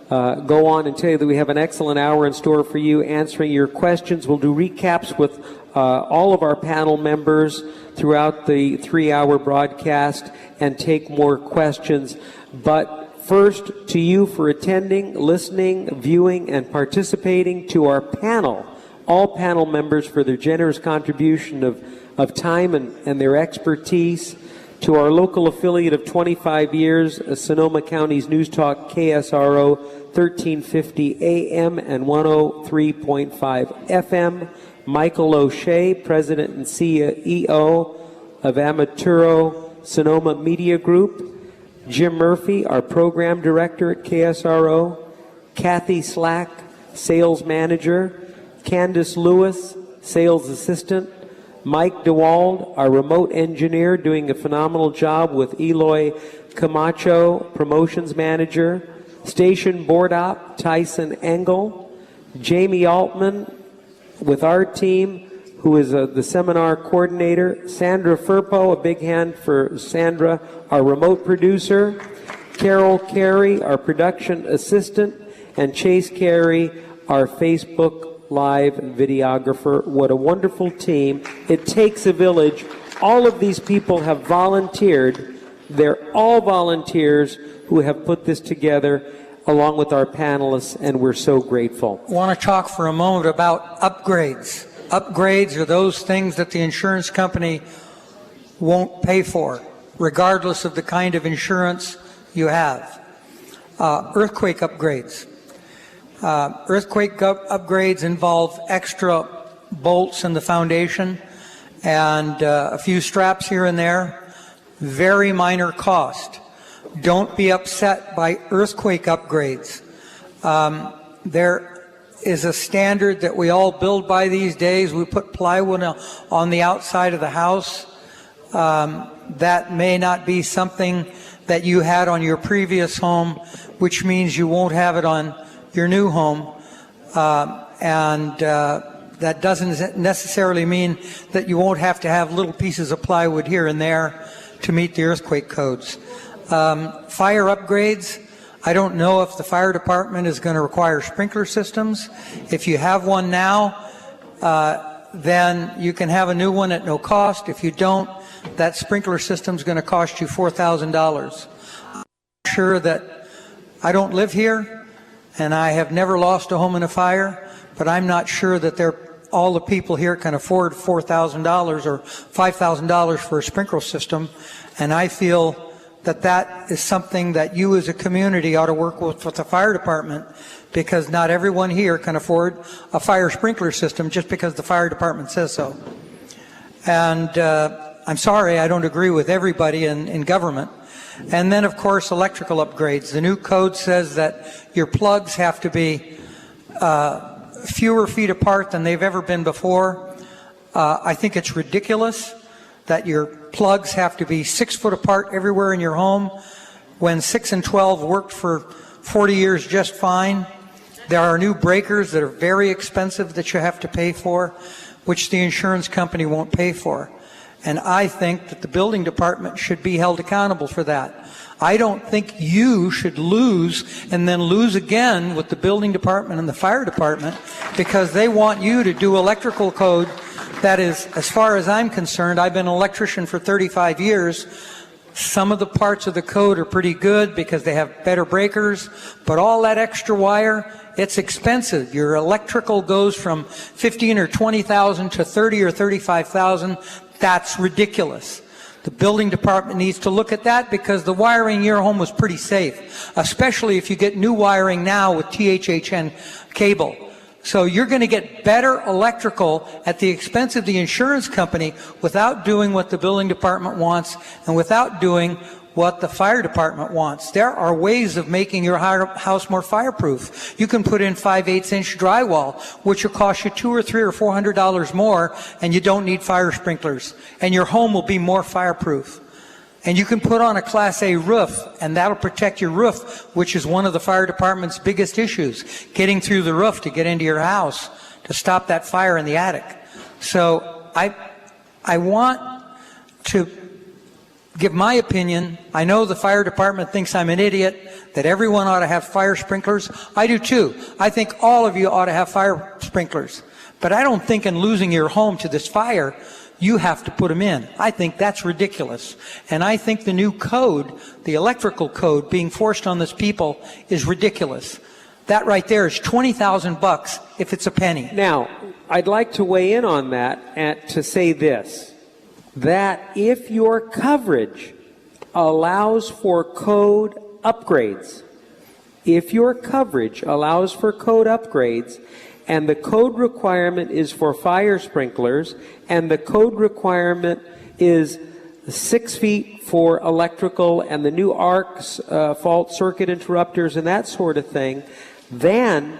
go on and tell you that we have an excellent hour in store for you, answering your questions. We'll do recaps with all of our panel members throughout the 3-hour broadcast and take more questions. But first, to you for attending, listening, viewing, and participating, to our panel, all panel members for their generous contribution of time and their expertise, to our local affiliate of 25 years, Sonoma County's News Talk KSRO 1350 AM and 103.5 FM, Michael O'Shea, President and CEO of Amaturo Sonoma Media Group, Jim Murphy, our Program Director at KSRO, Kathy Slack, Sales Manager, Candace Lewis, Sales Assistant, Mike DeWald, our remote engineer, doing a phenomenal job with Eloy Camacho, Promotions Manager, Station Board Op, Tyson Engel, Jamie Altman with our team, who is the seminar coordinator, Sandra Furpo, a big hand for Sandra, our remote producer, Carol Carey, our production assistant, and Chase Carey, our Facebook Live videographer. What a wonderful team. It takes a village. All of these people have volunteered. They're all volunteers who have put this together along with our panelists, and we're so grateful. I want to talk for a moment about upgrades. Upgrades are those things that the insurance company won't pay for, regardless of the kind of insurance you have. Earthquake upgrades. Earthquake upgrades involve extra bolts in the foundation and a few straps here and there. Very minor cost. Don't be upset by earthquake upgrades. There is a standard that we all build by these days. We put plywood on the outside of the house. That may not be something that you had on your previous home, which means you won't have it on your new home. That doesn't necessarily mean that you won't have to have little pieces of plywood here and there to meet the earthquake codes. Fire upgrades, I don't know if the fire department is going to require sprinkler systems. If you have one now, then you can have a new one at no cost. If you don't, that sprinkler system is going to cost you $4,000. I'm sure that I don't live here, and I have never lost a home in a fire, but I'm not sure that all the people here can afford $4,000 or $5,000 for a sprinkler system, and I feel that that is something that you as a community ought to work with the fire department, because not everyone here can afford a fire sprinkler system just because the fire department says so. And I'm sorry, I don't agree with everybody in government. And then, of course, electrical upgrades. The new code says that your plugs have to be fewer feet apart than they've ever been before. I think it's ridiculous that your plugs have to be 6 foot apart everywhere in your home when 6 and 12 worked for 40 years just fine. There are new breakers that are very expensive that you have to pay for, which the insurance company won't pay for. And I think that the building department should be held accountable for that. I don't think you should lose and then lose again with the building department and the fire department because they want you to do electrical code that is, as far as I'm concerned, I've been an electrician for 35 years. Some of the parts of the code are pretty good because they have better breakers, but all that extra wire, it's expensive. Your electrical goes from 15 or 20,000 to 30 or 35,000. That's ridiculous. The building department needs to look at that because the wiring in your home was pretty safe, especially if you get new wiring now with THHN cable. So you're going to get better electrical at the expense of the insurance company without doing what the building department wants and without doing what the fire department wants. There are ways of making your house more fireproof. You can put in 5/8" drywall, which will cost you $200 or $300 or $400 more, and you don't need fire sprinklers. And your home will be more fireproof. And you can put on a Class A roof, and that'll protect your roof, which is one of the fire department's biggest issues, getting through the roof to get into your house to stop that fire in the attic. So I want to give my opinion. I know the fire department thinks I'm an idiot, that everyone ought to have fire sprinklers. I do too. I think all of you ought to have fire sprinklers. But I don't think in losing your home to this fire, you have to put them in. I think that's ridiculous. And I think the new code, the electrical code being forced on this people is ridiculous. That right there is $20,000 if it's a penny. Now, I'd like to weigh in on that and to say this, that if your coverage allows for code upgrades, and the code requirement is for fire sprinklers, and the code requirement is 6 feet for electrical and the new arcs, fault circuit interrupters and that sort of thing, then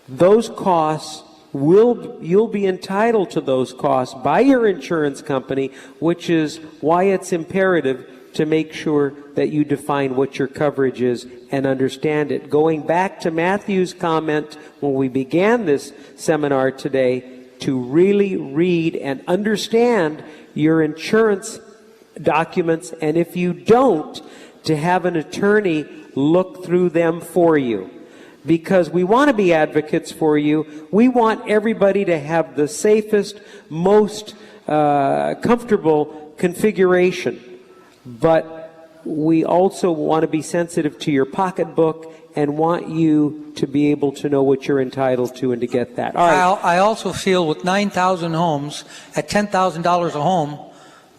those costs you'll be entitled to those costs by your insurance company, which is why it's imperative to make sure that you define what your coverage is and understand it. Going back to Matthew's comment when we began this seminar today, to really read and understand your insurance documents, and if you don't, to have an attorney look through them for you. Because we want to be advocates for you. We want everybody to have the safest, most comfortable configuration. But we also want to be sensitive to your pocketbook and want you to be able to know what you're entitled to and to get that. All right. I also feel with 9,000 homes at $10,000 a home,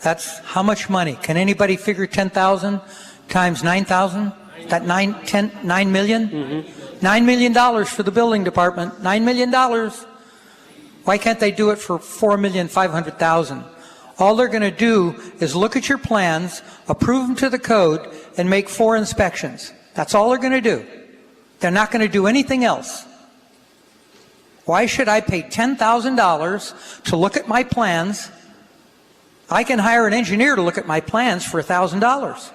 that's how much money? Can anybody figure 10,000 times 9,000? That 9 million? Mm-hmm. $9 million for the building department. $9 million. Why can't they do it for $4,500,000? All they're going to do is look at your plans, approve them to the code, and make 4 inspections. That's all they're going to do. They're not going to do anything else. Why should I pay $10,000 to look at my plans? I can hire an engineer to look at my plans for $1,000.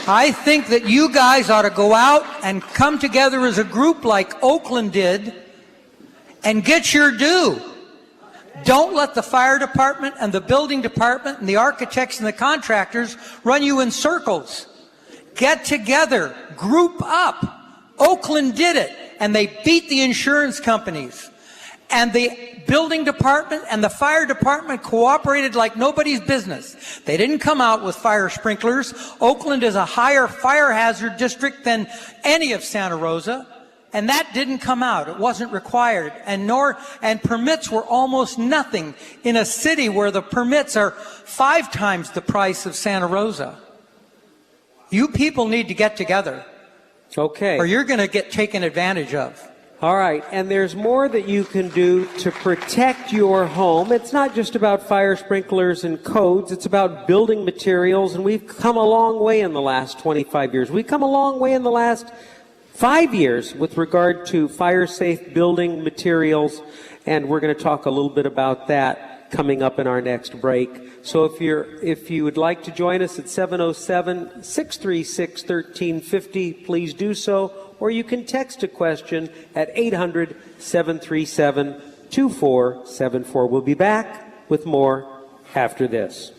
I think that you guys ought to go out and come together as a group like Oakland did and get your due. Don't let the fire department and the building department and the architects and the contractors run you in circles. Get together, group up. Oakland did it, and they beat the insurance companies. And the building department and the fire department cooperated like nobody's business. They didn't come out with fire sprinklers. Oakland is a higher fire hazard district than any of Santa Rosa, and that didn't come out. It wasn't required. And permits were almost nothing in a city where the permits are 5 times the price of Santa Rosa. You people need to get together. Okay. Or you're going to get taken advantage of. All right, and there's more that you can do to protect your home. It's not just about fire sprinklers and codes. It's about building materials, and we've come a long way in the last 25 years. We've come a long way in the last 5 years with regard to fire-safe building materials, and we're going to talk a little bit about that coming up in our next break. So if you would like to join us at 707-636-1350, please do so, or you can text a question at 800-737-2474. We'll be back with more after this.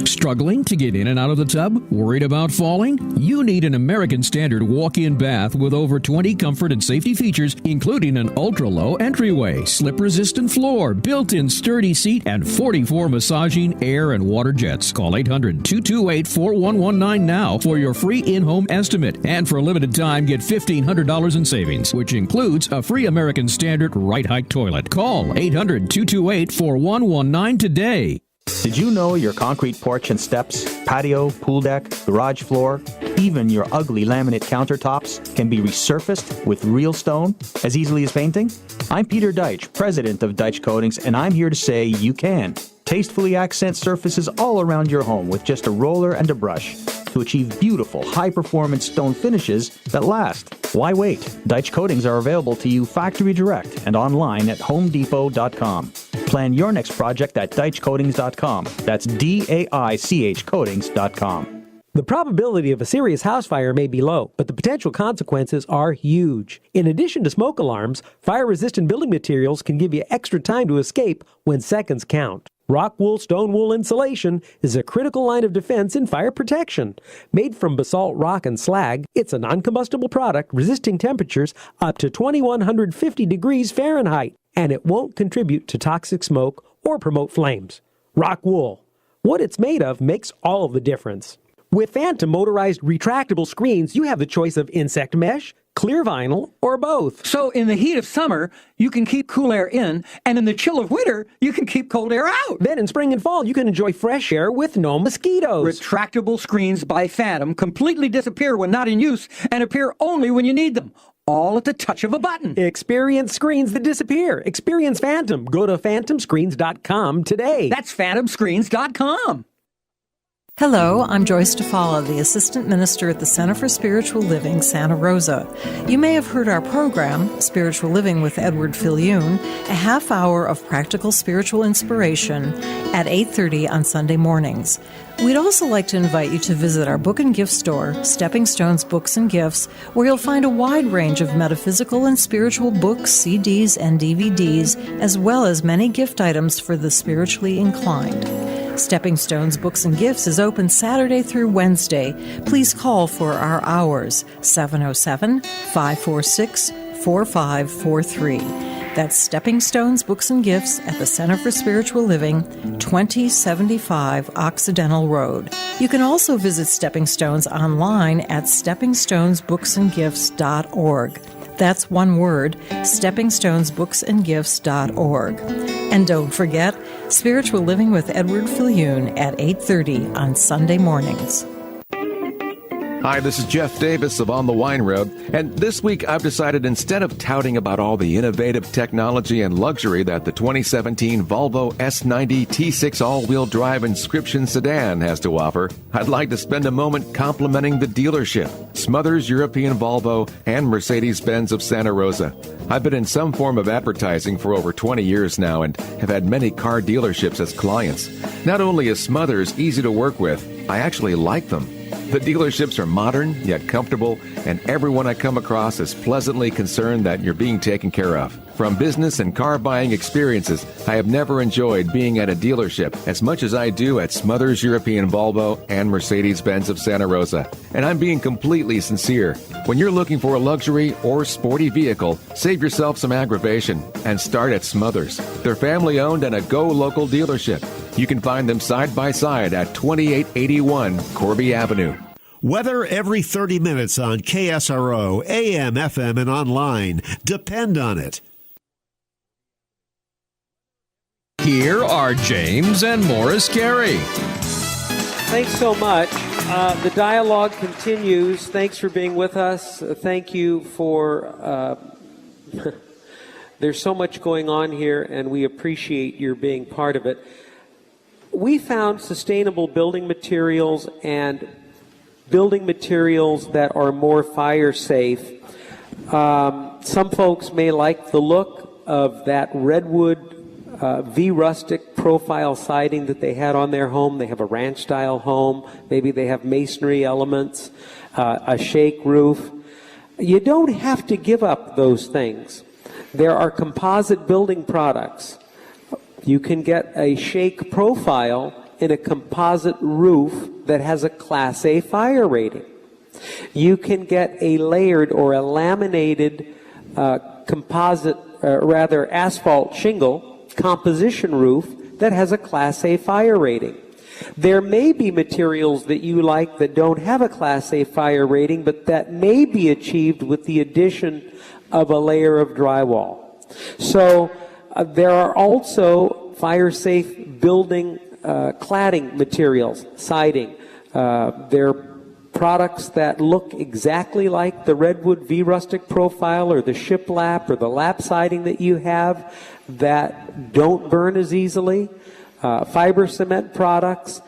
Struggling to get in and out of the tub? Worried about falling? You need an American Standard walk-in bath with over 20 comfort and safety features, including an ultra-low entryway, slip-resistant floor, built-in sturdy seat, and 44 massaging air and water jets. Call 800-228-4119 now for your free in-home estimate. And for a limited time, get $1,500 in savings, which includes a free American Standard right height toilet. Call 800-228-4119 today. Did you know your concrete porch and steps, patio, pool deck, garage floor, even your ugly laminate countertops can be resurfaced with real stone as easily as painting? I'm Peter Deitch, president of Deitch Coatings, and I'm here to say you can. Tastefully accent surfaces all around your home with just a roller and a brush to achieve beautiful, high-performance stone finishes that last. Why wait? Deitch Coatings are available to you factory direct and online at homedepot.com. Plan your next project at DeitchCoatings.com. That's DAICH Coatings.com. The probability of a serious house fire may be low, but the potential consequences are huge. In addition to smoke alarms, fire-resistant building materials can give you extra time to escape when seconds count. Rock wool stone wool insulation is a critical line of defense in fire protection. Made from basalt rock and slag, it's a non-combustible product resisting temperatures up to 2150 degrees Fahrenheit, and it won't contribute to toxic smoke or promote flames. Rock wool. What it's made of makes all of the difference. With Phantom motorized retractable screens, you have the choice of insect mesh, clear vinyl, or both. So in the heat of summer, you can keep cool air in, and in the chill of winter, you can keep cold air out. Then in spring and fall, you can enjoy fresh air with no mosquitoes. Retractable screens by Phantom completely disappear when not in use and appear only when you need them. All at the touch of a button. Experience screens that disappear. Experience Phantom. Go to phantomscreens.com today. That's phantomscreens.com. Hello, I'm Joyce DeFala, the Assistant Minister at the Center for Spiritual Living, Santa Rosa. You may have heard our program, Spiritual Living with Edward Fillion, a half hour of practical spiritual inspiration at 8:30 on Sunday mornings. We'd also like to invite you to visit our book and gift store, Stepping Stones Books and Gifts, where you'll find a wide range of metaphysical and spiritual books, CDs, and DVDs, as well as many gift items for the spiritually inclined. Stepping Stones Books and Gifts is open Saturday through Wednesday. Please call for our hours, 707-546-4543. That's Stepping Stones Books and Gifts at the Center for Spiritual Living, 2075 Occidental Road. You can also visit Stepping Stones online at steppingstonesbooksandgifts.org. That's one word, steppingstonesbooksandgifts.org. And don't forget, Spiritual Living with Edward Fillion at 8:30 on Sunday mornings. Hi, this is Jeff Davis of On the Wine Road, and this week I've decided instead of touting about all the innovative technology and luxury that the 2017 Volvo S90 T6 all-wheel drive inscription sedan has to offer, I'd like to spend a moment complimenting the dealership, Smothers European Volvo and Mercedes-Benz of Santa Rosa. I've been in some form of advertising for over 20 years now and have had many car dealerships as clients. Not only is Smothers easy to work with, I actually like them. The dealerships are modern, yet comfortable, and everyone I come across is pleasantly concerned that you're being taken care of. From business and car buying experiences, I have never enjoyed being at a dealership as much as I do at Smothers European Volvo and Mercedes-Benz of Santa Rosa. And I'm being completely sincere. When you're looking for a luxury or sporty vehicle, save yourself some aggravation and start at Smothers. They're family-owned and a go-local dealership. You can find them side by side at 2881 Corby Avenue. Weather every 30 minutes on KSRO, AM, FM, and online. Depend on it. Here are James and Morris Carey. Thanks so much. The dialogue continues. Thanks for being with us. Thank you for... There's so much going on here, and we appreciate your being part of it. We found sustainable building materials and building materials that are more fire safe. Some folks may like the look of that redwood V-rustic profile siding that they had on their home. They have a ranch-style home. Maybe they have masonry elements, a shake roof. You don't have to give up those things. There are composite building products. You can get a shake profile in a composite roof that has a Class A fire rating. You can get a layered or a laminated asphalt shingle composition roof that has a Class A fire rating. There may be materials that you like that don't have a Class A fire rating, but that may be achieved with the addition of a layer of drywall. So there are also fire-safe building cladding materials, siding. They're products that look exactly like the redwood V-rustic profile or the shiplap or the lap siding that you have that don't burn as easily. Fiber cement products.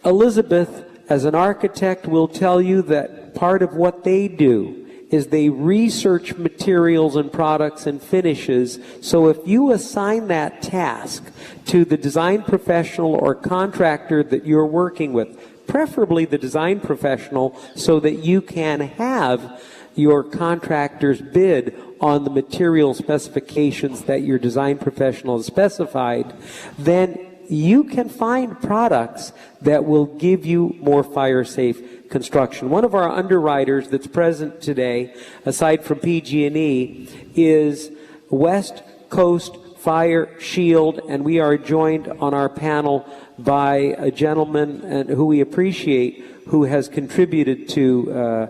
Elizabeth, as an architect, will tell you that part of what they do is they research materials and products and finishes. So if you assign that task to the design professional or contractor that you're working with, preferably the design professional, so that you can have your contractor's bid on the material specifications that your design professional has specified, then you can find products that will give you more fire-safe construction. One of our underwriters that's present today, aside from PG&E, is West Coast Fire Shield, and we are joined on our panel by a gentleman who we appreciate, who has contributed to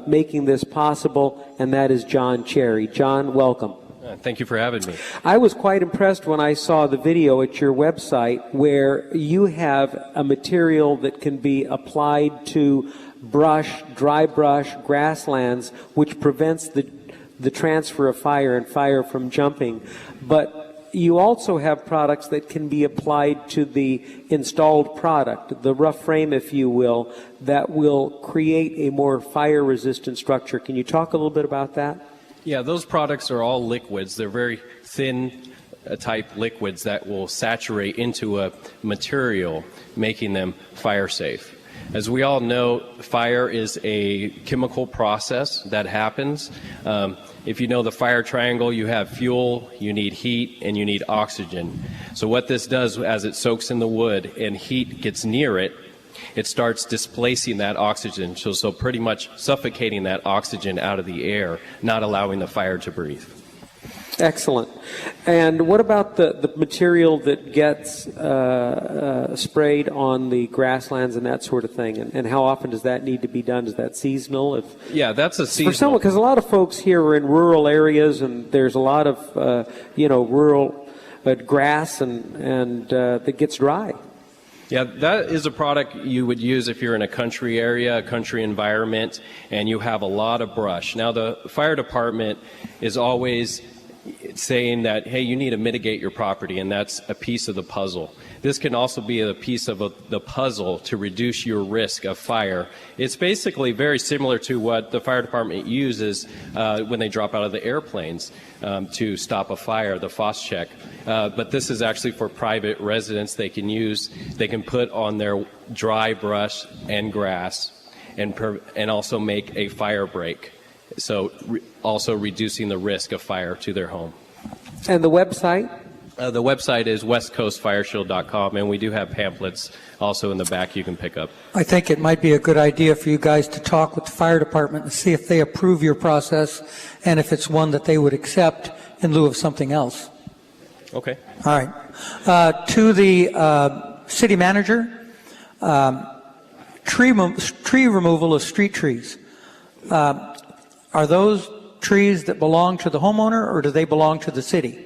making this possible, and that is John Carey. John, welcome. Thank you for having me. I was quite impressed when I saw the video at your website where you have a material that can be applied to brush, dry brush, grasslands, which prevents the transfer of fire and fire from jumping. But you also have products that can be applied to the installed product, the rough frame, if you will, that will create a more fire-resistant structure. Can you talk a little bit about that? Yeah, those products are all liquids. They're very thin type liquids that will saturate into a material, making them fire safe. As we all know, fire is a chemical process that happens. If you know the fire triangle, you have fuel, you need heat, and you need oxygen. So what this does, as it soaks in the wood and heat gets near it, it starts displacing that oxygen, so pretty much suffocating that oxygen out of the air, not allowing the fire to breathe. Excellent. And what about the material that gets sprayed on the grasslands and that sort of thing? And how often does that need to be done? Is that seasonal? Yeah, that's a seasonal. For someone, because a lot of folks here are in rural areas, and there's a lot of rural grass and that gets dry. Yeah, that is a product you would use if you're in a country area, a country environment, and you have a lot of brush. Now, the fire department is always saying that, hey, you need to mitigate your property, and that's a piece of the puzzle. This can also be a piece of the puzzle to reduce your risk of fire. It's basically very similar to what the fire department uses when they drop out of the airplanes to stop a fire, the FOS check. But this is actually for private residents. They can put on their dry brush and grass and also make a fire break. So also reducing the risk of fire to their home. And the website? The website is westcoastfireshield.com, and we do have pamphlets also in the back you can pick up. I think it might be a good idea for you guys to talk with the fire department and see if they approve your process and if it's one that they would accept in lieu of something else. Okay. All right. To the city manager, tree removal of street trees. Are those trees that belong to the homeowner, or do they belong to the city?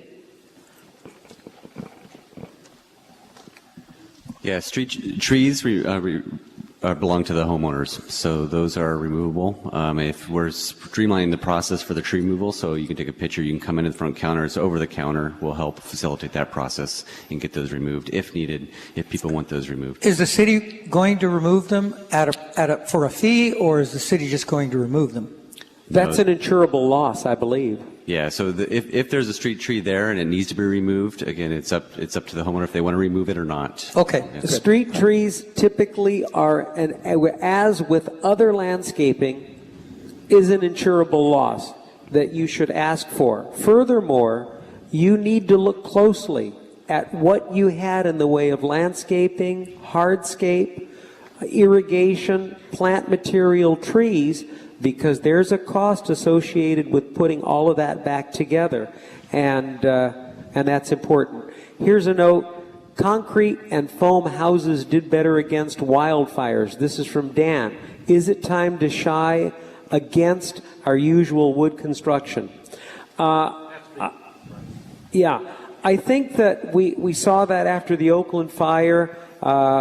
Yeah, street trees belong to the homeowners, so those are removable. If we're streamlining the process for the tree removal, so you can take a picture, you can come into the front counter, it's over the counter, we'll help facilitate that process and get those removed if needed, if people want those removed. Is the city going to remove them for a fee, or is the city just going to remove them? That's an insurable loss, I believe. Yeah, so if there's a street tree there and it needs to be removed, again, it's up to the homeowner if they want to remove it or not. Okay. Yeah. The street trees typically are, as with other landscaping, is an insurable loss that you should ask for. Furthermore, you need to look closely at what you had in the way of landscaping, hardscape, irrigation, plant material, trees, because there's a cost associated with putting all of that back together, and that's important. Here's a note: concrete and foam houses did better against wildfires. This is from Dan. Is it time to shy against our usual wood construction? Yeah, I think that we saw that after the Oakland fire.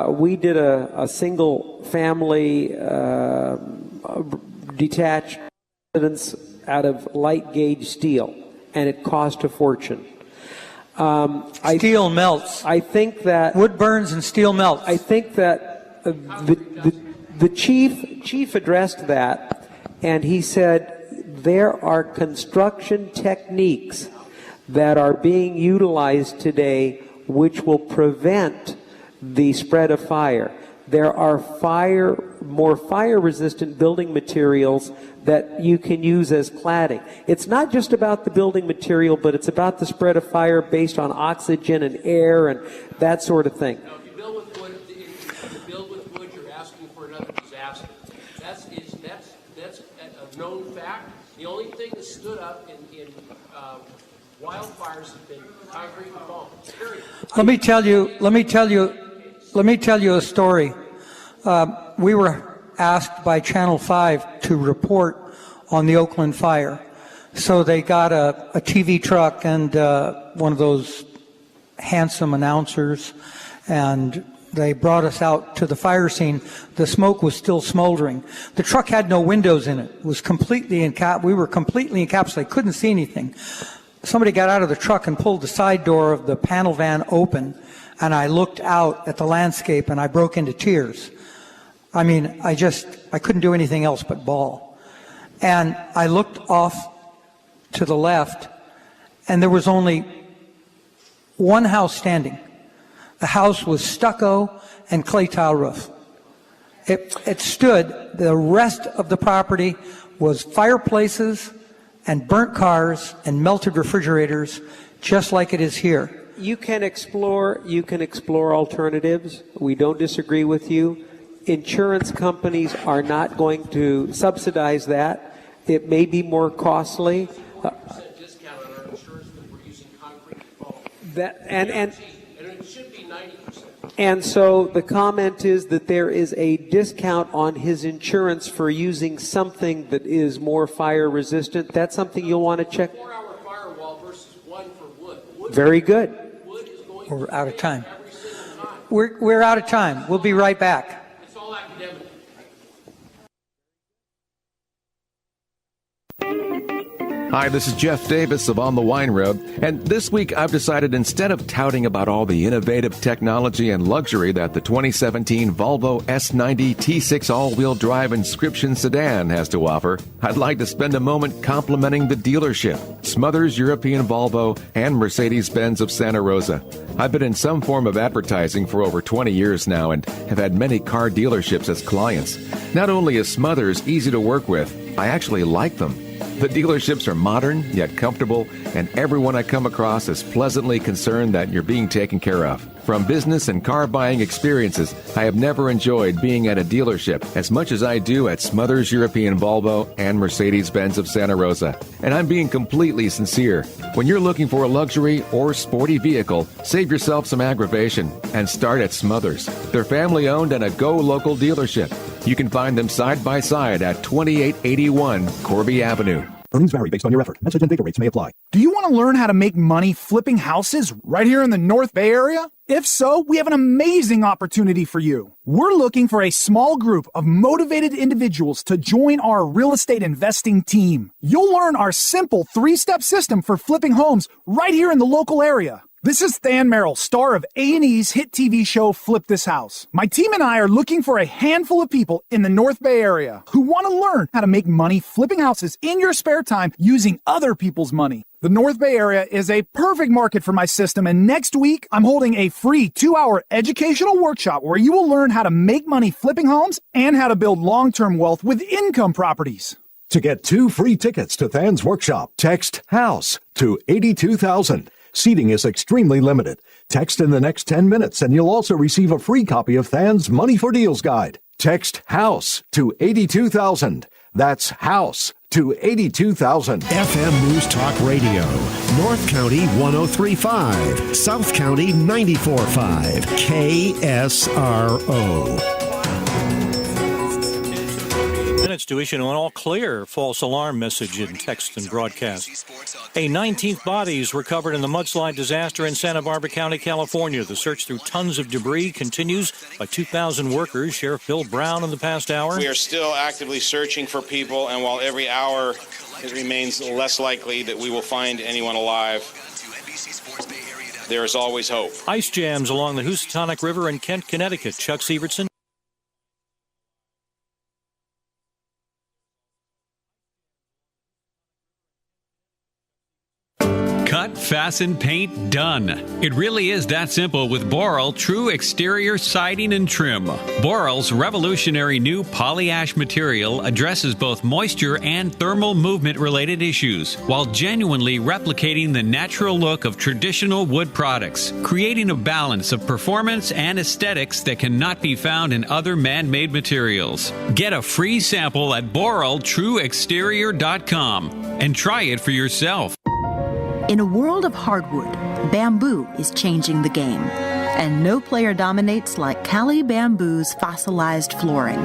We did a single family detached residence out of light gauge steel, and it cost a fortune. Steel melts. I think that wood burns and steel melts. I think that the chief addressed that, and he said there are construction techniques that are being utilized today which will prevent the spread of fire. There are more fire-resistant building materials that you can use as cladding. It's not just about the building material, but it's about the spread of fire based on oxygen and air and that sort of thing. Now, if you build with wood, you're asking for another disaster. That's a known fact. The only thing that stood up in wildfires has been concrete and foam. Period. Let me tell you a story. We were asked by Channel 5 to report on the Oakland fire. So they got a TV truck and one of those handsome announcers, and they brought us out to the fire scene. The smoke was still smoldering. The truck had no windows in it. It was completely we were completely encapsulated. Couldn't see anything. Somebody got out of the truck and pulled the side door of the panel van open, and I looked out at the landscape and I broke into tears. I mean, I couldn't do anything else but bawl. And I looked off to the left, and there was only one house standing. The house was stucco and clay tile roof. It stood. The rest of the property was fireplaces and burnt cars and melted refrigerators, just like it is here. You can explore alternatives. We don't disagree with you. Insurance companies are not going to subsidize that. It may be more costly. Discount on our insurance because we're using concrete foam. And it should be 90%. And so the comment is that there is a discount on his insurance for using something that is more fire resistant. That's something you'll want to check. 4-hour firewall versus one for wood. Very good. Wood is going We're out of time. every single time. We're out of time. We'll be right back. It's all academic. Hi, this is Jeff Davis of On the Wine Road, and this week I've decided instead of touting about all the innovative technology and luxury that the 2017 Volvo S90 T6 all-wheel drive inscription sedan has to offer, I'd like to spend a moment complimenting the dealership, Smothers European Volvo and Mercedes-Benz of Santa Rosa. I've been in some form of advertising for over 20 years now and have had many car dealerships as clients. Not only is Smothers easy to work with, I actually like them. The dealerships are modern, yet comfortable, and everyone I come across is pleasantly concerned that you're being taken care of. From business and car buying experiences, I have never enjoyed being at a dealership as much as I do at Smothers European Volvo and Mercedes-Benz of Santa Rosa. And I'm being completely sincere. When you're looking for a luxury or sporty vehicle, save yourself some aggravation and start at Smothers. They're family-owned and a go-local dealership. You can find them side by side at 2881 Corby Avenue. Earnings vary based on your effort. Message and data rates may apply. Do you want to learn how to make money flipping houses right here in the North Bay area? If so, we have an amazing opportunity for you. We're looking for a small group of motivated individuals to join our real estate investing team. You'll learn our simple 3-step system for flipping homes right here in the local area. This is Than Merrill, star of A&E's hit TV show Flip This House. My team and I are looking for a handful of people in the North Bay area who want to learn how to make money flipping houses in your spare time using other people's money. The North Bay area is a perfect market for my system, and next week I'm holding a free 2-hour educational workshop where you will learn how to make money flipping homes and how to build long-term wealth with income properties. To get 2 free tickets to Than's workshop, text HOUSE to 82,000. Seating is extremely limited. Text in the next 10 minutes and you'll also receive a free copy of Than's Money for Deals Guide. Text HOUSE to 82,000. That's HOUSE to 82,000. FM News Talk Radio. North County 103.5. South County 94.5. KSRO. Minutes to issue an all-clear false alarm message in text and broadcast. A 19th body is recovered in the mudslide disaster in Santa Barbara County, California. The search through tons of debris continues by 2,000 workers. Sheriff Bill Brown in the past hour. We are still actively searching for people, and while every hour it remains less likely that we will find anyone alive, there is always hope. Ice jams along the Housatonic River in Kent, Connecticut. Chuck Severson. Cut, fasten, paint, done. It really is that simple with Boral True Exterior Siding and Trim. Boral's revolutionary new polyash material addresses both moisture and thermal movement related issues while genuinely replicating the natural look of traditional wood products, creating a balance of performance and aesthetics that cannot be found in other man-made materials. Get a free sample at boraltrueexterior.com and try it for yourself. In a world of hardwood, bamboo is changing the game. And no player dominates like Cali Bamboo's fossilized flooring.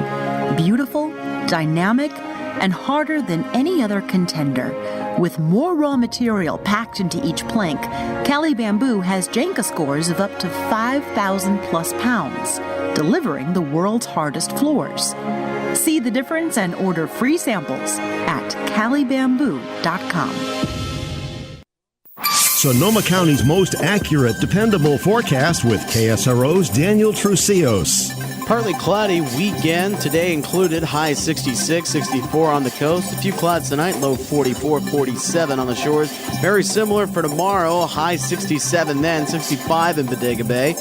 Beautiful, dynamic, and harder than any other contender. With more raw material packed into each plank, Cali Bamboo has Jenga scores of up to 5,000 plus pounds, delivering the world's hardest floors. See the difference and order free samples at calibamboo.com. Sonoma County's most accurate, dependable forecast with KSRO's Daniel Trucios. Partly cloudy weekend, today included, high 66, 64 on the coast. A few clouds tonight, low 44, 47 on the shores. Very similar for tomorrow, high 67 then, 65 in Bodega Bay.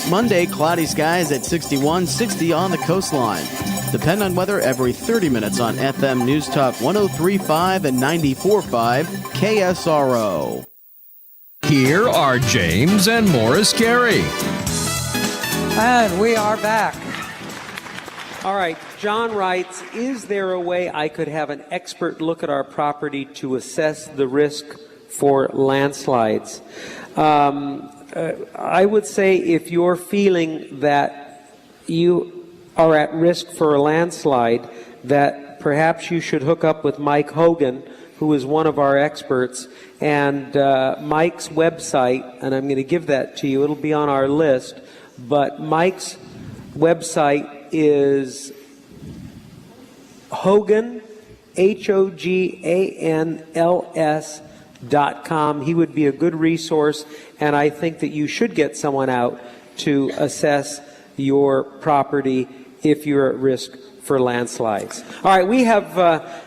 Monday, cloudy skies at 61, 60 on the coastline. Depend on weather every 30 minutes on FM News Talk 103.5 and 94.5 KSRO. Here are James and Morris Carey. And we are back. All right, John writes, is there a way I could have an expert look at our property to assess the risk for landslides? I would say if you're feeling that you are at risk for a landslide, that perhaps you should hook up with Mike Hogan, who is one of our experts, and Mike's website, and I'm going to give that to you, it'll be on our list, but Mike's website is Hogan, HOGANLS.com. He would be a good resource, and I think that you should get someone out to assess your property if you're at risk for landslides. All right, we have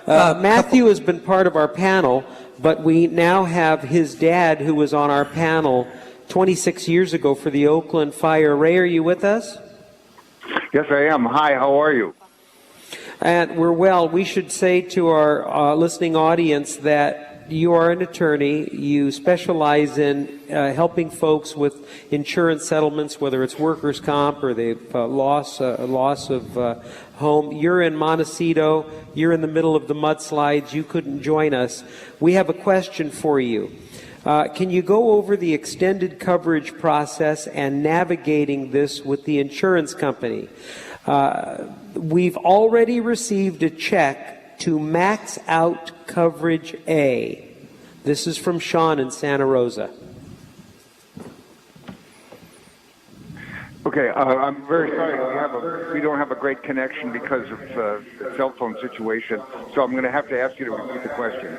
Matthew has been part of our panel, but we now have his dad, who was on our panel 26 years ago for the Oakland fire. Ray, are you with us? Yes, I am. Hi, how are you? And we're well. We should say to our listening audience that you are an attorney. You specialize in helping folks with insurance settlements, whether it's workers' comp or they've loss of home. You're in Montecito. You're in the middle of the mudslides. You couldn't join us. We have a question for you. Can you go over the extended coverage process and navigating this with the insurance company? We've already received a check to max out coverage A. This is from Sean in Santa Rosa. Okay, I'm very sorry. We don't have a great connection because of the cell phone situation, so I'm going to have to ask you to repeat the question.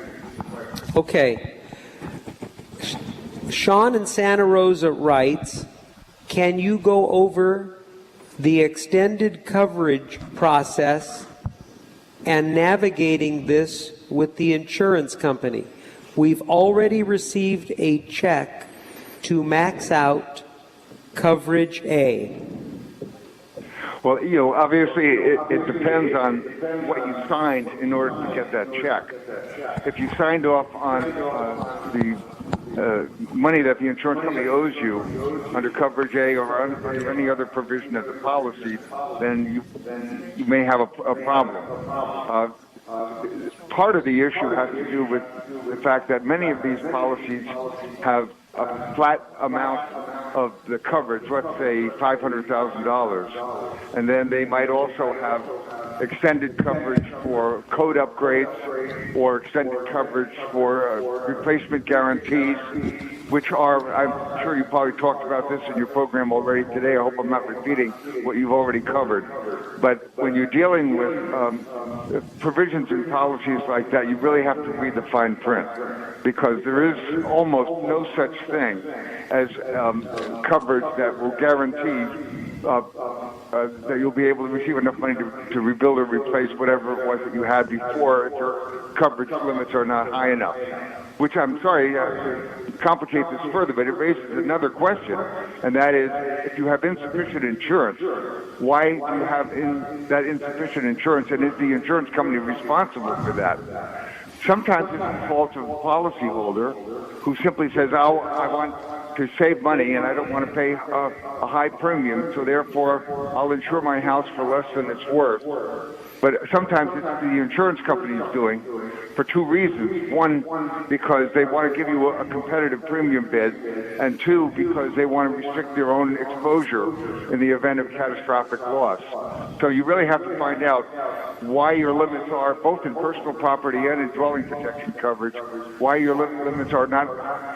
Okay. Sean in Santa Rosa writes, can you go over the extended coverage process and navigating this with the insurance company? We've already received a check to max out coverage A. Well, obviously it depends on what you signed in order to get that check. If you signed off on the money that the insurance company owes you under coverage A or under any other provision of the policy, then you may have a problem. Part of the issue has to do with the fact that many of these policies have a flat amount of the coverage, let's say $500,000, and then they might also have extended coverage for code upgrades or extended coverage for replacement guarantees, which are, I'm sure you probably talked about this in your program already today. I hope I'm not repeating what you've already covered. But when you're dealing with provisions in policies like that, you really have to read the fine print, because there is almost no such thing as coverage that will guarantee that you'll be able to receive enough money to rebuild or replace whatever it was that you had before if your coverage limits are not high enough. Which, I'm sorry to complicate this further, but it raises another question, and that is, if you have insufficient insurance, why do you have that insufficient insurance, and is the insurance company responsible for that? Sometimes it's the fault of the policyholder, who simply says, oh, I want to save money and I don't want to pay a high premium, so therefore I'll insure my house for less than it's worth. But sometimes it's the insurance company is doing for two reasons. One, because they want to give you a competitive premium bid, and two, because they want to restrict their own exposure in the event of catastrophic loss. So you really have to find out why your limits are, both in personal property and in dwelling protection coverage, why your limits are not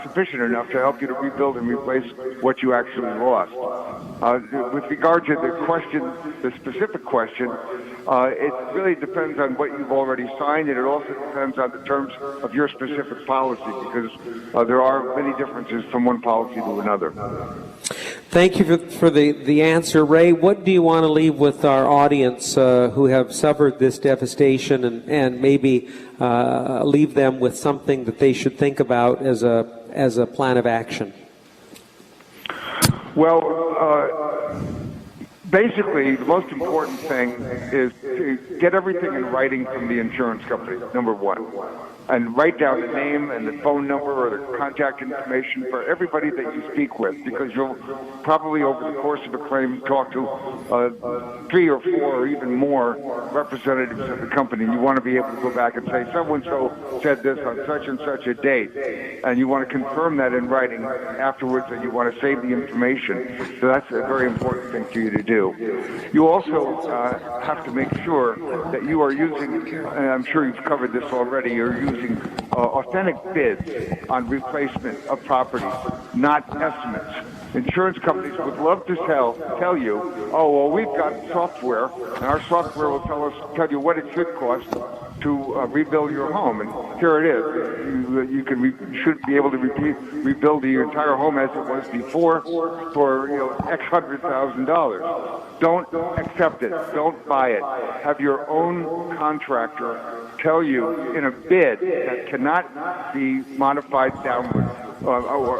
sufficient enough to help you to rebuild and replace what you actually lost. With regard to the question, the specific question, it really depends on what you've already signed, and it also depends on the terms of your specific policy, because there are many differences from one policy to another. Thank you for the answer. Ray, what do you want to leave with our audience who have suffered this devastation, and maybe leave them with something that they should think about as a plan of action? Well, basically, the most important thing is to get everything in writing from the insurance company, number one. And write down the name and the phone number or the contact information for everybody that you speak with, because you'll probably, over the course of a claim, talk to 3 or 4 or even more representatives of the company. You want to be able to go back and say, so-and-so said this on such and such a date. And you want to confirm that in writing afterwards, and you want to save the information. So that's a very important thing for you to do. You also have to make sure that you are using, and I'm sure you've covered this already, you're using authentic bids on replacement of property, not estimates. Insurance companies would love to tell you, oh, well, we've got software, and our software will tell you what it should cost to rebuild your home, and here it is. You should be able to rebuild the entire home as it was before for X $100,000. Don't accept it. Don't buy it. Have your own contractor tell you in a bid that cannot be modified downward or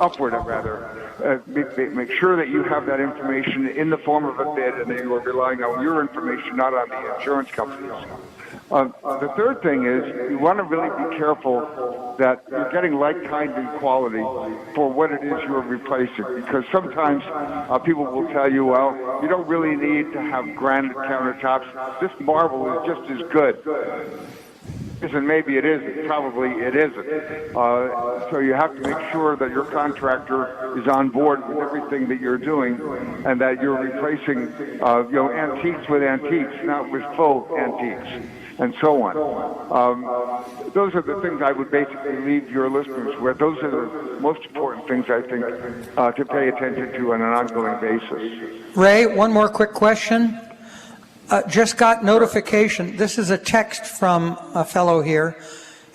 upward, rather. Make sure that you have that information in the form of a bid, and that you are relying on your information, not on the insurance companies. The third thing is you want to really be careful that you're getting like, kind, and quality for what it is you're replacing, because sometimes people will tell you, well, you don't really need to have granite countertops. This marble is just as good. And maybe it isn't. Probably it isn't. So you have to make sure that your contractor is on board with everything that you're doing, and that you're replacing, antiques with antiques, not with faux antiques, and so on. Those are the things I would basically leave your listeners with. Those are the most important things, I think, to pay attention to on an ongoing basis. Ray, one more quick question. Just got notification. This is a text from a fellow here,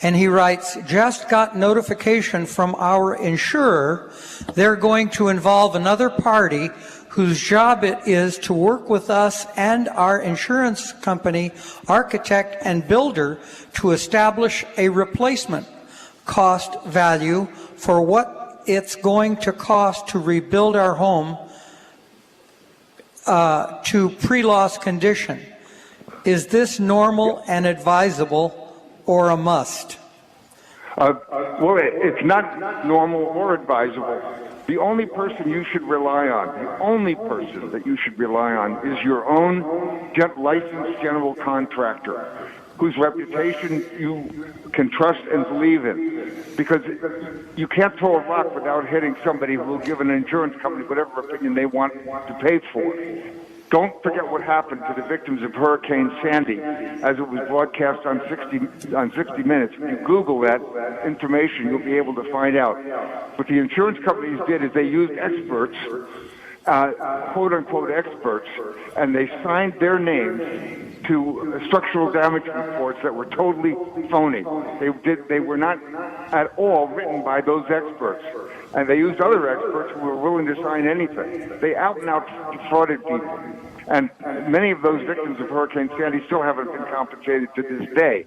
and he writes, just got notification from our insurer. They're going to involve another party whose job it is to work with us and our insurance company, architect, and builder to establish a replacement cost value for what it's going to cost to rebuild our home to pre-loss condition. Is this normal and advisable, or a must? Well, it's not normal or advisable. The only person you should rely on, is your own licensed general contractor, whose reputation you can trust and believe in. Because you can't throw a rock without hitting somebody who will give an insurance company whatever opinion they want to pay for. Don't forget what happened to the victims of Hurricane Sandy, as it was broadcast on 60 Minutes. If you Google that information, you'll be able to find out. What the insurance companies did is they used experts, quote-unquote experts, and they signed their names to structural damage reports that were totally phony. They were not at all written by those experts. And they used other experts who were willing to sign anything. They out and out defrauded people. And many of those victims of Hurricane Sandy still haven't been compensated to this day.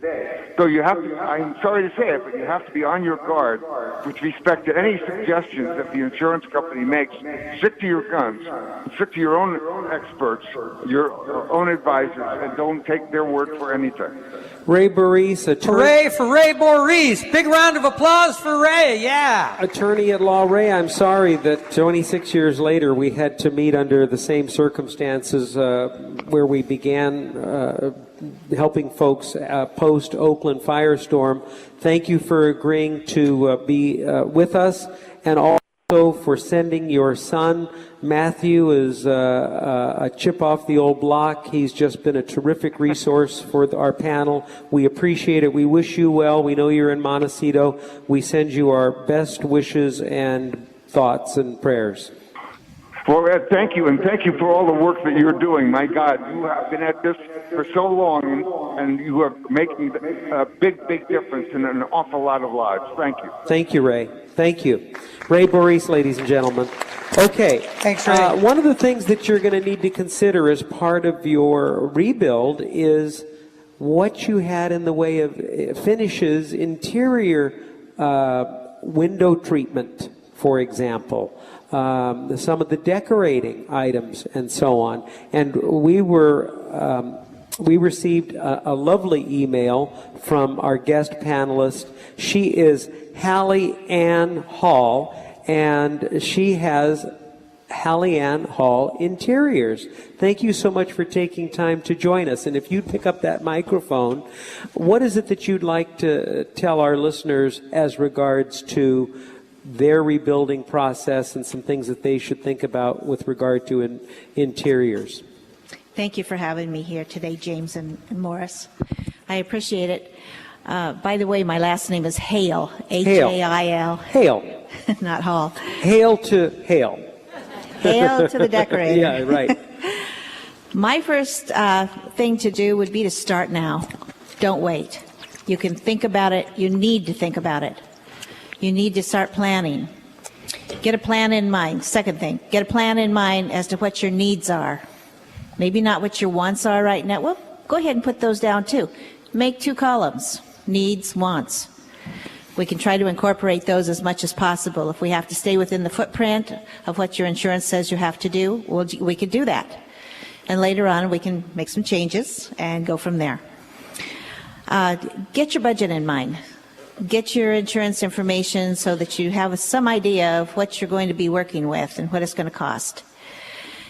So you have to, I'm sorry to say it, but you have to be on your guard with respect to any suggestions that the insurance company makes. Stick to your guns, stick to your own experts, your own advisors, and don't take their word for anything. Ray Boris, Hooray for Ray Boris! Big round of applause for Ray, yeah! Attorney at law. Ray, I'm sorry that 26 years later we had to meet under the same circumstances where we began helping folks post Oakland firestorm. Thank you for agreeing to be with us, and also for sending your son. Matthew is a chip off the old block. He's just been a terrific resource for our panel. We appreciate it. We wish you well. We know you're in Montecito. We send you our best wishes and thoughts and prayers. Well, Ed, thank you, and thank you for all the work that you're doing. My God, you have been at this for so long, and you are making a big, big difference in an awful lot of lives. Thank you. Thank you, Ray. Thank you. Ray Boris, ladies and gentlemen. Okay. Thanks, Ray. One of the things that you're going to need to consider as part of your rebuild is what you had in the way of finishes, interior window treatment, for example. Some of the decorating items and so on. And we received a lovely email from our guest panelist. She is Hallie Ann Hall, and she has Hallie Ann Hall Interiors. Thank you so much for taking time to join us. And if you'd pick up that microphone, what is it that you'd like to tell our listeners as regards to their rebuilding process and some things that they should think about with regard to interiors? Thank you for having me here today, James and Morris. I appreciate it. By the way, my last name is Hale. H-A-I-L. Hale. Not Hall. Hail to hail. Hail to the decorator. Yeah, right. My first thing to do would be to start now. Don't wait. You can think about it. You need to think about it. You need to start planning. Get a plan in mind. Second thing, get a plan in mind as to what your needs are. Maybe not what your wants are right now. Well, go ahead and put those down too. Make 2 columns, needs, wants. We can try to incorporate those as much as possible. If we have to stay within the footprint of what your insurance says you have to do, we could do that. And later on, we can make some changes and go from there. Get your budget in mind. Get your insurance information so that you have some idea of what you're going to be working with and what it's going to cost.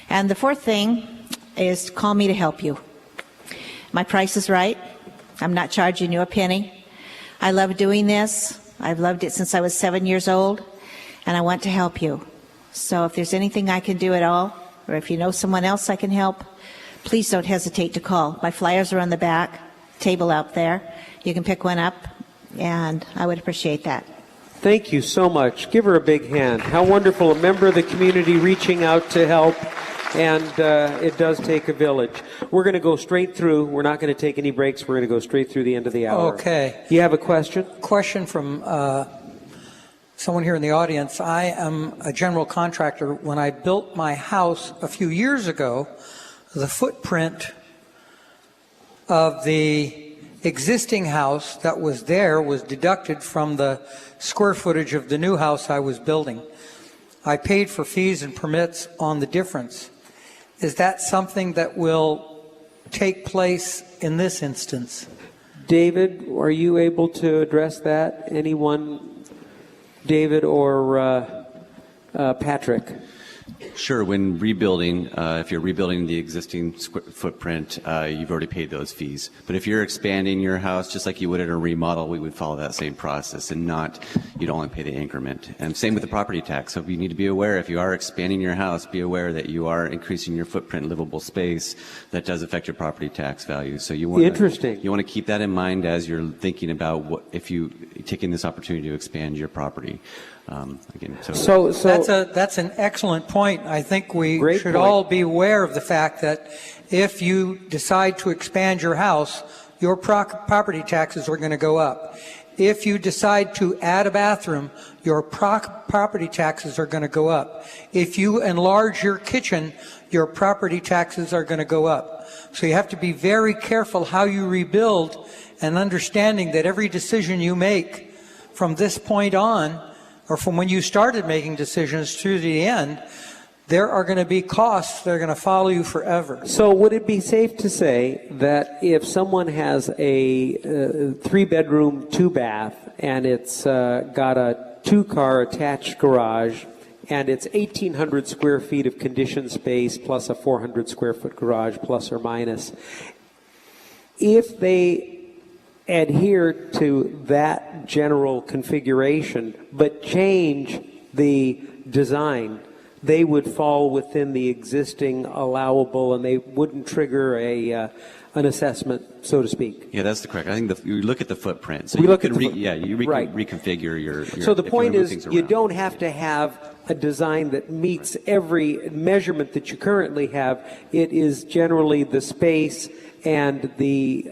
And the fourth thing is call me to help you. My price is right. I'm not charging you a penny. I love doing this. I've loved it since I was 7 years old, and I want to help you. So if there's anything I can do at all, or if you know someone else I can help, please don't hesitate to call. My flyers are on the back table out there. You can pick one up, and I would appreciate that. Thank you so much. Give her a big hand. How wonderful, a member of the community reaching out to help, and it does take a village. We're going to go straight through. We're not going to take any breaks. We're going to go straight through the end of the hour. Okay. You have a question? Question from someone here in the audience. I am a general contractor. When I built my house a few years ago, the footprint of the existing house that was there was deducted from the square footage of the new house I was building. I paid for fees and permits on the difference. Is that something that will take place in this instance? David, are you able to address that? Anyone, David or Patrick? Sure. When rebuilding, if you're rebuilding the existing footprint, you've already paid those fees. But if you're expanding your house, just like you would in a remodel, we would follow that same process and you'd only pay the increment. And same with the property tax. So you need to be aware, if you are expanding your house, be aware that you are increasing your footprint, livable space. That does affect your property tax value. So you want to keep that in mind as you're thinking about if you taking this opportunity to expand your property. So that's an excellent point. I think we should all be aware of the fact that if you decide to expand your house, your property taxes are going to go up. If you decide to add a bathroom, your property taxes are going to go up. If you enlarge your kitchen, your property taxes are going to go up. So you have to be very careful how you rebuild, and understanding that every decision you make from this point on, or from when you started making decisions through the end, there are going to be costs that are going to follow you forever. So would it be safe to say that if someone has a 3-bedroom, 2-bath, and it's got a 2-car attached garage, and it's 1,800 square feet of conditioned space plus a 400 square foot garage, plus or minus, if they adhere to that general configuration but change the design, they would fall within the existing allowable, and they wouldn't trigger an assessment, so to speak. Yeah, that's the correct. I think you look at the footprint. So you reconfigure your. So the point is, you don't have to have a design that meets every measurement that you currently have. It is generally the space and the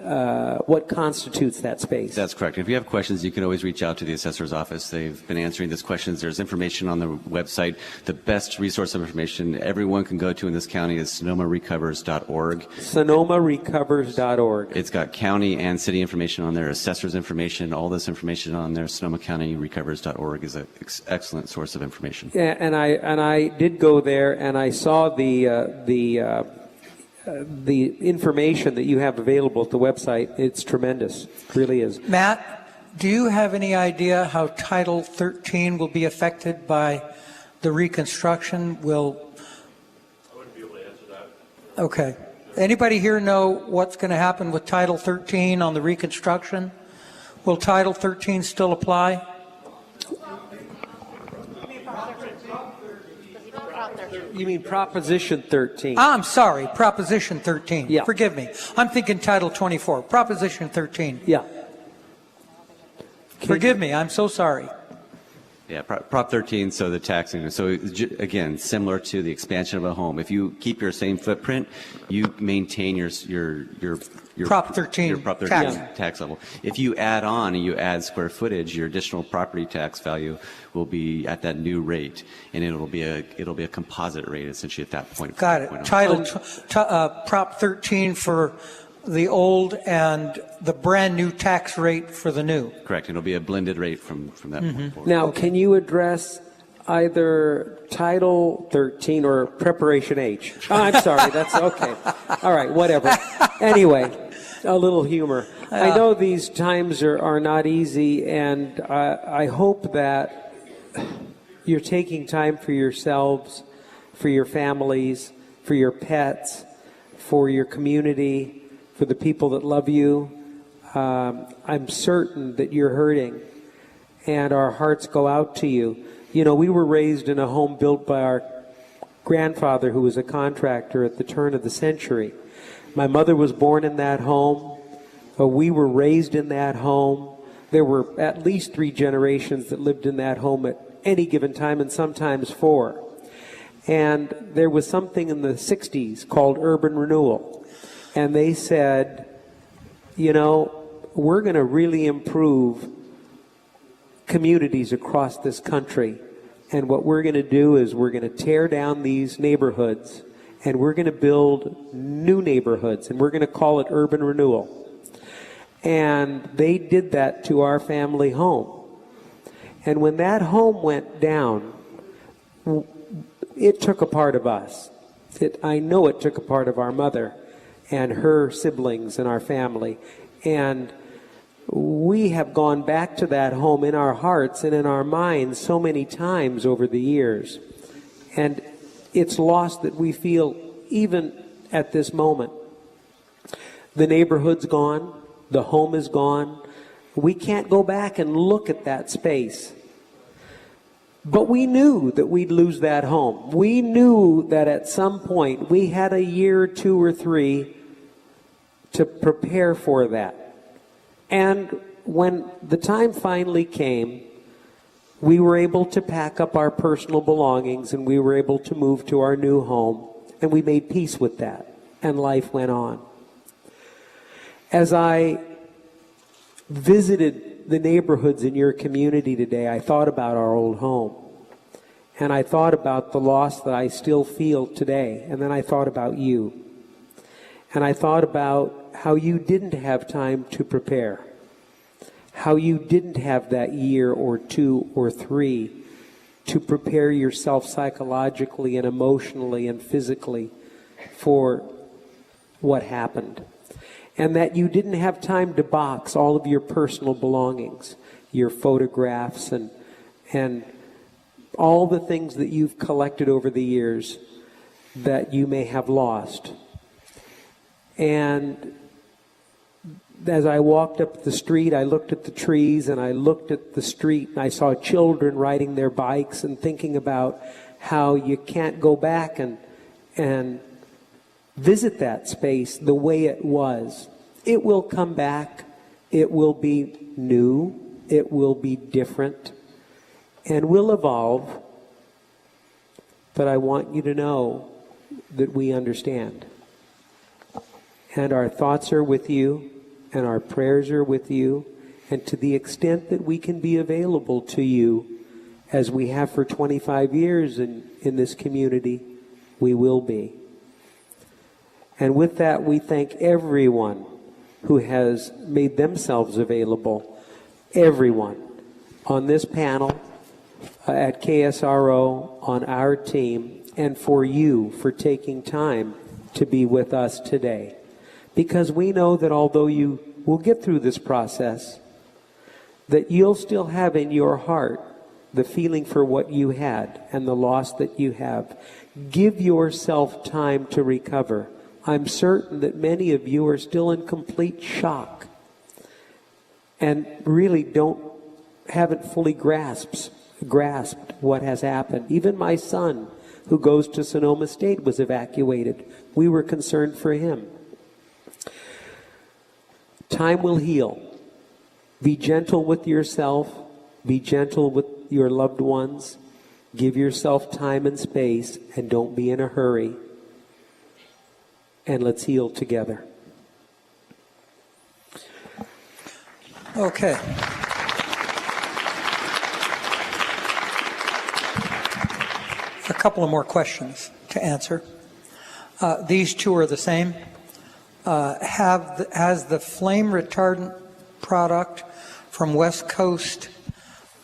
what constitutes that space. That's correct. If you have questions, you can always reach out to the assessor's office. They've been answering these questions. There's information on the website. The best resource of information everyone can go to in this county is SonomaRecovers.org. SonomaRecovers.org. It's got county and city information on there, assessor's information, all this information on there. SonomaCountyRecovers.org is an excellent source of information. Yeah, and I did go there, and I saw the information that you have available at the website. It's tremendous. It really is. Matt, do you have any idea how Title 13 will be affected by the reconstruction? I wouldn't be able to answer that. Okay. Anybody here know what's going to happen with Title 13 on the reconstruction? Will Title 13 still apply? You mean Proposition 13? I'm sorry, Proposition 13. Yeah. Forgive me. I'm thinking Title 24. Proposition 13. Yeah. Forgive me, I'm so sorry. Yeah, Prop 13, so the taxing. So again, similar to the expansion of a home. If you keep your same footprint, you maintain your Prop 13, your Prop 13 tax level. If you add on and you add square footage, your additional property tax value will be at that new rate, and it'll be a composite rate essentially at that point. Got it. Prop 13 for the old and the brand new tax rate for the new. Correct. It'll be a blended rate from that point forward. Now, can you address either Title 13 or Preparation H? Oh, I'm sorry. That's okay. All right, whatever. Anyway, a little humor. I know these times are not easy, and I hope that you're taking time for yourselves, for your families, for your pets, for your community, for the people that love you. I'm certain that you're hurting, and our hearts go out to you. You know, we were raised in a home built by our grandfather, who was a contractor at the turn of the century. My mother was born in that home. We were raised in that home. There were at least 3 generations that lived in that home at any given time, and sometimes 4. And there was something in the 60s called urban renewal. And they said, you know, we're going to really improve communities across this country. And what we're going to do is we're going to tear down these neighborhoods, and we're going to build new neighborhoods, and we're going to call it urban renewal. And they did that to our family home. And when that home went down, it took a part of us. I know it took a part of our mother and her siblings and our family. And we have gone back to that home in our hearts and in our minds so many times over the years. And it's loss that we feel even at this moment. The neighborhood's gone. The home is gone. We can't go back and look at that space. But we knew that we'd lose that home. We knew that at some point we had a year, 2 or 3 to prepare for that. And when the time finally came, we were able to pack up our personal belongings, and we were able to move to our new home, and we made peace with that, and life went on. As I visited the neighborhoods in your community today, I thought about our old home. And I thought about the loss that I still feel today. And then I thought about you. And I thought about how you didn't have time to prepare. How you didn't have that year or 2 or 3 to prepare yourself psychologically and emotionally and physically for what happened. And that you didn't have time to box all of your personal belongings, your photographs and all the things that you've collected over the years that you may have lost. And as I walked up the street, I looked at the trees and I looked at the street and I saw children riding their bikes and thinking about how you can't go back and visit that space the way it was. It will come back. It will be new. It will be different. And will evolve. But I want you to know that we understand. And our thoughts are with you, and our prayers are with you, and to the extent that we can be available to you, as we have for 25 years in this community, we will be. And with that, we thank everyone who has made themselves available, everyone on this panel, at KSRO, on our team, and for you for taking time to be with us today. Because we know that although you will get through this process, that you'll still have in your heart the feeling for what you had and the loss that you have. Give yourself time to recover. I'm certain that many of you are still in complete shock and really haven't fully grasped what has happened. Even my son, who goes to Sonoma State, was evacuated. We were concerned for him. Time will heal. Be gentle with yourself. Be gentle with your loved ones. Give yourself time and space, and don't be in a hurry. And let's heal together. Okay. A couple of more questions to answer. These two are the same. Has the flame retardant product from West Coast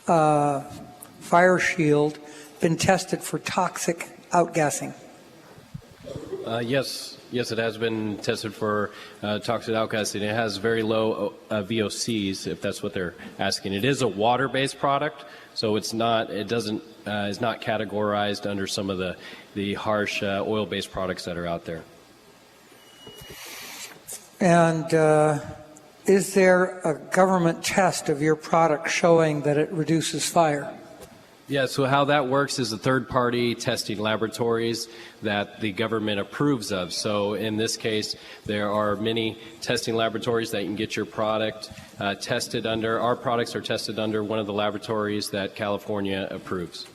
Fire Shield been tested for toxic outgassing? Yes, it has been tested for toxic outgassing. It has very low VOCs, if that's what they're asking. It is a water-based product, so it's not. It doesn't is not categorized under some of the harsh oil-based products that are out there. And is there a government test of your product showing that it reduces fire? Yeah, so how that works is the third-party testing laboratories that the government approves of. So in this case, there are many testing laboratories that you can get your product tested under. Our products are tested under one of the laboratories that California approves.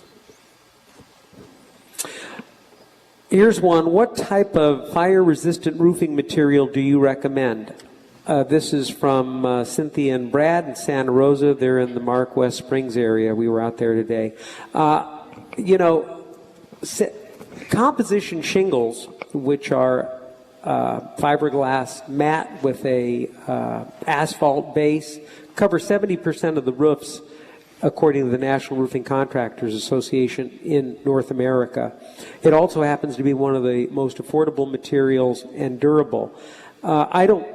Here's one. What type of fire-resistant roofing material do you recommend? This is from Cynthia and Brad in Santa Rosa. They're in the Mark West Springs area. We were out there today. Composition shingles, which are fiberglass mat with a asphalt base, cover 70% of the roofs, according to the National Roofing Contractors Association in North America. It also happens to be one of the most affordable materials and durable. I don't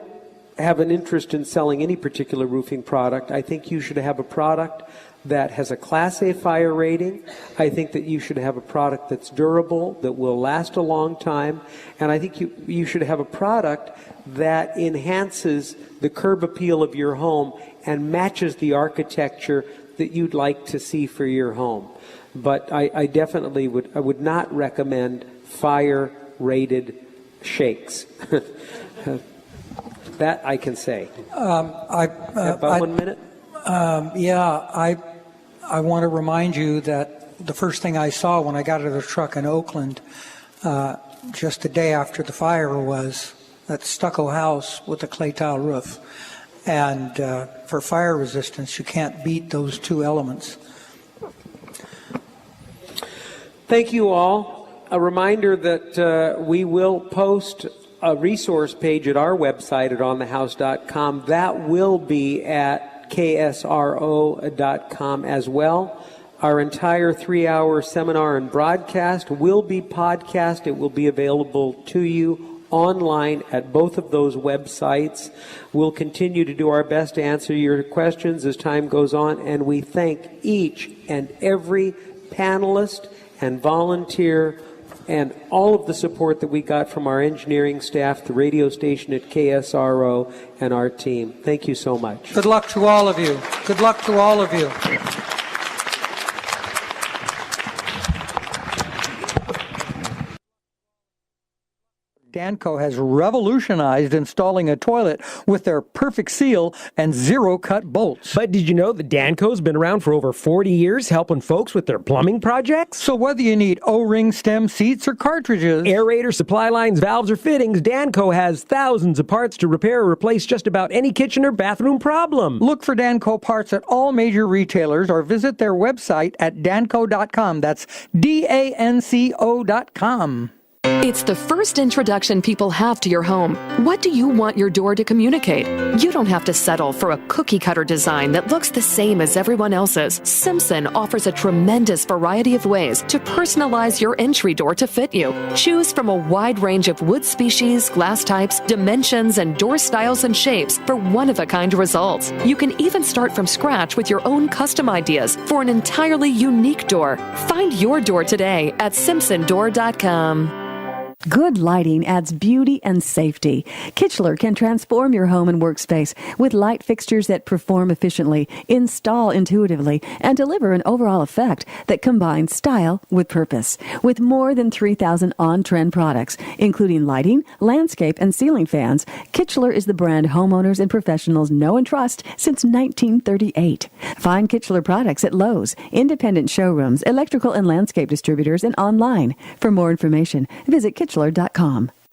have an interest in selling any particular roofing product. I think you should have a product that has a Class A fire rating. I think that you should have a product that's durable, that will last a long time. And I think you should have a product that enhances the curb appeal of your home and matches the architecture that you'd like to see for your home. But I definitely would not recommend fire-rated shakes. That I can say. About 1 minute? I want to remind you that the first thing I saw when I got out of the truck in Oakland, just the day after the fire, was that stucco house with a clay tile roof. And for fire resistance, you can't beat those two elements. Thank you all. A reminder that we will post a resource page at our website at onthehouse.com. That will be at ksro.com as well. Our entire 3-hour seminar and broadcast will be podcast. It will be available to you online at both of those websites. We'll continue to do our best to answer your questions as time goes on, and we thank each and every panelist and volunteer and all of the support that we got from our engineering staff, the radio station at KSRO, and our team. Thank you so much. Good luck to all of you. Good luck to all of you. Danco has revolutionized installing a toilet with their perfect seal and zero-cut bolts. But did you know that Danco's been around for over 40 years helping folks with their plumbing projects? So whether you need O-ring, stem, seats, or cartridges, aerator, supply lines, valves, or fittings, Danco has thousands of parts to repair or replace just about any kitchen or bathroom problem. Look for Danco parts at all major retailers or visit their website at danco.com. That's DANCO.com. It's the first introduction people have to your home. What do you want your door to communicate? You don't have to settle for a cookie-cutter design that looks the same as everyone else's. Simpson offers a tremendous variety of ways to personalize your entry door to fit you. Choose from a wide range of wood species, glass types, dimensions, and door styles and shapes for one-of-a-kind results. You can even start from scratch with your own custom ideas for an entirely unique door. Find your door today at simpsondoor.com. Good lighting adds beauty and safety. Kichler can transform your home and workspace with light fixtures that perform efficiently, install intuitively, and deliver an overall effect that combines style with purpose. With more than 3,000 on-trend products, including lighting, landscape, and ceiling fans, Kichler is the brand homeowners and professionals know and trust since 1938. Find Kichler products at Lowe's, independent showrooms, electrical and landscape distributors, and online. For more information, visit Kichler.com.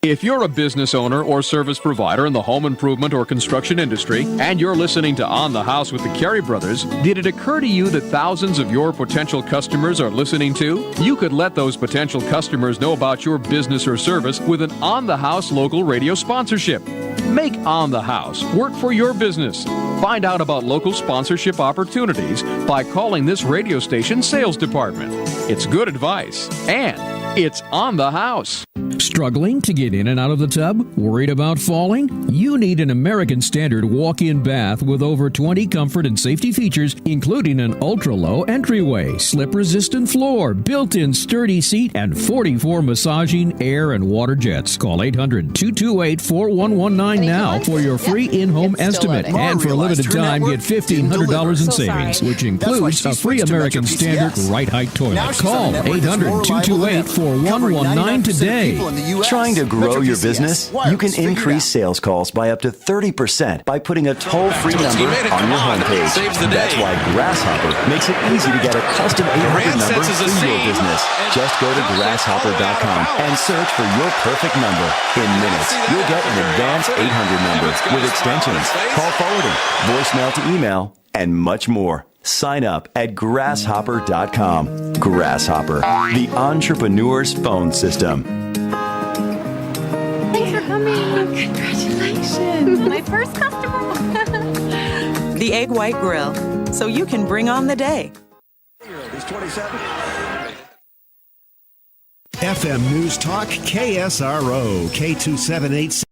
If you're a business owner or service provider in the home improvement or construction industry, and you're listening to On the House with the Carey Brothers, did it occur to you that thousands of your potential customers are listening too? You could let those potential customers know about your business or service with an On the House local radio sponsorship. Make On the House work for your business. Find out about local sponsorship opportunities by calling this radio station sales department. It's good advice, and it's On the House. Struggling to get in and out of the tub? Worried about falling? You need an American Standard walk-in bath with over 20 comfort and safety features, including an ultra-low entryway, slip-resistant floor, built-in sturdy seat, and 44 massaging air and water jets. Call 800-228-4119 now for your free in-home estimate. And for a limited time, get $1,500 in savings, which includes a free American Standard right height toilet. Call 800-228-4119 today. Trying to grow your business? You can increase sales calls by up to 30% by putting a toll-free number on your homepage. That's why Grasshopper makes it easy to get a custom 800 number for your business. Just go to grasshopper.com and search for your perfect number. In minutes, you'll get an advanced 800 number with extensions, call forwarding, voicemail to email, and much more. Sign up at grasshopper.com. Grasshopper, the entrepreneur's phone system. Thanks for coming. Congratulations. My first customer. The Egg White Grill, so you can bring on the day. He's 27. FM News Talk, KSRO, K278.